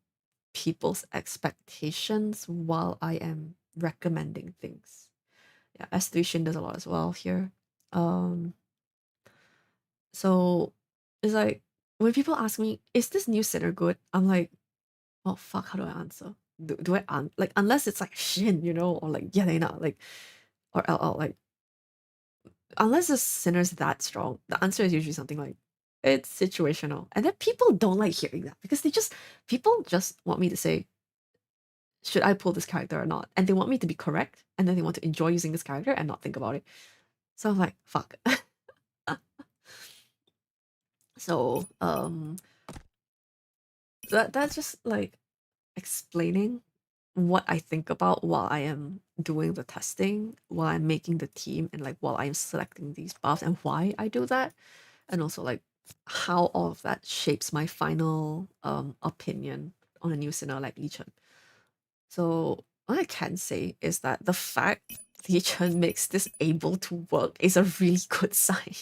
people's expectations while I am recommending things. Yeah, S3 Shin does a lot as well here. So it's like when people ask me, is this new sinner good? I'm like, oh fuck, how do I answer? Do I like, unless it's like Shin, you know, or like Yelena, like, or LL, like, unless the sinner's that strong, the answer is usually something like, it's situational. And then people don't like hearing that because people just want me to say, should I pull this character or not? And they want me to be correct, and then they want to enjoy using this character and not think about it. So I'm like, fuck. So that's just like explaining what I think about while I am doing the testing, while I'm making the team, and like while I'm selecting these buffs and why I do that, and also like how all of that shapes my final opinion on a new sinner like Lichen. So what I can say is that the fact Lichen makes this able to work is a really good sign.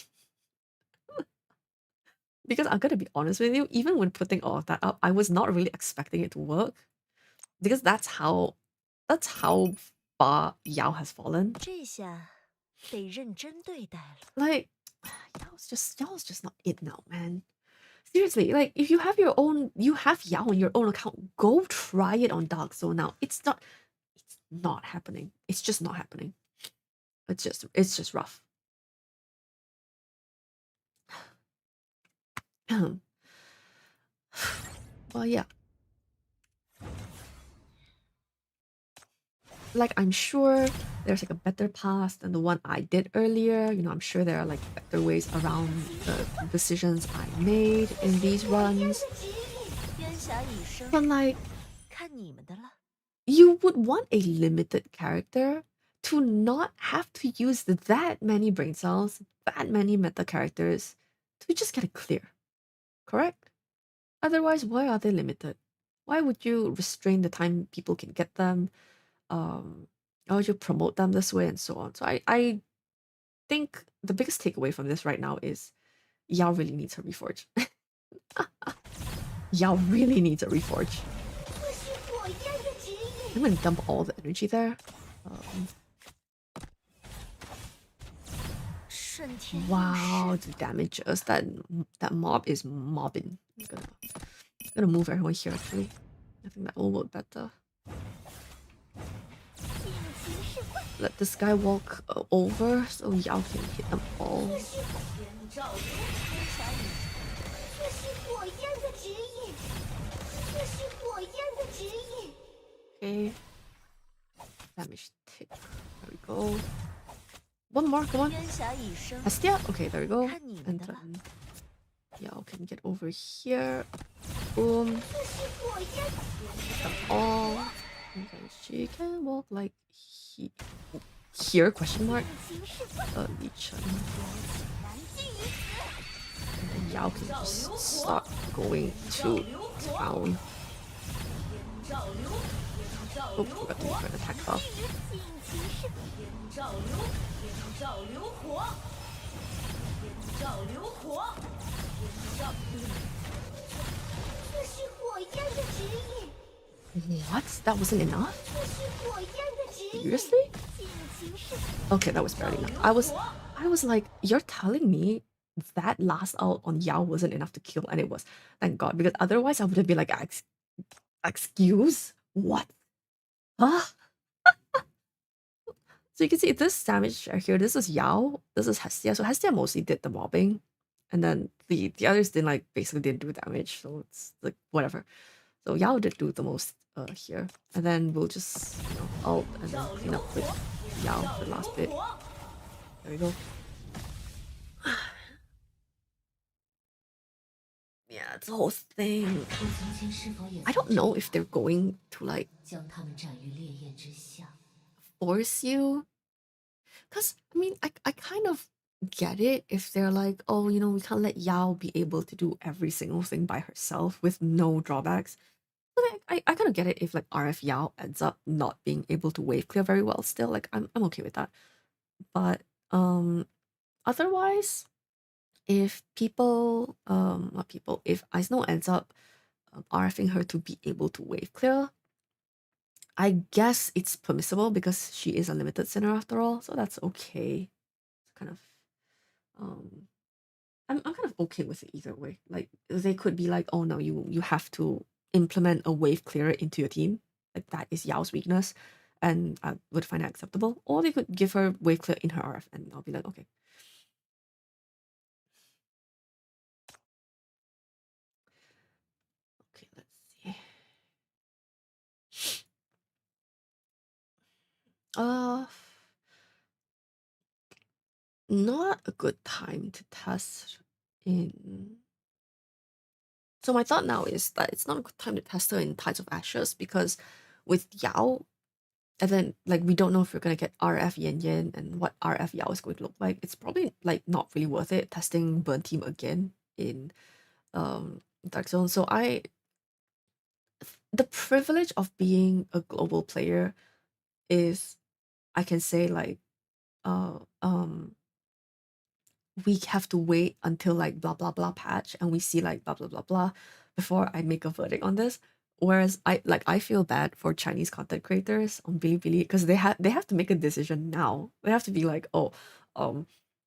Because I'm gonna be honest with you, even when putting all of that up, I was not really expecting it to work. Because that's how far Yao has fallen. 这下得认真对待了。 Like Yao's just not it now, man. Seriously, like if you have Yao on your own account, go try it on Dark Zone now. It's not happening. It's just not happening. It's just rough. Well, yeah. like I'm sure there's like a better path than the one I did earlier. You know, I'm sure there are like better ways around the decisions I made in these runs. But like, you would want a limited character to not have to use that many brain cells, that many meta characters to just get it clear, correct? Otherwise, why are they limited? Why would you restrain the time people can get them? Why would you promote them this way and so on? So I think the biggest takeaway from this right now is Yao really needs a reforge. Yao really needs a reforge. I'm gonna dump all the energy there. Wow, the damages. That mob is mobbing. I'm gonna move everyone here actually. I think that will work better. Let this guy walk over so Yao can hit them all. Okay. Damage tick. There we go. One more, come on. Hestia? Okay, there we go. And then Yao can get over here. Boom. Hit them all. And then she can walk like here, question mark. Lichen. And then Yao can just start going to town. Oh, forgot to make an attack buff. What? That wasn't enough? Seriously? Okay, that was barely enough. I was like, you're telling me that last out on Yao wasn't enough to kill, and it was. Thank God, because otherwise I would have been like, excuse? What? Huh? So you can see this damage here, this is Yao, this is Hestia. So Hestia mostly did the mobbing. And then the others didn't like basically didn't do damage. So it's like whatever. So Yao did do the most here. And then we'll just, you know, ult and then clean up with Yao for the last bit. There we go. Yeah, it's the whole thing. I don't know if they're going to like force you. Because, I mean, I kind of get it if they're like, oh, you know, we can't let Yao be able to do every single thing by herself with no drawbacks. But I kind of get it if like RF Yao ends up not being able to wave clear very well still. Like, I'm okay with that. But otherwise, if people, not people, if Aizno ends up RFing her to be able to wave clear, I guess it's permissible because she is a limited sinner after all, so that's okay. It's kind of I'm kind of okay with it either way. Like they could be like, oh no, you have to implement a wave clearer into your team. Like that is Yao's weakness, and I would find that acceptable. Or they could give her wave clear in her RF, and I'll be like, okay. Okay, let's see. Not a good time to test in. So my thought now is that it's not a good time to test her in Tides of Ashes because with Yao, and then like we don't know if we're gonna get RF Yan Yan and what RF Yao is going to look like. It's probably like not really worth it testing Burn Team again in Dark Zone. So the privilege of being a global player is I can say like uh um we have to wait until like blah blah blah patch and we see like blah blah blah blah before I make a verdict on this. Whereas I feel bad for Chinese content creators on Bilibili because they have to make a decision now. They have to be like, oh,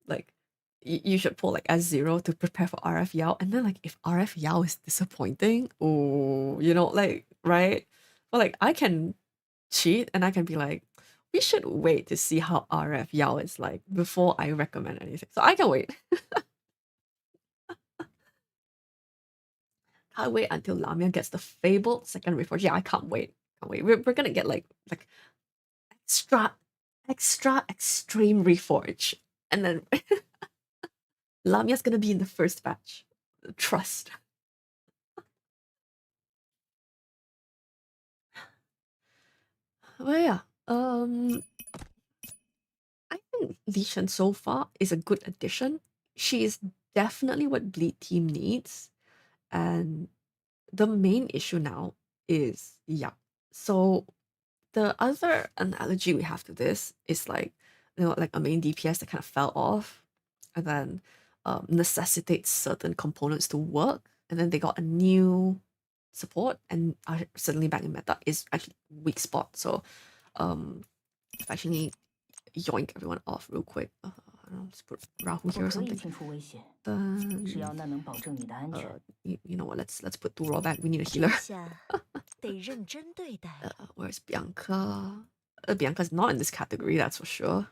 like you should pull like S0 to prepare for RF Yao, and then like if RF Yao is disappointing, oh, you know, like right? But like I can cheat and I can be like, we should wait to see how RF Yao is like before I recommend anything. So I can wait. Can't wait until Lamia gets the fabled second reforge. Yeah, I can't wait. Can't wait. We're gonna get like extra extreme reforge. And then Lamia's gonna be in the first batch. Trust. Well, yeah. I think Lichen so far is a good addition. She is definitely what Bleed team needs. And the main issue now is, yeah. So the other analogy we have to this is like, like a main DPS that kind of fell off and then necessitates certain components to work. And then they got a new support and are suddenly back in meta is actually weak spot. So actually yoink everyone off real quick. I don't know, let's put Rahu here or something. Then, you know what? Let's put Duro back. We need a healer. Where's Bianca? Bianca's not in this category, that's for sure.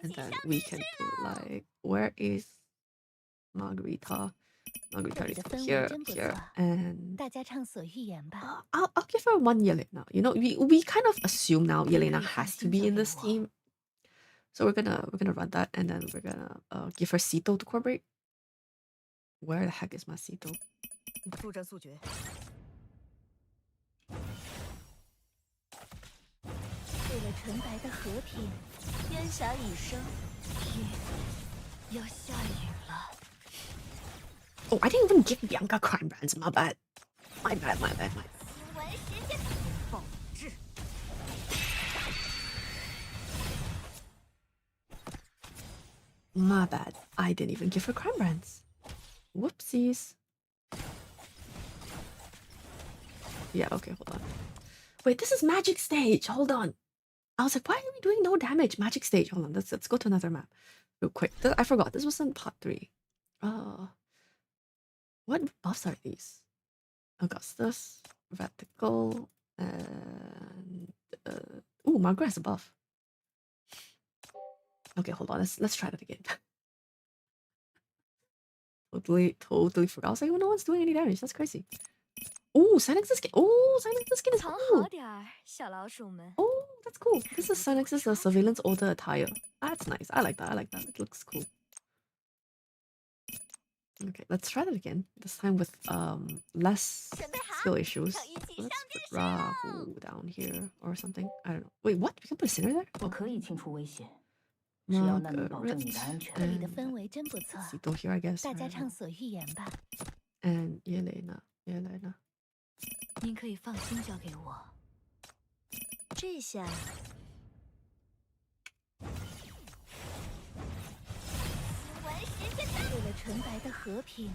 And then we can put like, where is Margarita? Margarita is here, and I'll give her one Yelena. You know, we kind of assume now Yelena has to be in this team, so we're gonna run that, and then we're gonna give her Sito to corporate. Where the heck is my Sito? Oh, I didn't even give Bianca crime brands. My bad. My bad. My bad. I didn't even give her crime brands. Whoopsies. Yeah, okay, hold on. Wait, this is magic stage. Hold on. I was like, why are we doing no damage? Magic stage. Hold on, let's go to another map real quick. I forgot. This was in part 3. What buffs are these? Augustus, Vertical, and ooh, Margaret has a buff. Okay, hold on. Let's try that again. Totally forgot. I was like, well, no one's doing any damage. That's crazy. Oh, Synex's skin. Oh, Synex's skin is cool. Oh, that's cool. This is Synex's surveillance order attire. That's nice. I like that. It looks cool. Okay, let's try that again. This time with less skill issues. Let's put Rahu down here or something. I don't know. Wait, what? We can put a Sinner there? Oh. Margaret and Sito here, I guess. And Yelena. 您可以放心交给我。这下，为了纯白的和平。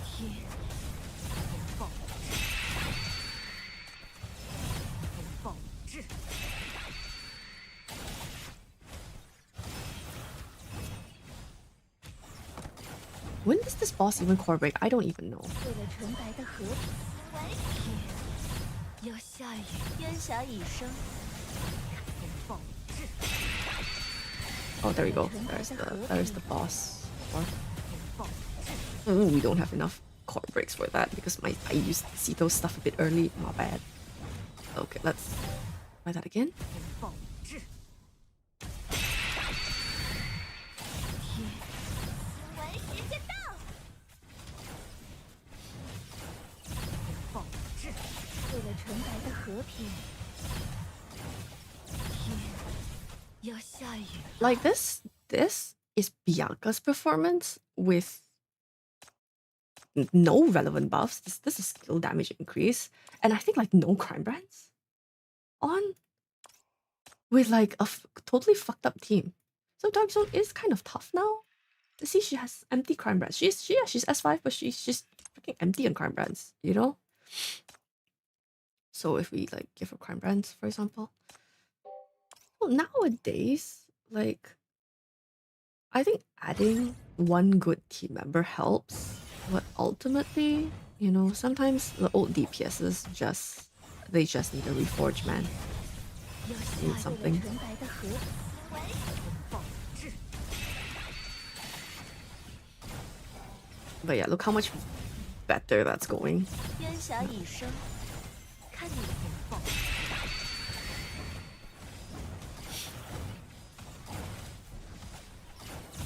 天，暴制。 When does this boss even core break? I don't even know. Oh, there we go. There's the boss. We don't have enough core breaks for that because I used Sito's stuff a bit early. My bad. Okay, let's try that again. Like this is Bianca's performance with no relevant buffs. This is skill damage increase, and I think like no crime brands on with like a totally fucked up team. So Dark Zone is kind of tough now. See, she has empty crime brands. She's S5, but she's just freaking empty on crime brands, you know? So if we like give her crime brands, for example. Well, nowadays, like I think adding one good team member helps, but ultimately, you know, sometimes the old DPSs just need a reforge, man. Need something. But yeah, look how much better that's going. 烟霞已生，看你的龙凤。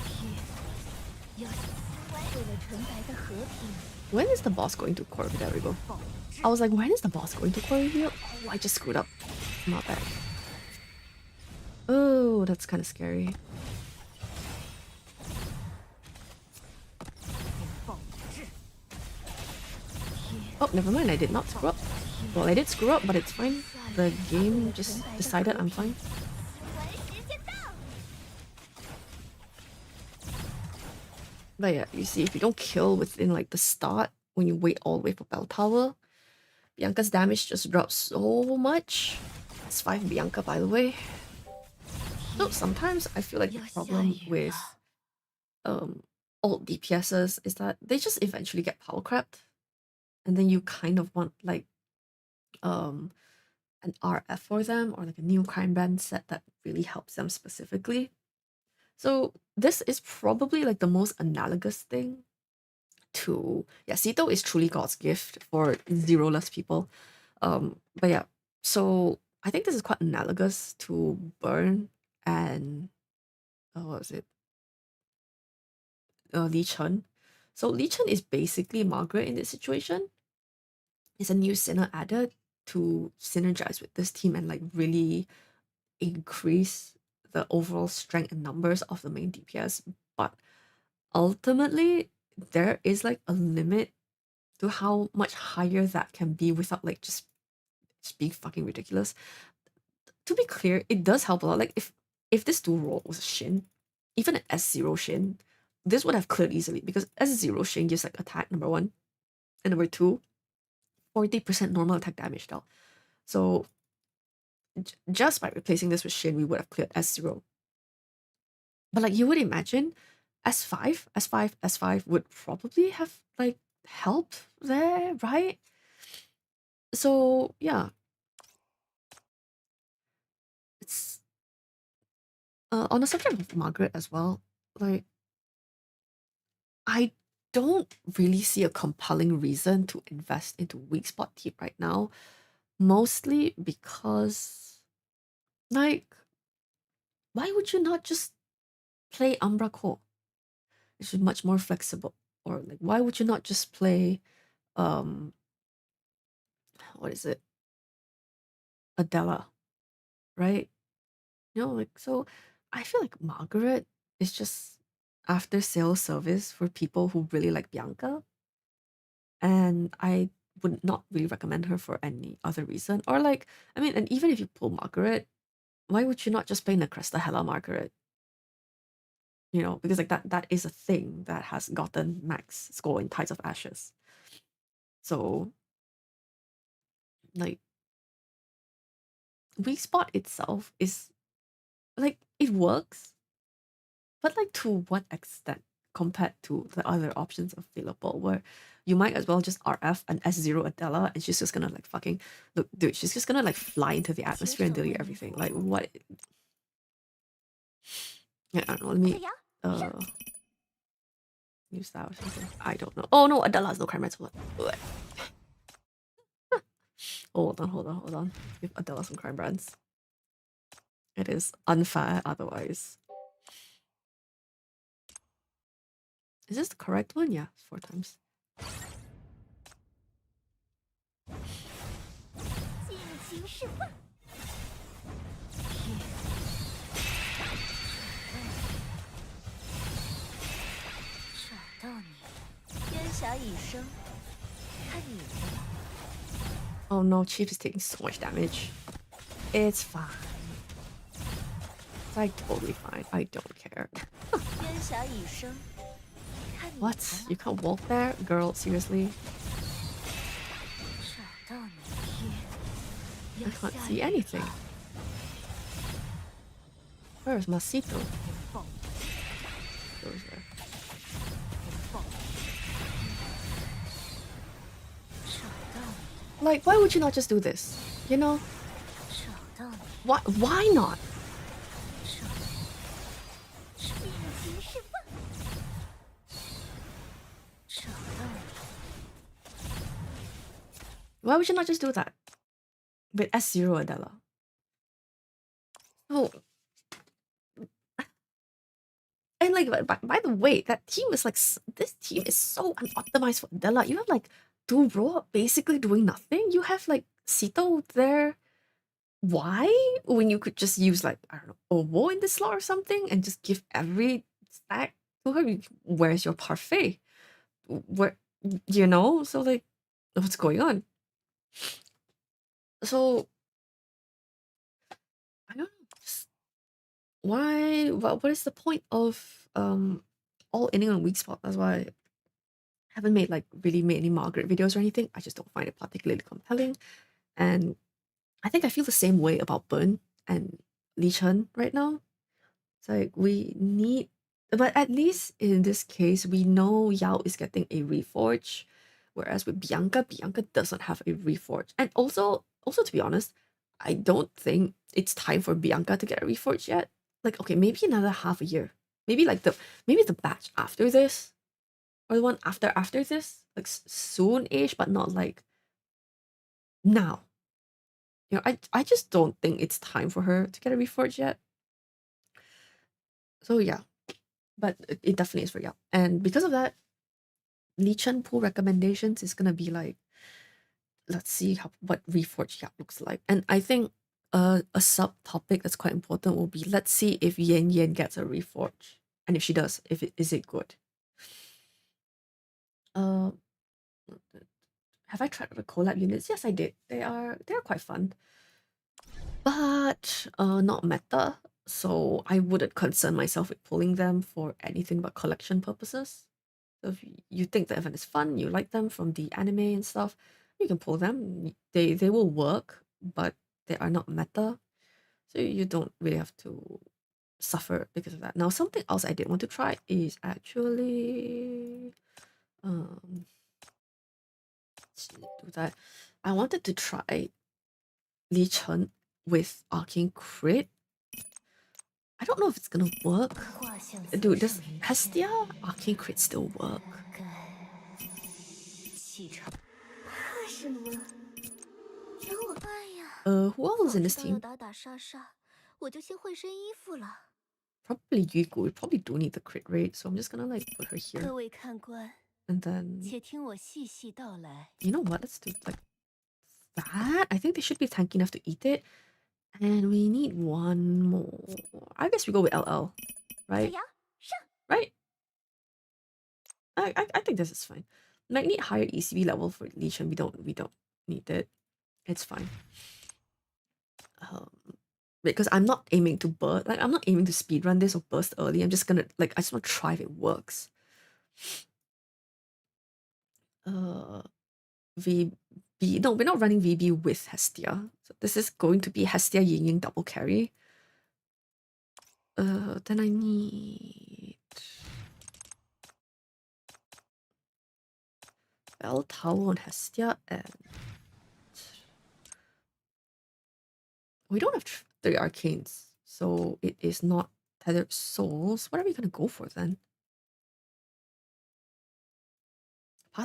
天，要为了纯白的和平。 When is the boss going to core? There we go. I was like, when is the boss going to core reveal? Oh, I just screwed up. Not bad. Oh, that's kind of scary. Oh, never mind. I did not screw up. Well, I did screw up, but it's fine. The game just decided I'm fine. But yeah, you see, if you don't kill within like the start, when you wait all the way for Bell Tower, Bianca's damage just drops so much. It's 5 Bianca, by the way. So sometimes I feel like the problem with alt DPSs is that they just eventually get power crept. And then you kind of want like an RF for them or like a new crime band set that really helps them specifically. So this is probably like the most analogous thing to, yeah, Sito is truly God's gift for zero-less people. But yeah, so I think this is quite analogous to Burn and what was it? Lichen. So Lichen is basically Margaret in this situation. It's a new sinner added to synergize with this team and like really increase the overall strength and numbers of the main DPS. But ultimately, there is like a limit to how much higher that can be without like just being fucking ridiculous. To be clear, it does help a lot. Like if this dual role was a Shin, even an S0 Shin, this would have cleared easily because S0 Shin gives like attack number 1 and number 2, 40% normal attack damage now. So just by replacing this with Shin, we would have cleared S0. But like you would imagine, S5, S5, S5 would probably have like helped there, right? So yeah. It's on the subject of Margaret as well, like I don't really see a compelling reason to invest into weak spot team right now. Mostly because like why would you not just play Umbra Core? It's much more flexible. Or like why would you not just play what is it? Adela, right? You know, like so I feel like Margaret is just after sales service for people who really like Bianca. And I would not really recommend her for any other reason. Or like, I mean, and even if you pull Margaret, why would you not just play Necresta Hella Margaret? You know, because like that is a thing that has gotten max score in Tides of Ashes. So like weak spot itself is like it works, but like to what extent compared to the other options available where you might as well just RF an S0 Adela and she's just gonna like fucking look, dude, she's just gonna like fly into the atmosphere and delete everything. Like what? Yeah, I don't know. Let me use that or something. I don't know. Oh no, Adela has no crime rights. Hold on. Give Adela some crime brands. It is unfair otherwise. Is this the correct one? Yeah, 4 times. Oh no, Chief is taking so much damage. It's fine. It's like totally fine. I don't care. What? You can't walk there? Girl, seriously? I can't see anything. Where's Masito? Goes there. Like, why would you not just do this? You know? Why not? Why would you not just do that? With S0 Adela. Oh. And like, by the way, that team is like, this team is so unoptimized for Adela. You have like 2 row basically doing nothing. You have like Sito there. Why? When you could just use like, I don't know, Omo in the slot or something and just give every stack to her. Where's your parfait? Where, you know? So like, what's going on? So, I don't know. Just why? What is the point of all ending on weak spot? That's why I haven't really made any Margaret videos or anything. I just don't find it particularly compelling. And I think I feel the same way about Burn and Lichen right now. It's like we need, but at least in this case, we know Yao is getting a reforge, whereas with Bianca doesn't have a reforge. And also to be honest, I don't think it's time for Bianca to get a reforge yet. Like, okay, maybe another half a year. Maybe like maybe the batch after this, or the one after this, like soon-ish, but not like now. You know, I just don't think it's time for her to get a reforge yet. So yeah, but it definitely is for Yao. And because of that, Lichen pool recommendations is gonna be like, let's see what reforge Yao looks like. And I think a subtopic that's quite important will be, let's see if Yan Yan gets a reforge. And if she does, is it good? Have I tried the collab units? Yes, I did. They're quite fun. But not meta. So I wouldn't concern myself with pulling them for anything but collection purposes. So if you think the event is fun, you like them from the anime and stuff, you can pull them. They will work, but they are not meta. So you don't really have to suffer because of that. Now, something else I did want to try is actually do that. I wanted to try Lichen with Arcane Crit. I don't know if it's gonna work. Dude, does Hestia Arcane Crit still work? Who else is in this team? Probably Yugo. We probably do need the crit rate, so I'm just gonna like put her here. And then, you know what? Let's do like that. I think they should be tanky enough to eat it. And we need one more. I guess we go with LL, right? Right? I think this is fine. Might need higher ECB level for Lichen. We don't need it. It's fine. Because I'm not aiming to burst. Like, I'm not aiming to speedrun this or burst early. I'm just gonna like, I just want to try if it works. VB. No, we're not running VB with Hestia. So this is going to be Hestia Yin Yang double carry. Then I need Bell Tower on Hestia, and we don't have 3 arcanes, so it is not Tethered Souls. What are we gonna go for then?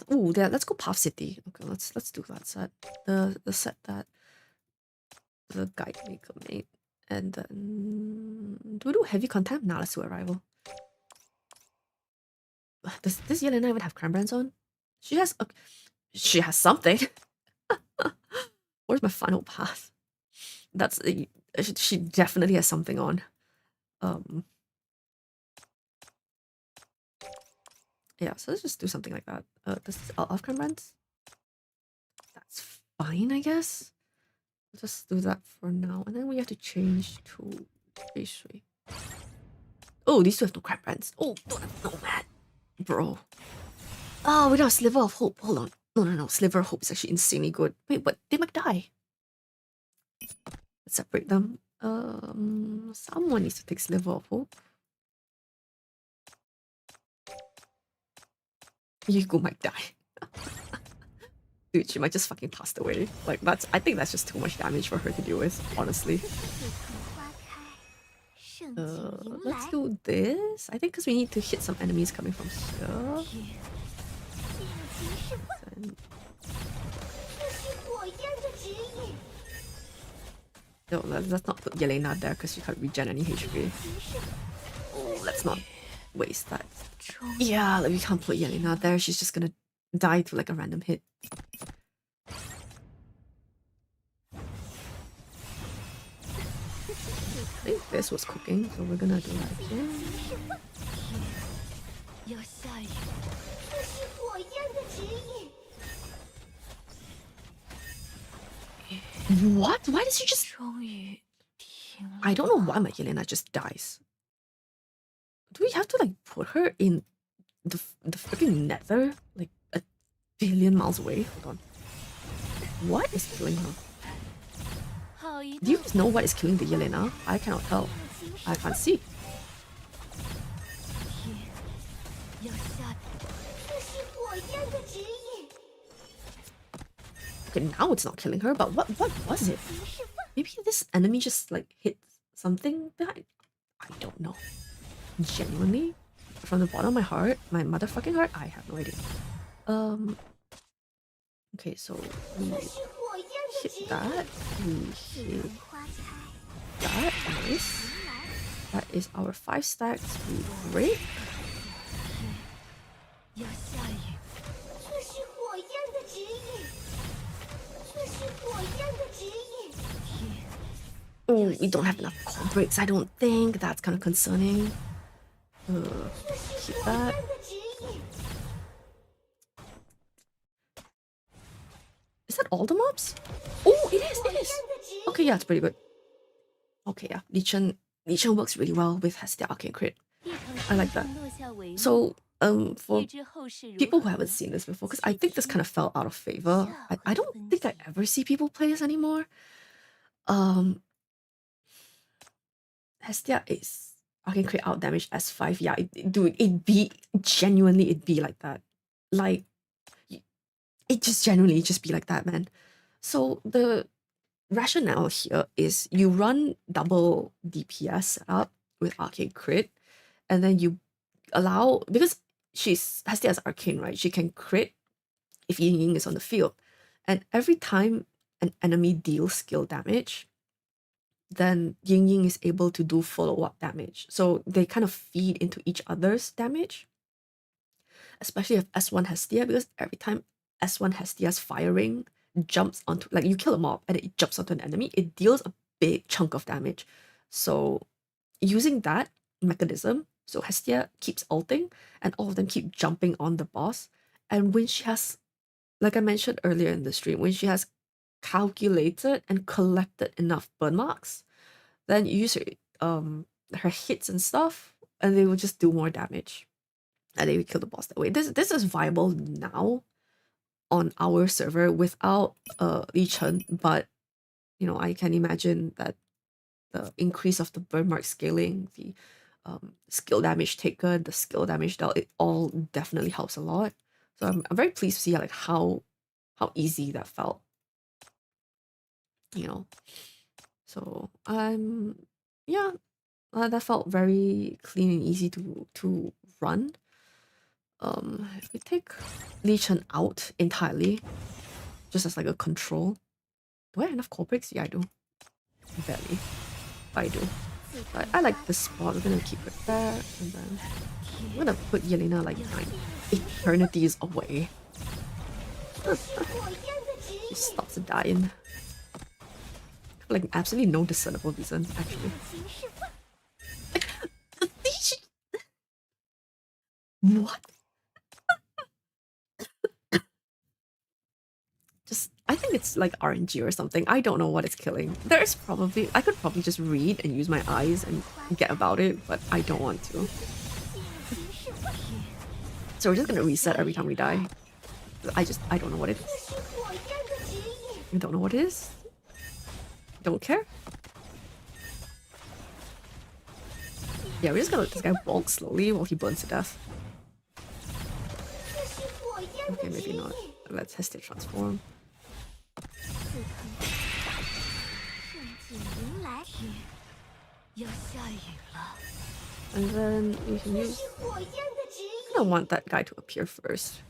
Oh, yeah, let's go Path City. Okay, let's do that set. The set that the guide maker made. And then do we do heavy contempt? Nah, let's do Arrival. Does Yelena even have Cranbrands on? She has something. Where's my final path? That's she definitely has something on. Yeah, so let's just do something like that. This is off Cranbrands. That's fine, I guess. We'll just do that for now, and then we have to change to Shui. Oh, these two have no Cranbrands. Oh, don't have no man, bro. Oh, we don't have Sliver of Hope. Hold on. No. Sliver of Hope is actually insanely good. Wait, what? They might die. Let's separate them. Someone needs to take Sliver of Hope. Yugo might die. Dude, she might just fucking pass away. Like, I think that's just too much damage for her to deal with, honestly. Let's do this. I think because we need to hit some enemies coming from here. No, let's not put Yelena there because she can't regen any HP. Oh, let's not waste that. Yeah, like, we can't put Yelena there. She's just gonna die to like a random hit. I think this was cooking, so we're gonna do that again. What? Why does she just... I don't know why my Yelena just dies. Do we have to like put her in the freaking nether? Like a billion miles away? Hold on. What is killing her? Do you guys know what is killing the Yelena? I cannot tell. I can't see. Okay, now it's not killing her, but what was it? Maybe this enemy just like hit something behind. I don't know. Genuinely, from the bottom of my heart, my motherfucking heart, I have no idea. Okay, so we hit that. We hit that. Nice. That is our 5 stacks. We break. Oh, we don't have enough cold breaks. I don't think. That's kind of concerning. Keep that. Is that all the mobs? Oh, it is, it is. Okay, yeah, it's pretty good. Okay, yeah, Lichen works really well with Hestia Arcane Crit. I like that. So, for people who haven't seen this before, because I think this kind of fell out of favor. I don't think I ever see people play this anymore. Hestia is Arcane Crit out damage S5. Yeah, dude, it'd be like that. Like, it just genuinely just be like that, man. So the rationale here is you run double DPS setup with Arcane Crit, and then you allow, because Hestia is arcane, right? She can crit if Yin Yin is on the field. And every time an enemy deals skill damage, then Yin Yin is able to do follow-up damage. So they kind of feed into each other's damage. Especially if S1 Hestia, because every time S1 Hestia's firing jumps onto, like, you kill a mob and it jumps onto an enemy, it deals a big chunk of damage. So using that mechanism, so Hestia keeps ulting and all of them keep jumping on the boss. And when she has, like I mentioned earlier in the stream, when she has calculated and collected enough burn marks, then you use her hits and stuff, and they will just do more damage. And they will kill the boss that way. This is viable now on our server without Lichen, but you know, I can imagine that the increase of the burn mark scaling, the skill damage taken, the skill damage dealt, it all definitely helps a lot. So I'm very pleased to see like how easy that felt. You know. So yeah, that felt very clean and easy to run. If we take Lichen out entirely, just as like a control. Do I have enough core breaks? Yeah, I do. Barely. I do. But I like this spot. We're gonna keep it there, and then I'm gonna put Yelena like 9 eternities away. She stops dying. For like absolutely no discernible reason, actually. What? I think it's like RNG or something. I don't know what it's killing. There's probably, I could probably just read and use my eyes and get about it, but I don't want to. So we're just gonna reset every time we die. I don't know what it is. I don't know what it is. Don't care. Yeah, we're just gonna let this guy bulk slowly while he burns to death. Okay, maybe not. Let's Hestia transform. And then we can use... I don't want that guy to appear first.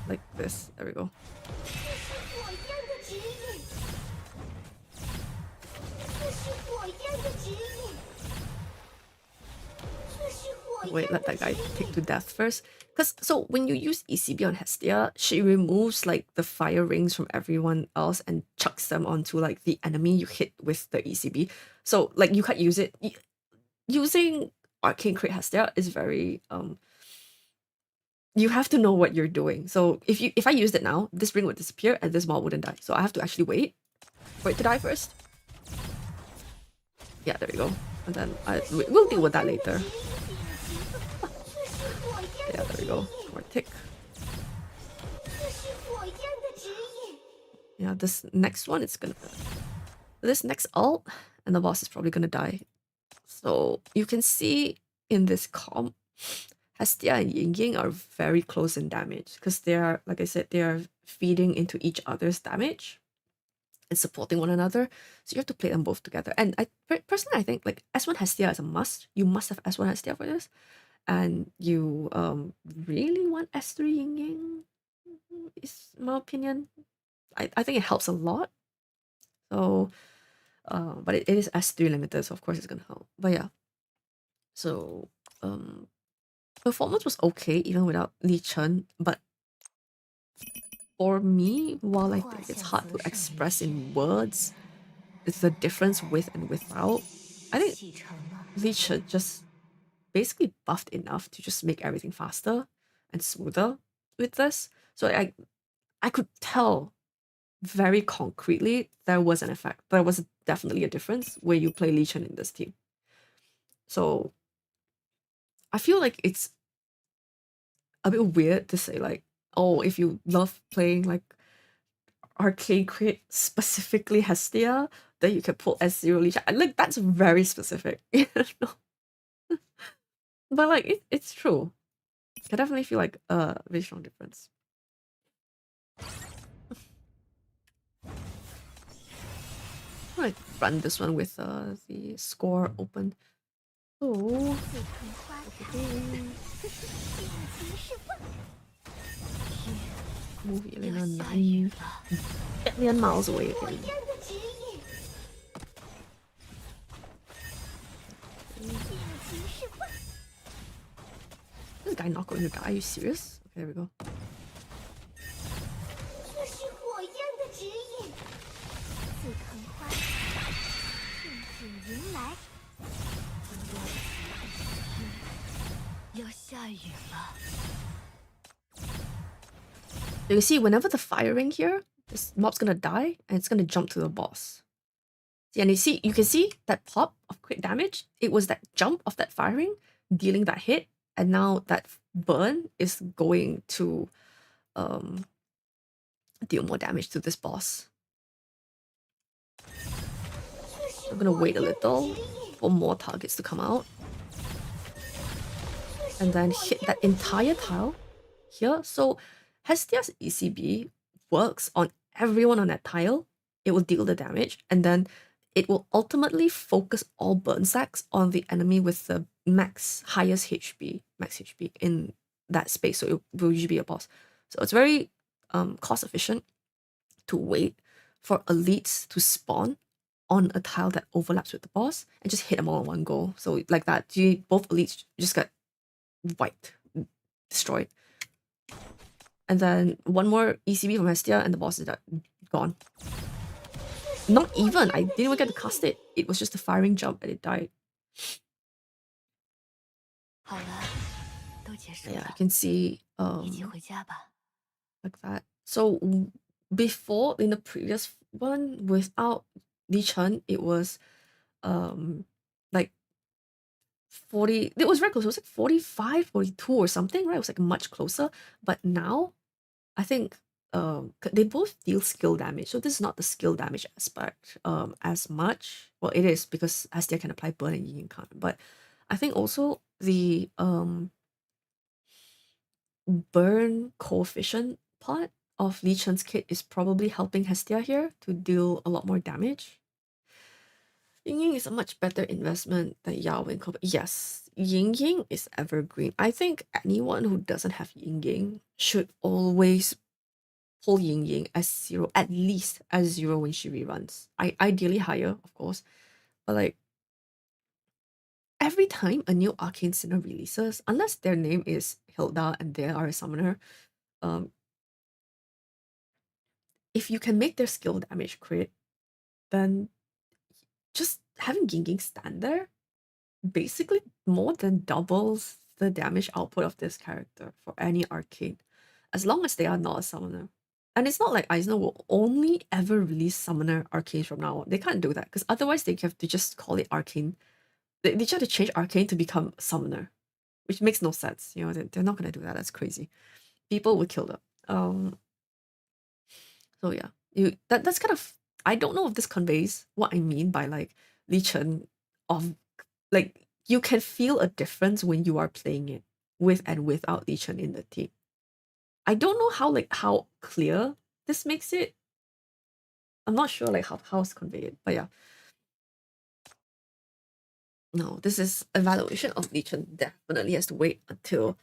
Like this. There we go. Wait, let that guy take to death first. Because so when you use ECB on Hestia, she removes like the fire rings from everyone else and chucks them onto like the enemy you hit with the ECB. So like you can't use it. Using Arcane Crit Hestia is very you have to know what you're doing. So if I used it now, this ring would disappear and this mob wouldn't die. So I have to actually wait for it to die first. Yeah, there we go. And then we'll deal with that later. Yeah, there we go. More tick. Yeah, this next one, this next ult, and the boss is probably gonna die. So you can see in this comp, Hestia and Yin Yang are very close in damage because they are, like I said, they are feeding into each other's damage and supporting one another. So you have to play them both together. And personally, I think like S1 Hestia is a must. You must have S1 Hestia for this. And you really want S3 Yin Yang, is my opinion. I think it helps a lot. So, but it is S3 limited, so of course it's gonna help. But yeah, so performance was okay even without Lichen, but for me, while I think it's hard to express in words, it's the difference with and without. I think Lichen just basically buffed enough to just make everything faster and smoother with this. So I could tell very concretely there was an effect. There was definitely a difference where you play Lichen in this team. So I feel like it's a bit weird to say like, oh, if you love playing like Arcane Crit, specifically Hestia, then you can pull S0 Lichen. Like that's very specific. You know? But like it's true. I definitely feel like a very strong difference. I'm gonna run this one with the score open. Oh, move Elena 9 billion miles away again. This guy not going to die? Are you serious? Okay, there we go. You can see whenever the firing here, this mob's gonna die and it's gonna jump to the boss. And you can see that pop of crit damage. It was that jump of that firing dealing that hit, and now that burn is going to deal more damage to this boss. I'm gonna wait a little for more targets to come out. And then hit that entire tile here. So Hestia's ECB works on everyone on that tile. It will deal the damage, and then it will ultimately focus all burn stacks on the enemy with the max HP in that space. So it will usually be a boss. So it's very cost efficient to wait for elites to spawn on a tile that overlaps with the boss and just hit them all in one go. So like that, both elites just got wiped, destroyed. And then one more ECB from Hestia and the boss is gone. Not even, I didn't even get to cast it. It was just a firing jump and it died. Yeah, you can see like that. So before, in the previous one, without Lichen, it was like 40, it was very close. It was like 45, 42 or something, right? It was like much closer. But now, I think they both deal skill damage. So this is not the skill damage aspect as much. Well, it is because Hestia can apply burn and Yin can't. But I think also the burn coefficient part of Lichen's kit is probably helping Hestia here to deal a lot more damage. Ying Ying is a much better investment than Yao and yes, Ying Ying is evergreen. I think anyone who doesn't have Ying Ying should always pull Ying Ying as 0, at least as 0 when she reruns. Ideally higher, of course, but like every time a new arcane sinner releases, unless their name is Hilda and they are a summoner, if you can make their skill damage crit, then just having Gingging stand there basically more than doubles the damage output of this character for any arcane, as long as they are not a summoner. And it's not like Eisner will only ever release summoner arcanes from now on. They can't do that, because otherwise they have to just call it arcane. They try to change arcane to become summoner, which makes no sense. You know, they're not gonna do that. That's crazy. People would kill them. So yeah, that's kind of, I don't know if this conveys what I mean by like Lichen of like you can feel a difference when you are playing it with and without Lichen in the team. I don't know how clear this makes it. I'm not sure like how it's conveyed, but yeah. No, this is evaluation of Lichen definitely has to wait until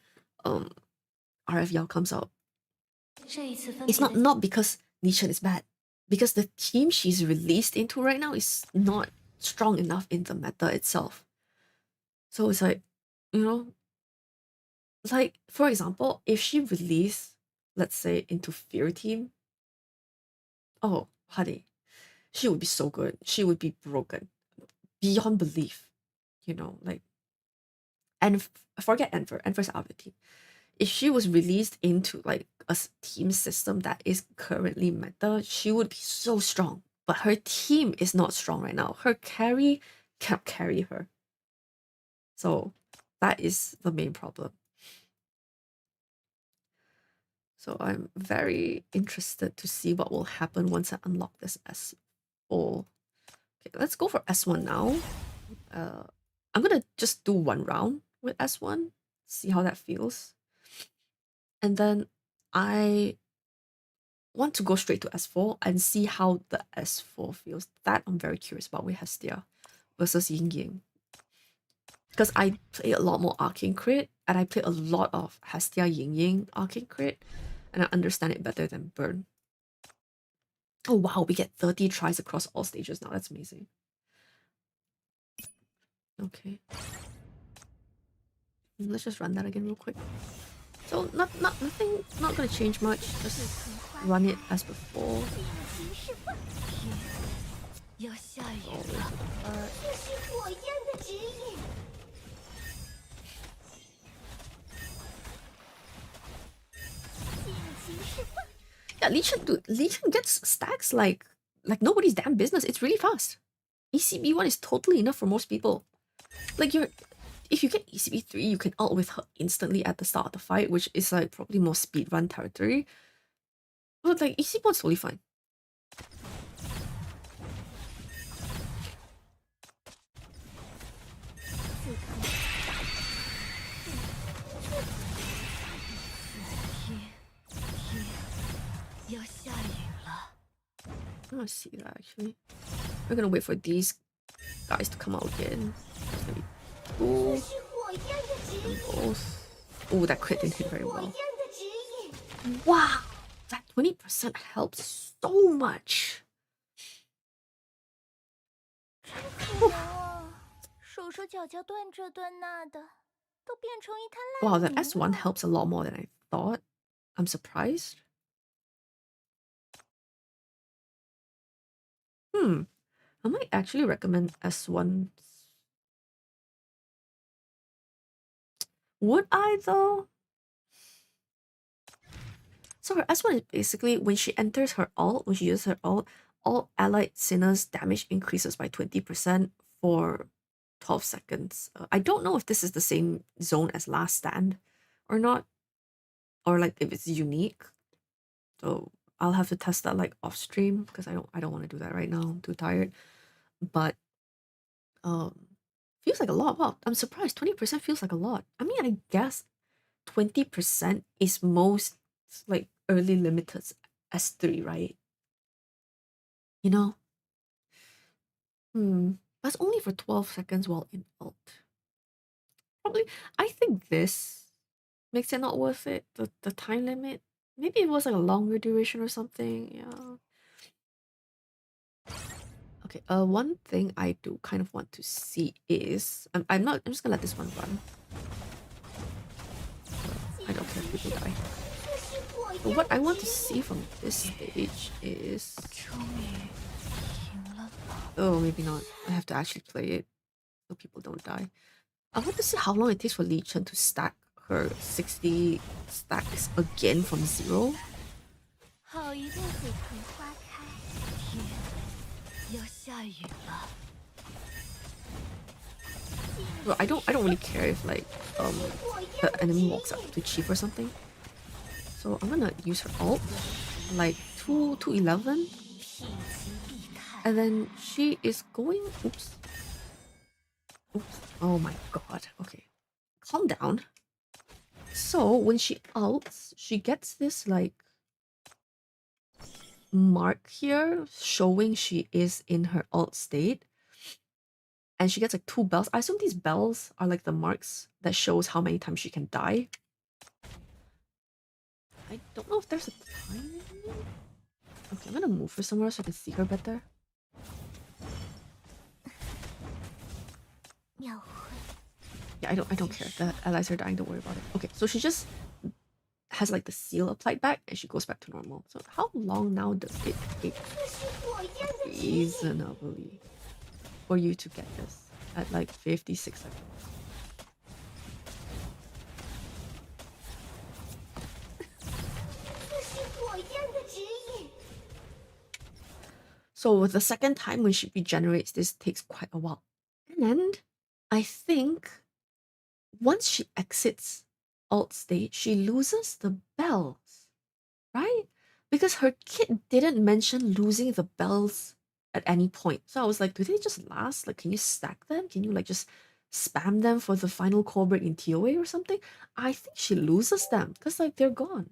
RFL comes out. It's not because Lichen is bad, because the team she's released into right now is not strong enough in the meta itself. So it's like, you know, like for example, if she released, let's say, into Fear Team, oh honey, she would be so good. She would be broken beyond belief, you know, like, and forget Enver. Enver's out of the team. If she was released into like a team system that is currently meta, she would be so strong. But her team is not strong right now. Her carry can't carry her. So that is the main problem. So I'm very interested to see what will happen once I unlock this S4. Okay, let's go for S1 now. I'm gonna just do one round with S1, see how that feels. And then I want to go straight to S4 and see how the S4 feels. That I'm very curious about with Hestia versus Yin Yang. Because I play a lot more Arcane Crit, and I play a lot of Hestia Yin Yang Arcane Crit, and I understand it better than Burn. Oh wow, we get 30 tries across all stages now. That's amazing. Okay. Let's just run that again real quick. So nothing, not gonna change much. Just run it as before. Yeah, Lichen gets stacks like nobody's damn business. It's really fast. ECB1 is totally enough for most people. Like if you get ECB3, you can ult with her instantly at the start of the fight, which is like probably more speedrun territory. But like ECB1's totally fine. I don't see that actually. We're gonna wait for these guys to come out again. Ooh. Oh, that crit didn't hit very well. Wow, that 20% helps so much. Wow, that S1 helps a lot more than I thought. I'm surprised. I might actually recommend S1. Would I though? So her S1 is basically when she enters her ult, when she uses her ult, all allied sinners damage increases by 20% for 12 seconds. I don't know if this is the same zone as Last Stand or not, or like if it's unique. So I'll have to test that like off stream because I don't want to do that right now. I'm too tired. But feels like a lot. Wow, I'm surprised. 20% feels like a lot. I mean, I guess 20% is most like early limiteds S3, right? You know? That's only for 12 seconds while in ult. Probably, I think this makes it not worth it. The time limit. Maybe it was like a longer duration or something. Yeah. Okay, one thing I do kind of want to see is I'm just gonna let this one run. I don't care if people die. But what I want to see from this stage is... Oh, maybe not. I have to actually play it so people don't die. I want to see how long it takes for Lichen to stack her 60 stacks again from 0. 好一对紫藤花开。天要下雨了。 Well, I don't really care if like the enemy walks up to Chief or something. So I'm gonna use her ult, like 2 to 11. And then she is going... Oops. Oops. Oh my god. Okay. Calm down. So when she ults, she gets this like mark here showing she is in her ult state. And she gets like 2 bells. I assume these bells are like the marks that shows how many times she can die. I don't know if there's a time limit. Okay, I'm gonna move her somewhere so I can see her better. Yeah, I don't care. The allies are dying, don't worry about it. Okay, so she just has like the seal applied back and she goes back to normal. So how long now does it take reasonably for you to get this at like 56 seconds? So the second time when she regenerates, this takes quite a while. And I think once she exits alt state, she loses the bells, right? Because her kit didn't mention losing the bells at any point. So I was like, do they just last? Like, can you stack them? Can you like just spam them for the final core break in TOA or something? I think she loses them because like they're gone.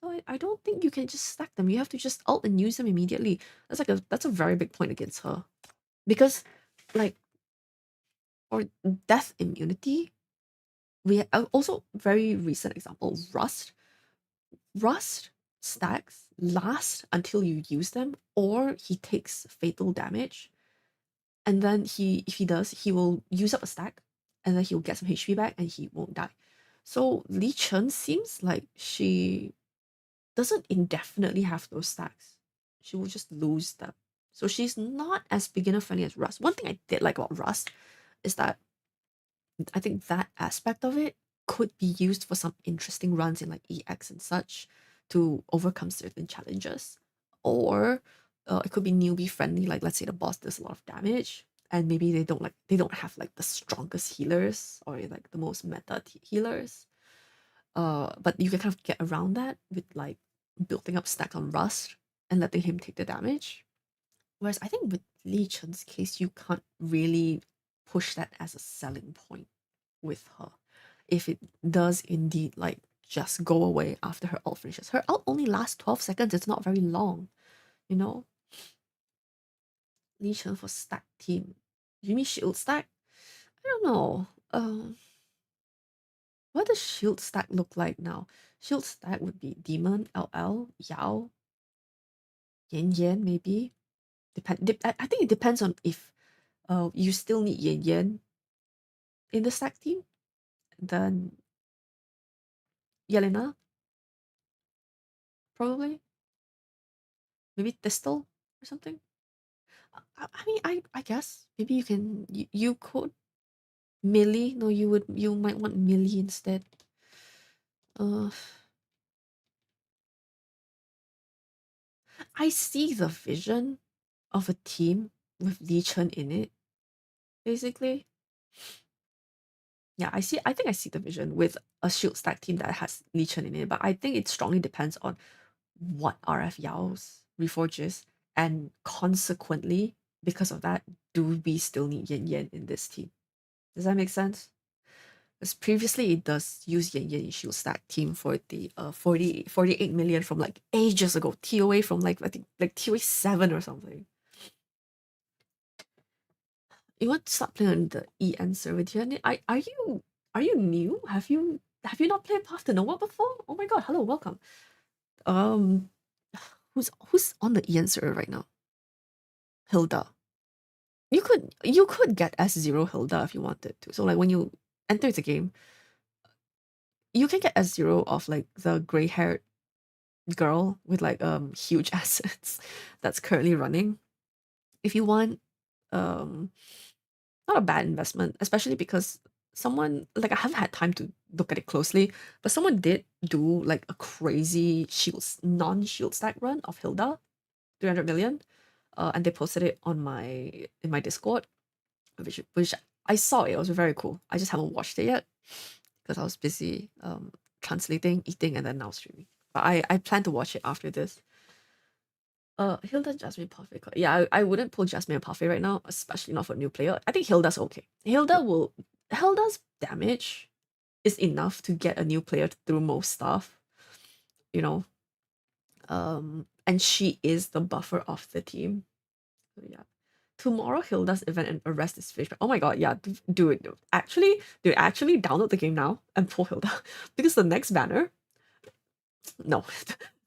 So I don't think you can just stack them. You have to just ult and use them immediately. That's a very big point against her. Because like for death immunity, we also very recent example, Rust. Rust stacks last until you use them, or he takes fatal damage. And then if he does, he will use up a stack, and then he'll get some HP back, and he won't die. So Lichen seems like she doesn't indefinitely have those stacks. She will just lose them. So she's not as beginner friendly as Rust. One thing I did like about Rust is that I think that aspect of it could be used for some interesting runs in like EX and such to overcome certain challenges. Or it could be newbie friendly, like let's say the boss does a lot of damage and maybe they don't have like the strongest healers or like the most meta healers. But you can kind of get around that with like building up stack on Rust and letting him take the damage. Whereas I think with Lichen's case, you can't really push that as a selling point with her. If it does indeed like just go away after her ult finishes. Her ult only lasts 12 seconds, it's not very long, you know? Lichen for stack team. You mean shield stack? I don't know. What does shield stack look like now? Shield stack would be Demon, LL, Yao, Yan Yan maybe. I think it depends on if you still need Yan Yan in the stack team. Then Yelena, probably. Maybe Distal or something. I mean, I guess maybe you could Millie. No, you might want Millie instead. I see the vision of a team with Lichen in it, basically. Yeah, I think I see the vision with a shield stack team that has Lichen in it, but I think it strongly depends on what RF Yao's Reforge is, and consequently, because of that, do we still need Yan Yan in this team? Does that make sense? Because previously it does use Yan Yan in shield stack team for the 48 million from like ages ago, TOA from like I think like TOA 7 or something. You want to start playing on the EN server, Tian? Are you new? Have you not played Path to Nowhere before? Oh my god, hello, welcome. Who's on the EN server right now? Hilda. you could get S0 Hilda if you wanted to. So like when you enter the game, you can get S0 of like the gray-haired girl with like huge assets that's currently running. If you want, not a bad investment, especially because someone like I haven't had time to look at it closely, but someone did do like a crazy non-shield stack run of Hilda, 300 million. And they posted it on in my Discord, which I saw it. It was very cool. I just haven't watched it yet because I was busy translating, eating, and then now streaming. But I plan to watch it after this. Hilda, Jasmine, Parfait. Yeah, I wouldn't pull Jasmine and Parfait right now, especially not for a new player. I think Hilda's okay. Hilda's damage is enough to get a new player through most stuff, you know. And she is the buffer of the team. So yeah. Tomorrow Hilda's event and arrest is fish. Oh my god, yeah, do it. Actually download the game now and pull Hilda. Because the next banner, no,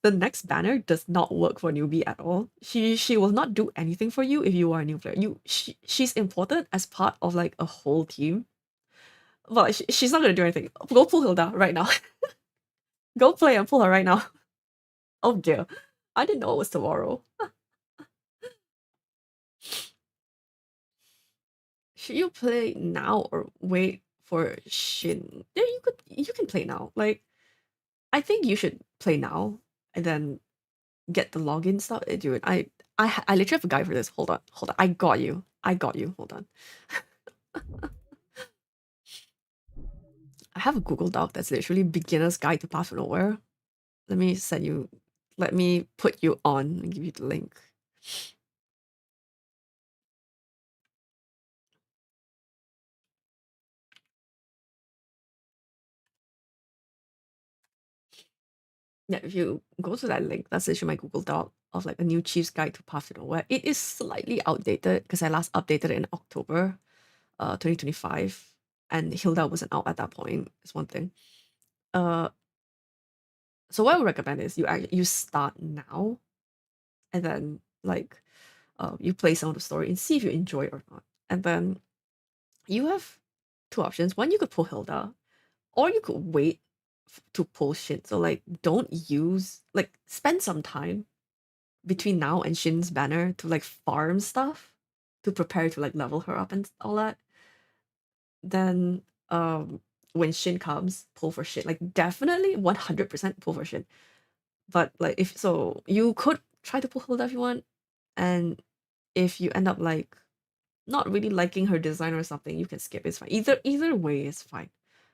the next banner does not work for newbie at all. She will not do anything for you if you are a new player. She's important as part of like a whole team. But she's not gonna do anything. Go pull Hilda right now. Go play and pull her right now. Oh dear. I didn't know it was tomorrow. Should you play now or wait for Shin? Yeah, you can play now. Like, I think you should play now and then get the login stuff. Dude, I literally have a guide for this. Hold on. I got you. Hold on. I have a Google Doc that's literally beginner's guide to Path of Nowhere. Let me put you on and give you the link. Yeah, if you go to that link, that's actually my Google Doc of like a new Chief's Guide to Path to Nowhere. It is slightly outdated because I last updated it in October 2025, and Hilda wasn't out at that point. Is one thing. So what I would recommend is you start now, and then like you play some of the story and see if you enjoy it or not. And then you have two options. One, you could pull Hilda, or you could wait to pull Shin. So like don't use spend some time between now and Shin's banner to like farm stuff to prepare to like level her up and all that. Then when Shin comes, pull for Shin. Like definitely 100% pull for Shin. But like if so you could try to pull Hilda if you want. And if you end up like not really liking her design or something, you can skip. It's fine. Either way is fine.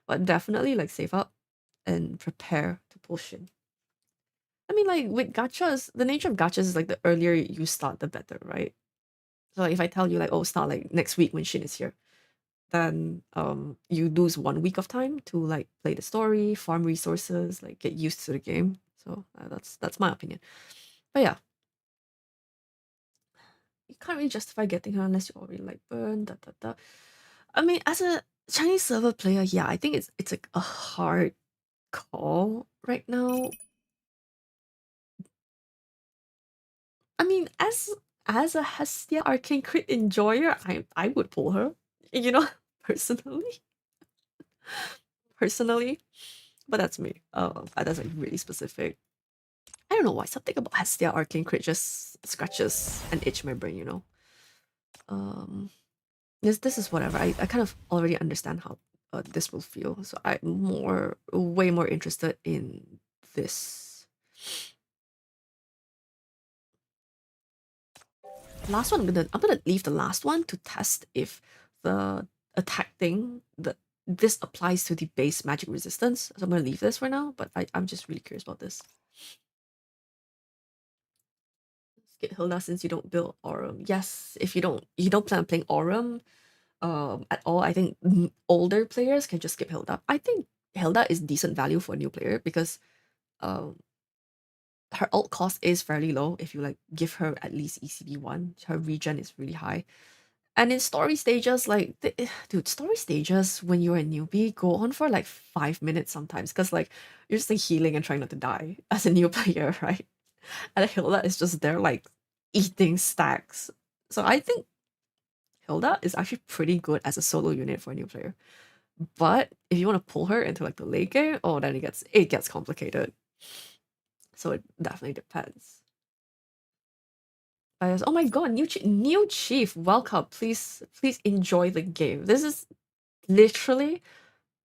But definitely like save up and prepare to pull Shin. I mean, like with gachas, the nature of gachas is like the earlier you start, the better, right? So if I tell you like, oh, start like next week when Shin is here, then you lose 1 week of time to like play the story, farm resources, like get used to the game. So that's my opinion. But yeah, you can't really justify getting her unless you already like burn. I mean, as a Chinese server player, yeah, I think it's like a hard call right now. I mean, as a Hestia Arcane Crit enjoyer, I would pull her, you know, personally. Personally. But that's me. That's like really specific. I don't know why. Something about Hestia Arcane Crit just scratches and itch my brain, you know. This is whatever. I kind of already understand how this will feel. So I'm way more interested in this. Last one, I'm gonna leave the last one to test if the attack thing this applies to the base magic resistance. So I'm gonna leave this for now, but I'm just really curious about this. Skip Hilda since you don't build Aurum. Yes, if you don't plan on playing Aurum at all, I think older players can just skip Hilda. I think Hilda is decent value for a new player because her ult cost is fairly low if you like give her at least ECB1. Her regen is really high. And in story stages, like, dude, story stages when you're a newbie go on for like 5 minutes sometimes because like you're just like healing and trying not to die as a new player, right? And Hilda is just there like eating stacks. So I think Hilda is actually pretty good as a solo unit for a new player. But if you want to pull her into like the late game, oh, then it gets complicated. So it definitely depends. Oh my god, new chief, welcome. Please enjoy the game. This is literally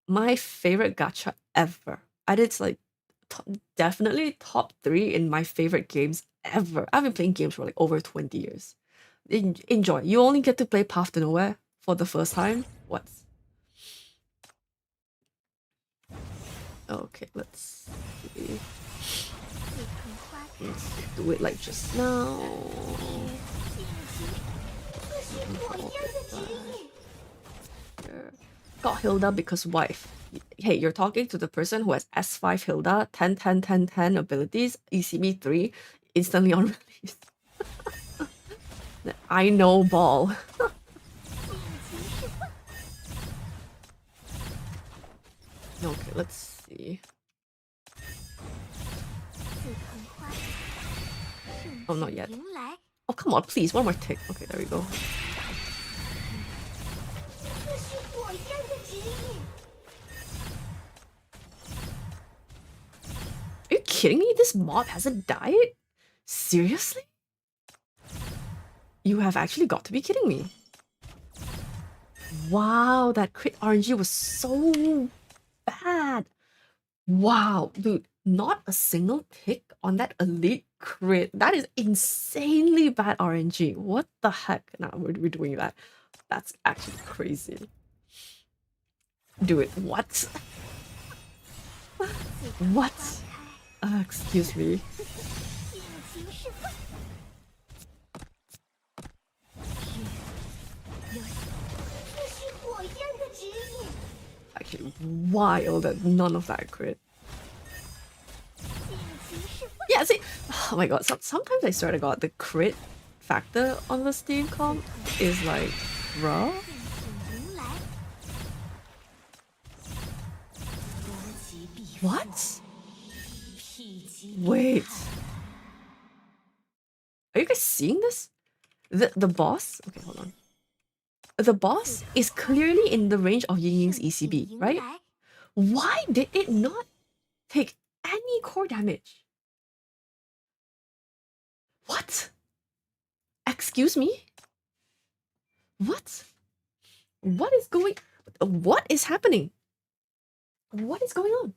my favorite gacha ever. And it's like definitely top 3 in my favorite games ever. I've been playing games for like over 20 years. Enjoy. You only get to play Path to Nowhere for the first time. What? Okay, let's see. Let's do it like just now. Got Hilda because wife. Hey, you're talking to the person who has S5 Hilda, 10, 10, 10, 10 abilities, ECB 3, instantly on release. I know ball. Okay, let's see. Oh, not yet. Oh, come on, please, one more tick. Okay, there we go. Are you kidding me? This mob hasn't died? Seriously? You have actually got to be kidding me. Wow, that crit RNG was so bad. Wow, dude, not a single tick on that elite crit. That is insanely bad RNG. What the heck? Nah, we're doing that. That's actually crazy. Do it. What? What? Excuse me. Actually, wild that none of that crit. Yeah, see, oh my god, sometimes I swear to god, the crit factor on the Steam comp is like, bruh. What? Wait. Are you guys seeing this? The boss? Okay, hold on. The boss is clearly in the range of Ying Ying's ECB, right? Why did it not take any core damage? What? Excuse me? What? What is going... What is happening? What is going on?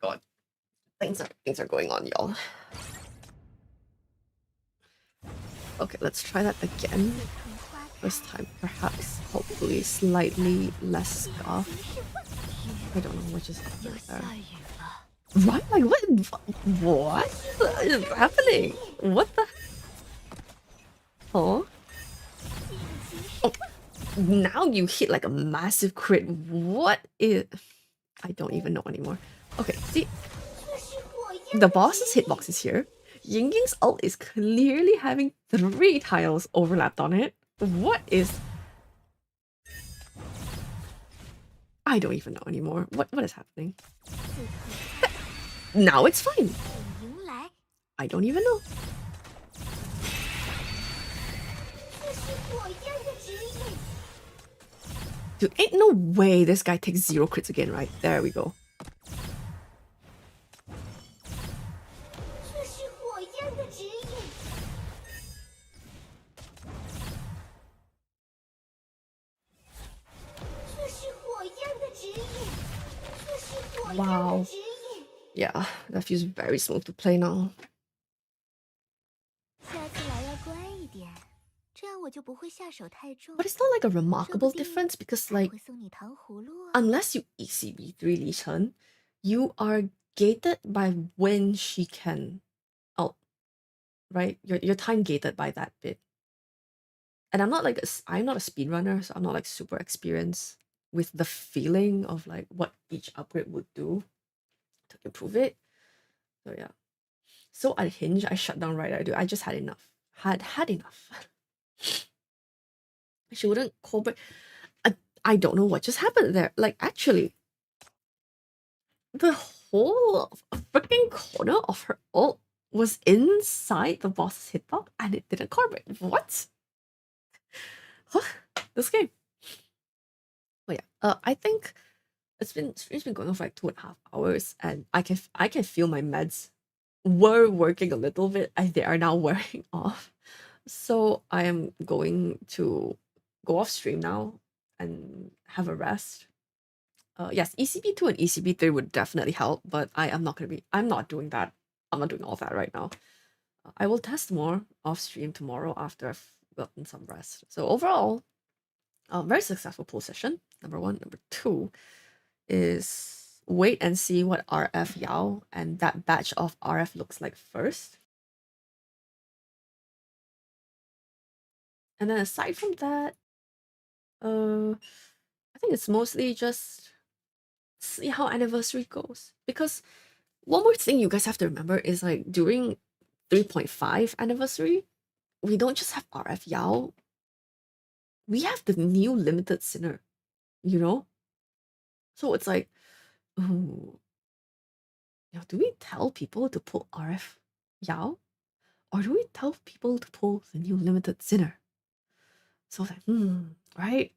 God. Things are going on, y'all. Okay, let's try that again. This time, perhaps, hopefully, slightly less scuff. I don't know what just happened there. Right? Like, what is happening? What the? Huh? Oh, now you hit like a massive crit. What is... I don't even know anymore. Okay, see? The boss's hitbox is here. Ying Ying's ult is clearly having 3 tiles overlapped on it. What is... I don't even know anymore. What is happening? Now it's fine. I don't even know. Dude, ain't no way this guy takes 0 crits again, right? There we go. Wow. Yeah, that feels very smooth to play now. But it's not like a remarkable difference because, like, unless you ECB3 Lichen, you are gated by when she can ult, right? You're time gated by that bit. And I'm not like I'm not a speedrunner, so I'm not like super experienced with the feeling of like what each upgrade would do to improve it. So yeah. So unhinged, I shut down right. I just had enough. Had enough. She wouldn't cooperate. I don't know what just happened there. Like, actually, the whole freaking corner of her ult was inside the boss's hitbox and it didn't calibrate. What? Huh? This game. But yeah, I think it's been going on for like 2.5 hours, and I can feel my meds were working a little bit and they are now wearing off. So I am going to go off stream now and have a rest. Yes, ECB2 and ECB3 would definitely help, but I'm not doing that. I'm not doing all that right now. I will test more off stream tomorrow after I've gotten some rest. So overall, very successful pool session. Number one. Number two is wait and see what RF Yao and that batch of RF looks like first. And then aside from that, I think it's mostly just see how anniversary goes. Because one more thing you guys have to remember is like during 3.5 anniversary, we don't just have RF Yao. We have the new limited sinner, you know? So it's like, ooh, do we tell people to pull RF Yao? Or do we tell people to pull the new limited sinner? So like, right?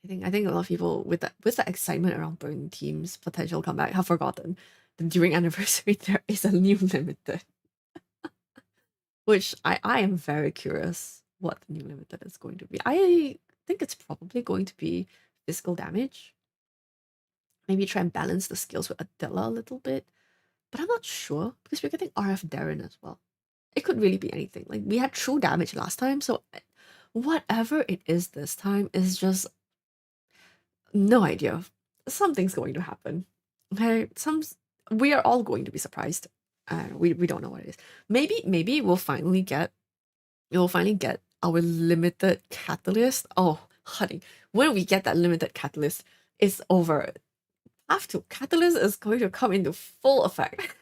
I think a lot of people with the excitement around Burn Team's potential comeback have forgotten that during anniversary there is a new limited. Which I am very curious what the new limited is going to be. I think it's probably going to be physical damage. Maybe try and balance the skills with Adela a little bit. But I'm not sure because we're getting RF Darren as well. It could really be anything. Like we had true damage last time, so whatever it is this time is just no idea. Something's going to happen. Okay, we are all going to be surprised. We don't know what it is. Maybe we'll finally get our limited catalyst. Oh, honey, when we get that limited catalyst, it's over. Catalyst is going to come into full effect.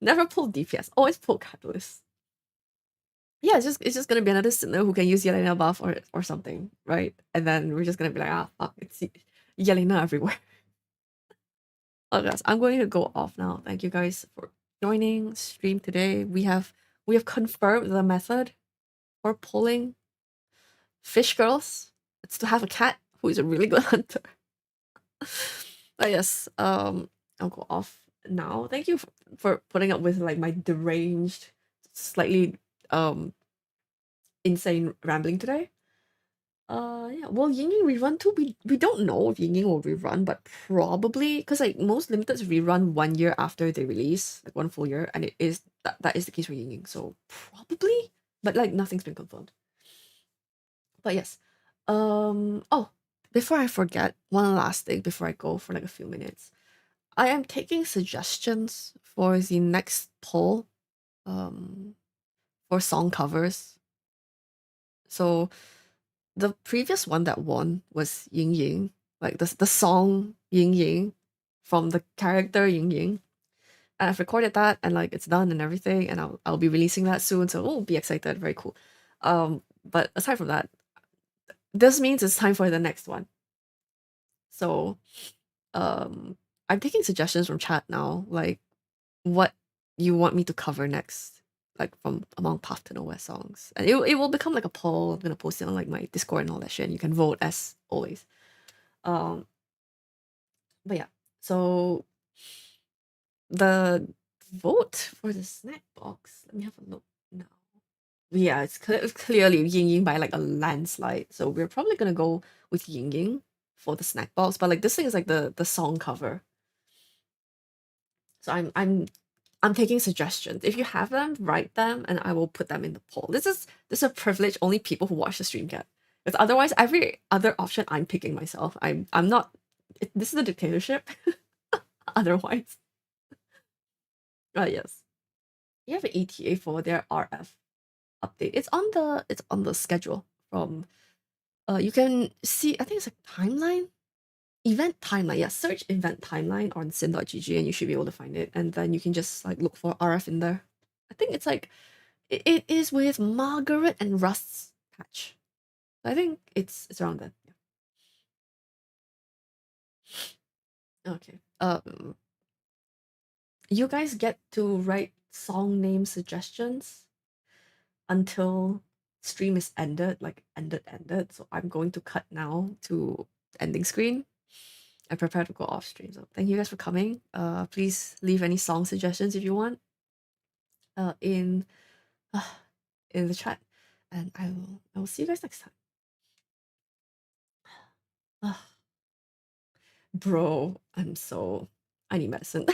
Never pull DPS, always pull catalyst. Yeah, it's just gonna be another Sinner who can use Yelena buff or something, right? And then we're just gonna be like, fuck, it's Yelena everywhere. Oh guys, I'm going to go off now. Thank you guys for joining stream today. We have confirmed the method for pulling fish girls. It's to have a cat who is a really good hunter. But yes, I'll go off now. Thank you for putting up with like my deranged, slightly insane rambling today. Yeah, well, Ying Ying rerun too. We don't know if Ying Ying will rerun, but probably because like most limiteds rerun 1 year after they release, like 1 full year, and it is that is the case for Ying Ying. So probably, but like nothing's been confirmed. But yes, oh, before I forget, one last thing before I go for like a few minutes, I am taking suggestions for the next poll, for song covers. So the previous one that won was Ying Ying, like the song Ying Ying from the character Ying Ying. And I've recorded that and like it's done and everything, and I'll be releasing that soon. So be excited, very cool. But aside from that, this means it's time for the next one. So I'm taking suggestions from chat now, like what you want me to cover next, like from among Path to Nowhere songs. And it will become like a poll. I'm gonna post it on like my Discord and all that shit, and you can vote as always. But yeah, so the vote for the snack box, let me have a look now. Yeah, it's clearly Ying Ying by like a landslide. So we're probably gonna go with Ying Ying for the snack box, but like this thing is like the song cover. So I'm taking suggestions. If you have them, write them, and I will put them in the poll. This is a privilege only people who watch the stream get. Because otherwise, every other option I'm picking myself. I'm not. This is a dictatorship. Otherwise, yes, you have an ETA for their RF update. It's on the schedule from. You can see. I think it's a timeline. Event timeline, yeah, search event timeline on sim.gg and you should be able to find it. And then you can just like look for RF in there. I think it's like it is with Margaret and Rust's patch. I think it's around there. Yeah. Okay. you guys get to write song name suggestions until stream is ended, like ended. So I'm going to cut now to ending screen and prepare to go off stream. So thank you guys for coming. Please leave any song suggestions if you want in the chat, and I will see you guys next time. Bro, I need medicine.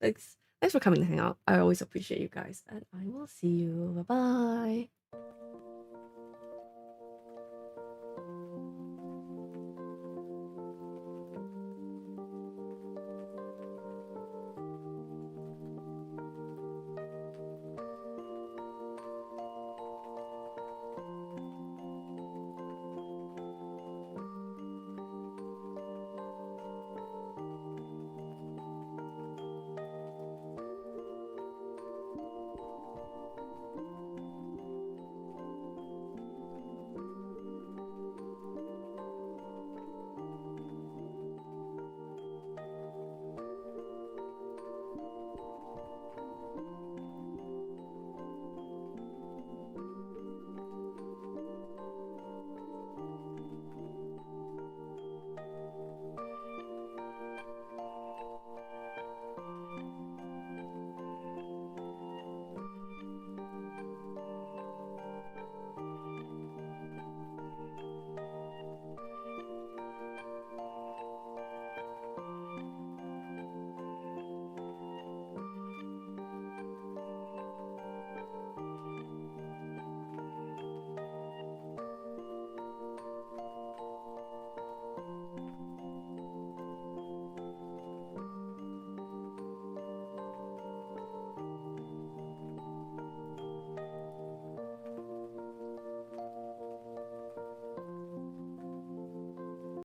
Thanks for coming to hang out. I always appreciate you guys, and I will see you. Bye bye.